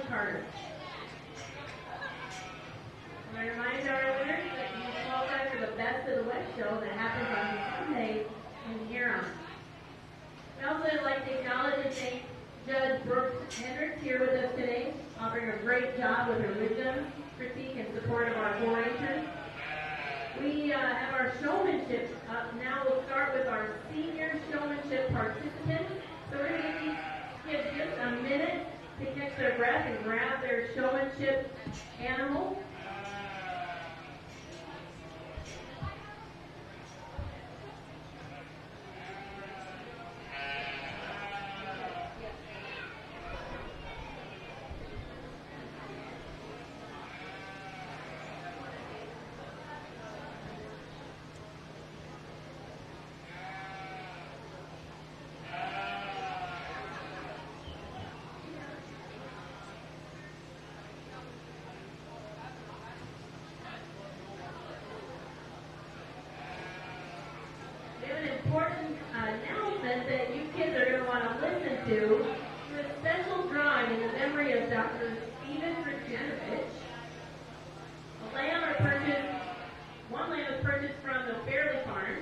Carter. I want to remind our winners that you qualify for the Best of the West show that happens on Sunday in Huron. We also would like to acknowledge and thank Judge Brooks Hendricks here with us today, offering a great job with her wisdom, critique, and support of our 4-Hers. We have our showmanship up. Now we'll start with our senior showmanship participants. So we're going to give just a minute to catch their breath and grab their showmanship animal. Important announcement that you kids are going to want to listen to a special drawing in the memory of Dr. Steven Rajanovich. One lamb was purchased from the Fairley Farm.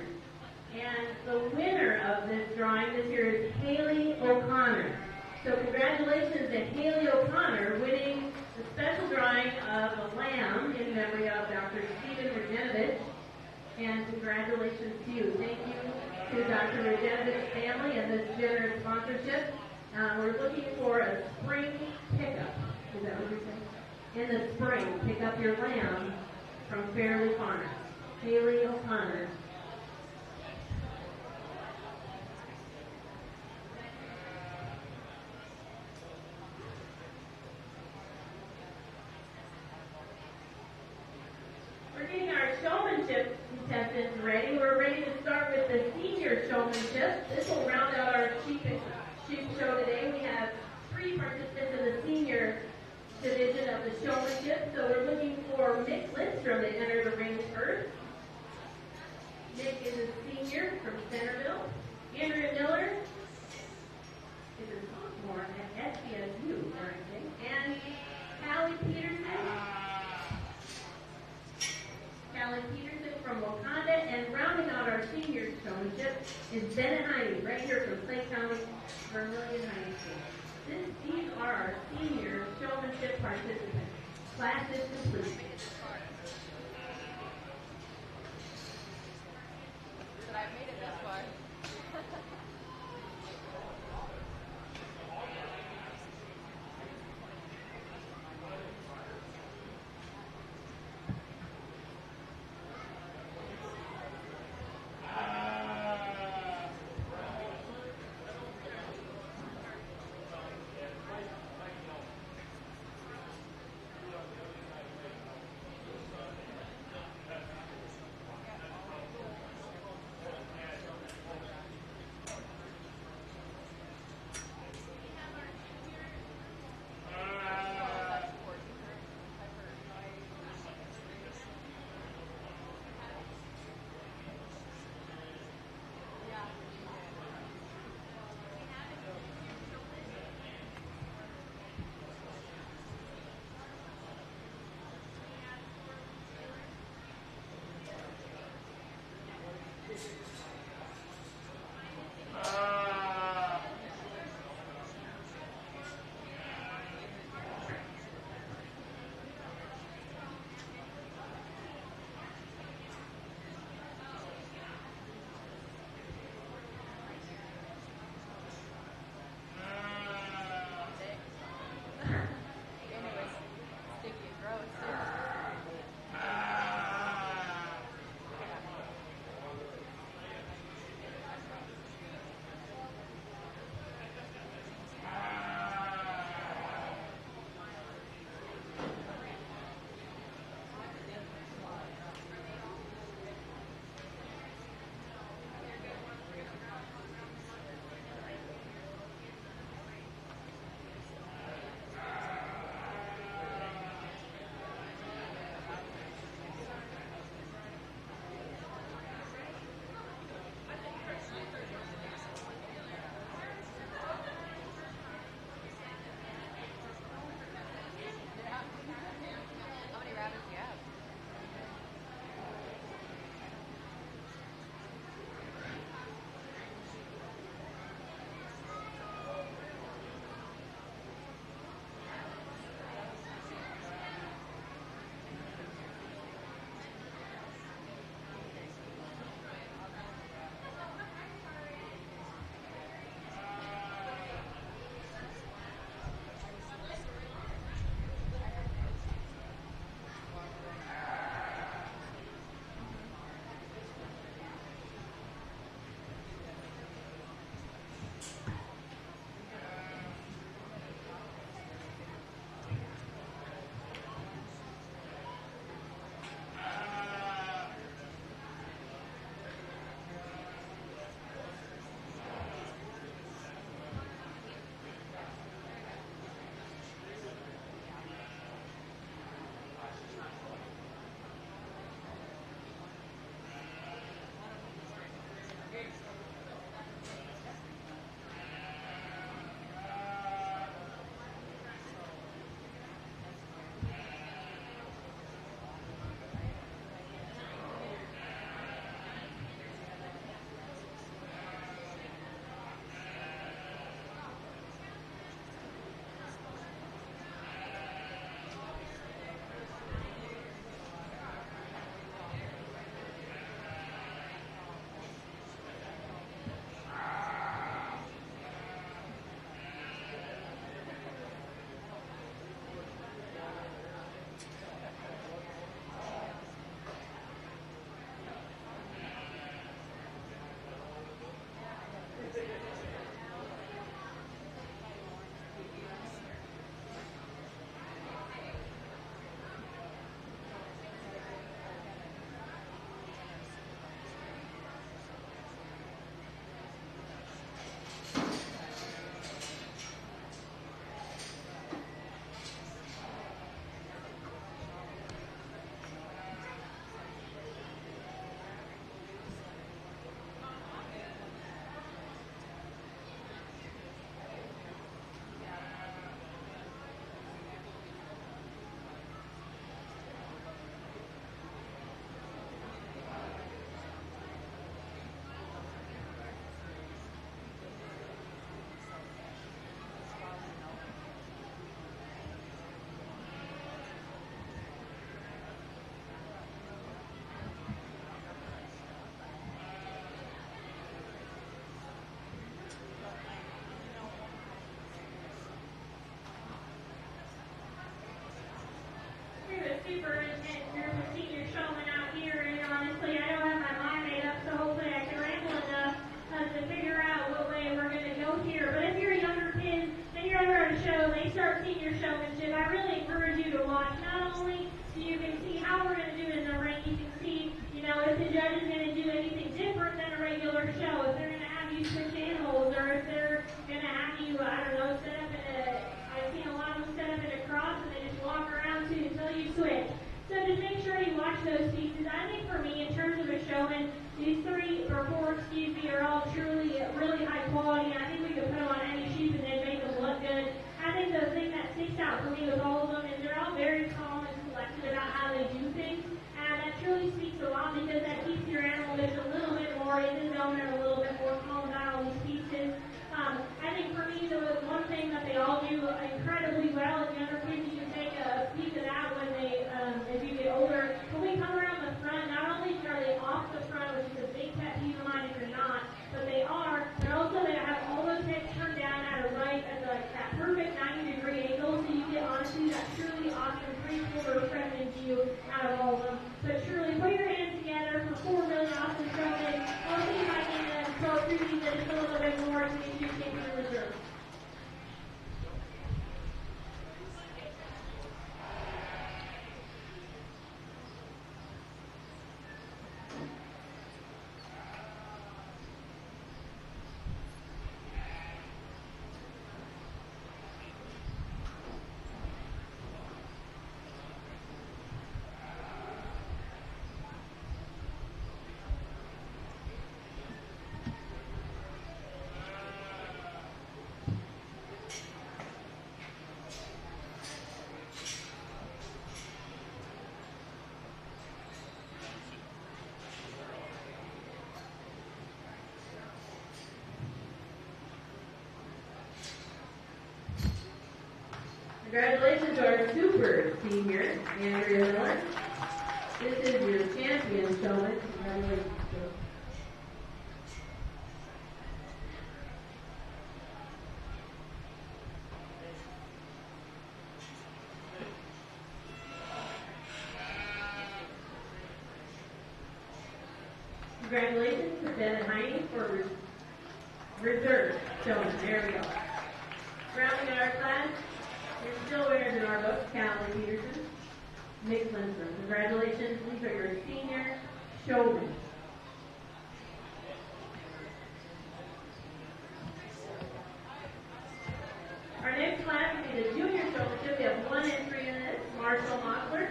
And congratulations to you. Thank you to Dr. Regenovic's family and this generous sponsorship. We're looking for a spring pickup. Is that what you're saying? In the spring, pick up your lamb from Fairley Farms. Haley O'Connor. We're getting our showmanship contestants ready. We're ready to start with the senior showmanship. This will round out our sheep show today. We have 3 participants in the senior division of the showmanship. So we're looking for Mick Lindstrom to enter the ring first. Mick is a senior from Centerville. Andrea Miller is a sophomore at SBSU, and Callie Peterson. Callie Peterson from Wakanda, and rounding out our senior showmanship is Bennett Heine, right here from Clay County, Vermilion High School. These are our senior showmanship participants. Class is complete. But I made it this far. showmanship, I really encourage you to watch. Not only so you can see how we're going to do it in the ring, you can see, if the judge is going to do anything different than a regular show, if they're going to have you switch animals, or if they're going to have you, I don't know, set up I've seen a lot of them set up in a cross and they just walk around too until you switch. So just make sure you watch those pieces. I think for me, in terms of a showman, these four, are all truly really high quality. I think we could put them on any sheep and they'd make them look good. I think the thing that sticks out for me with all of them is they're all very calm and collected about how they do things. And that truly speaks a lot because that keeps your animal just a little bit more in the zone and a little bit more calm about all these pieces. I think for me, the one thing that they all do incredibly well, and younger kids, you can take a piece of that when they, as you get older. When we come around the front, not only are they off the front, which is a big pet peeve of mine if you're not, but they're also they have all those heads turned down at a right at that perfect 90-degree angle, so you get honestly that truly awesome three-quarter feminine view out of all of them. So truly, put your hands together for 4 really awesome showmen. I'll see if I can throw previews in just a little bit more to make you take your reserve. Congratulations to our super team here, Andrea Miller. This is your champion showman. Congratulations. Congratulations to Ben and Heine for reserve showman. There we go. Rounding out our class, your still winners in our book, Callie Peterson, Nick Lindstrom. Congratulations, these are your senior showmen. Our next class will be the junior showmanship. We have 1 entry in this, Marshall Mockler.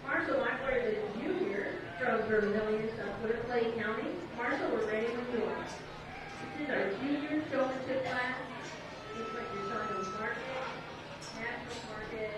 Marshall Mockler is a junior from Vermillion, South Dakota, Clay County. Marshall, we're ready when you are. This is our junior showmanship class. Looks like you're showing them market, national market.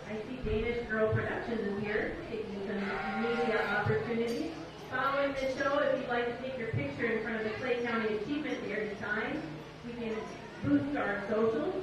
I see Danish Girl Productions is here, taking some media opportunities. Following this show, if you'd like to take your picture in front of the Clay County Achievement Fair sign, we can boost our socials.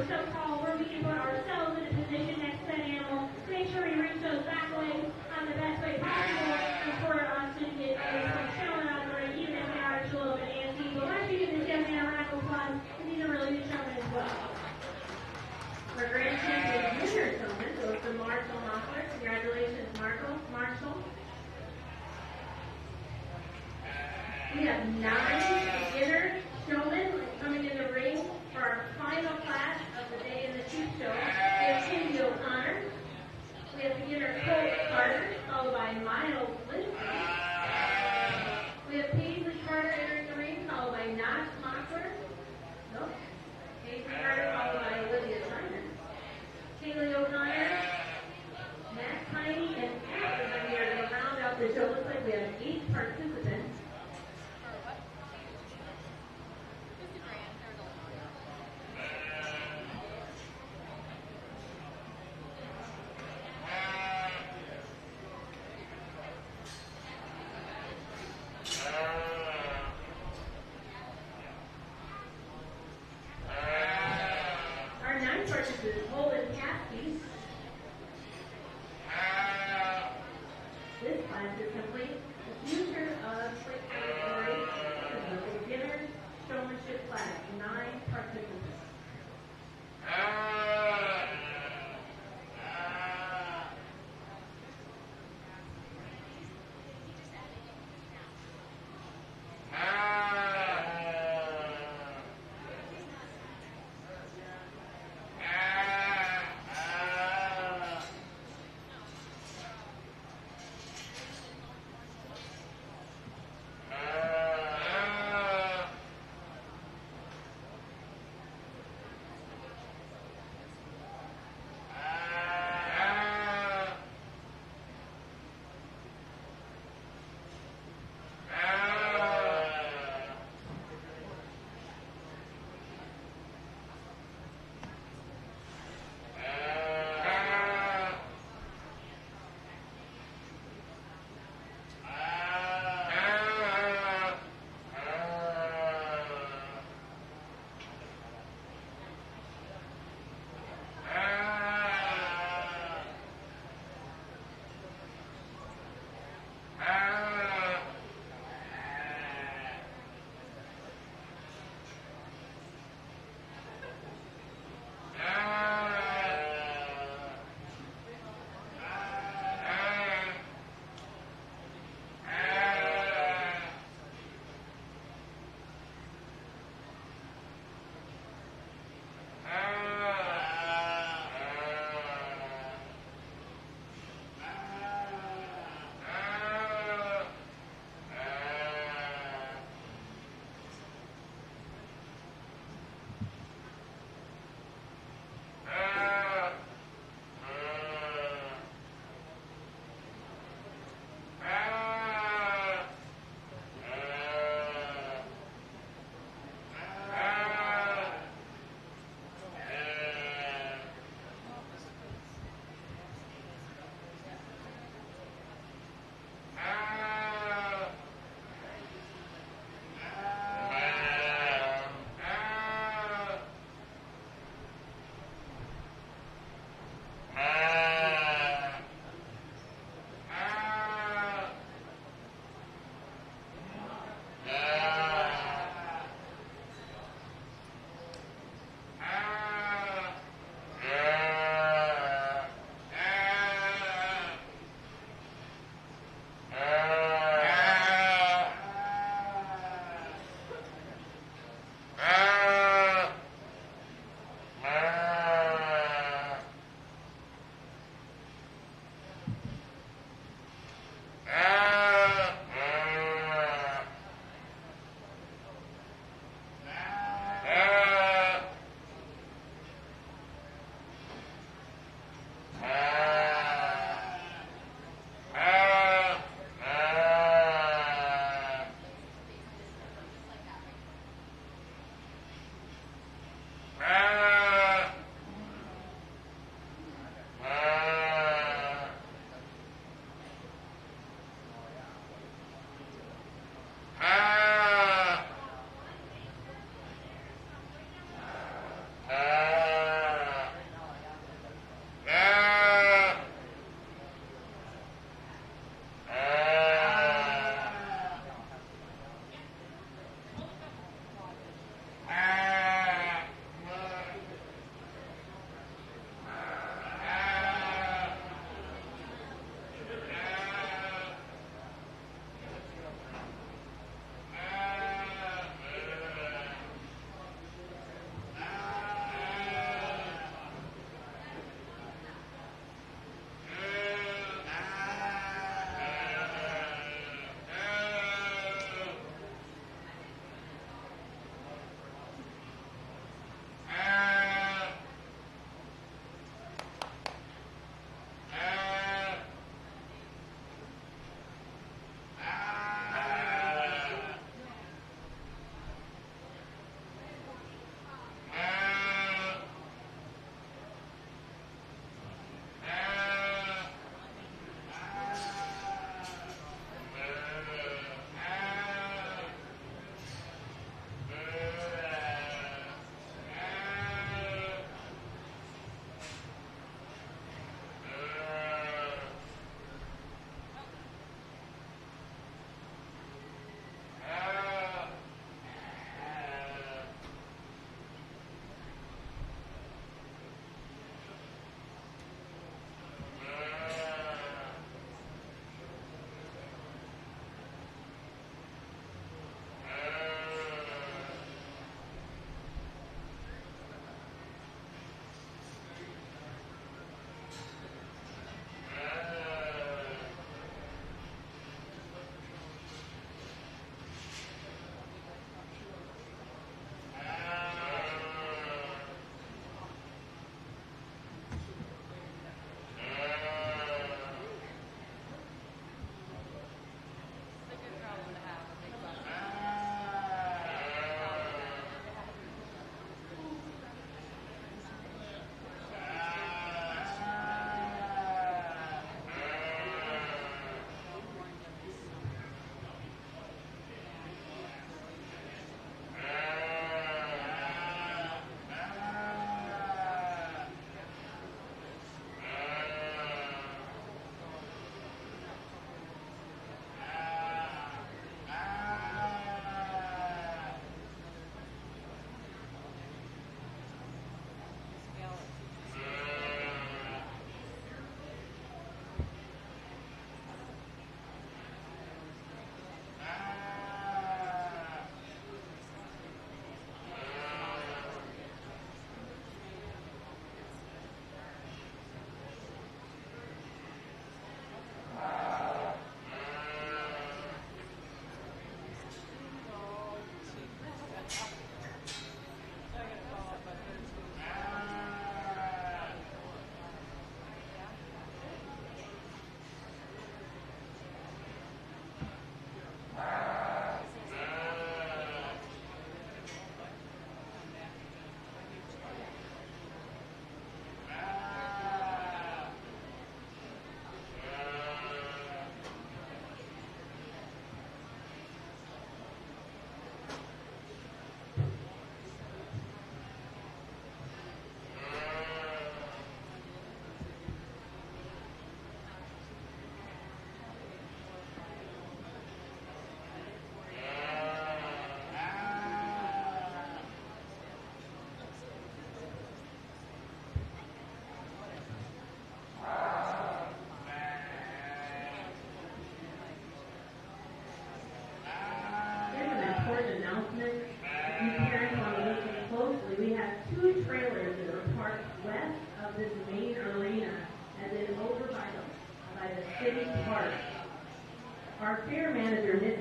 so tall where we can put ourselves in a position next to that animal to make sure we reach those back legs the best way possible and for us to get some showing out of the ring, even if they are just a little bit antsy. But once you get this young man a round of applause, and he's a really good showman as well. For Grand Champion Junior Showman goes to Marshall Mockler. Congratulations, Marshall. We have 9 beginner showmen coming in the ring for our final class of the day in the shoot show. We have Cindy O'Connor. We have beginner Colt Carter, followed by Miles Lindsay. We have Paisley Carter entering the ring, followed by Knox Mockler. Nope. Paisley Carter, followed by Olivia Simon. Kaylee O'Connor, Matt Piney, and Ashley are here to round out the show. Looks like we have 8 participants. Our 9 participants, Holden Caskey. This class is complete. The future of quick exploration is a beginner showmanship class. 9 participants.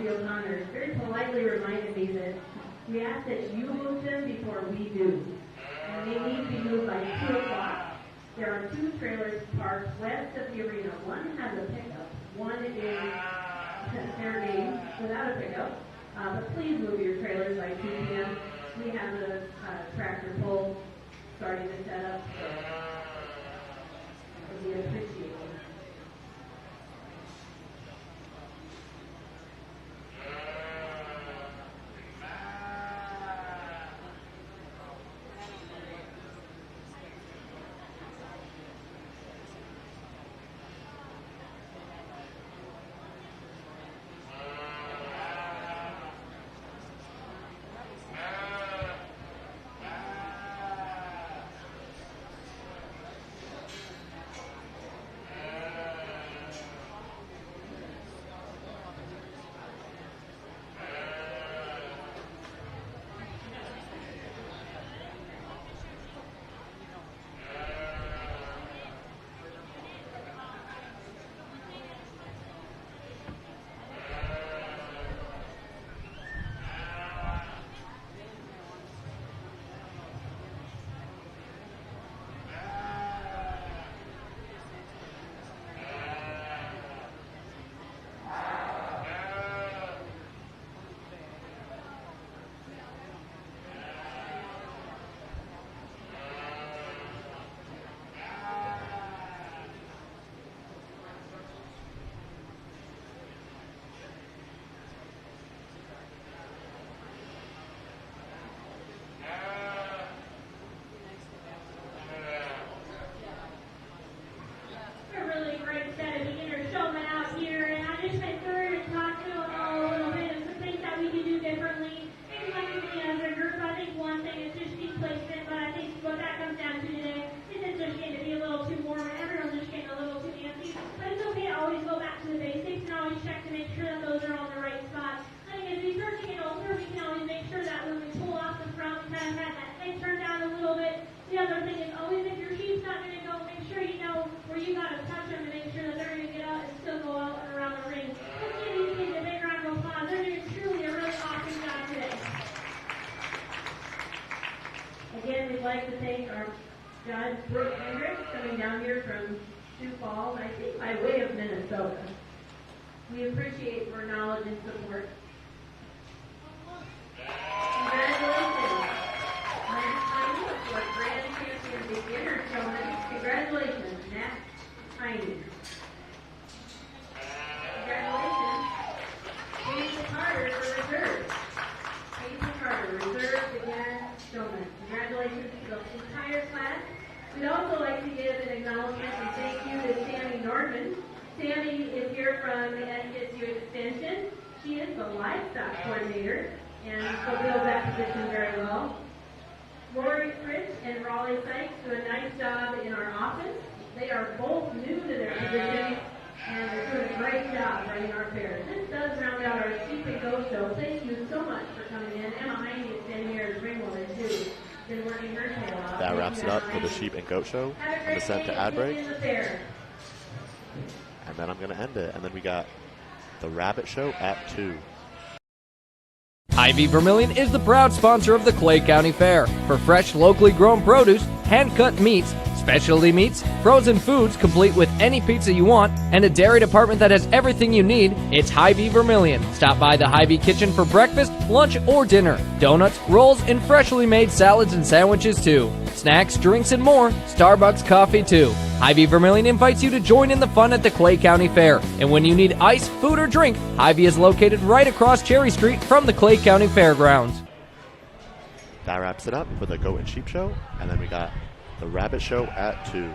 Field Hunters very politely reminded me that we ask that you move them before we do. And they need to be moved by 2 o'clock. There are 2 trailers parked west of the arena. One has a pickup. One is their name without a pickup. But please move your trailers by 2 p.m. We have the tractor pull starting to set up. So we appreciate it. Again, we'd like to thank our judge, Brooke Hendricks, coming down here from Sioux Falls, I think by way of Minnesota. We appreciate your knowledge and support. Congratulations. Matt Heine, our grand champion beginner showman. Congratulations, Matt Heine. Congratulations. Jason Carter for reserve. Jason Carter, reserve beginner showman. Congratulations to the entire class. We'd also like to give an acknowledgement and thank you to Sammy Norman. Sammy is here from NSU Extension. She is the livestock coordinator and fulfills that position very well. Rory Fritz and Raleigh Sykes do a nice job in our office. They are both new to their positions and they're doing a great job running our fair. This does round out our Sheep and Goat Show. Thank you so much for coming in. Emma Heine has been here as ringwoman too. Been working her tail off. That wraps it up for the Sheep and Goat Show. I'm going to send to ad break. And then I'm going to end it. And then we got the Rabbit Show at 2. Hy-Vee Vermilion is the proud sponsor of the Clay County Fair. For fresh, locally grown produce, hand-cut meats, specialty meats, frozen foods complete with any pizza you want, and a dairy department that has everything you need, it's Hy-Vee Vermilion. Stop by the Hy-Vee kitchen for breakfast, lunch, or dinner. Donuts, rolls, and freshly made salads and sandwiches too. Snacks, drinks, and more. Starbucks coffee too. Hy-Vee Vermilion invites you to join in the fun at the Clay County Fair. And when you need ice, food, or drink, Hy-Vee is located right across Cherry Street from the Clay County Fairgrounds. That wraps it up for the Goat and Sheep Show. And then we got the Rabbit Show at 2.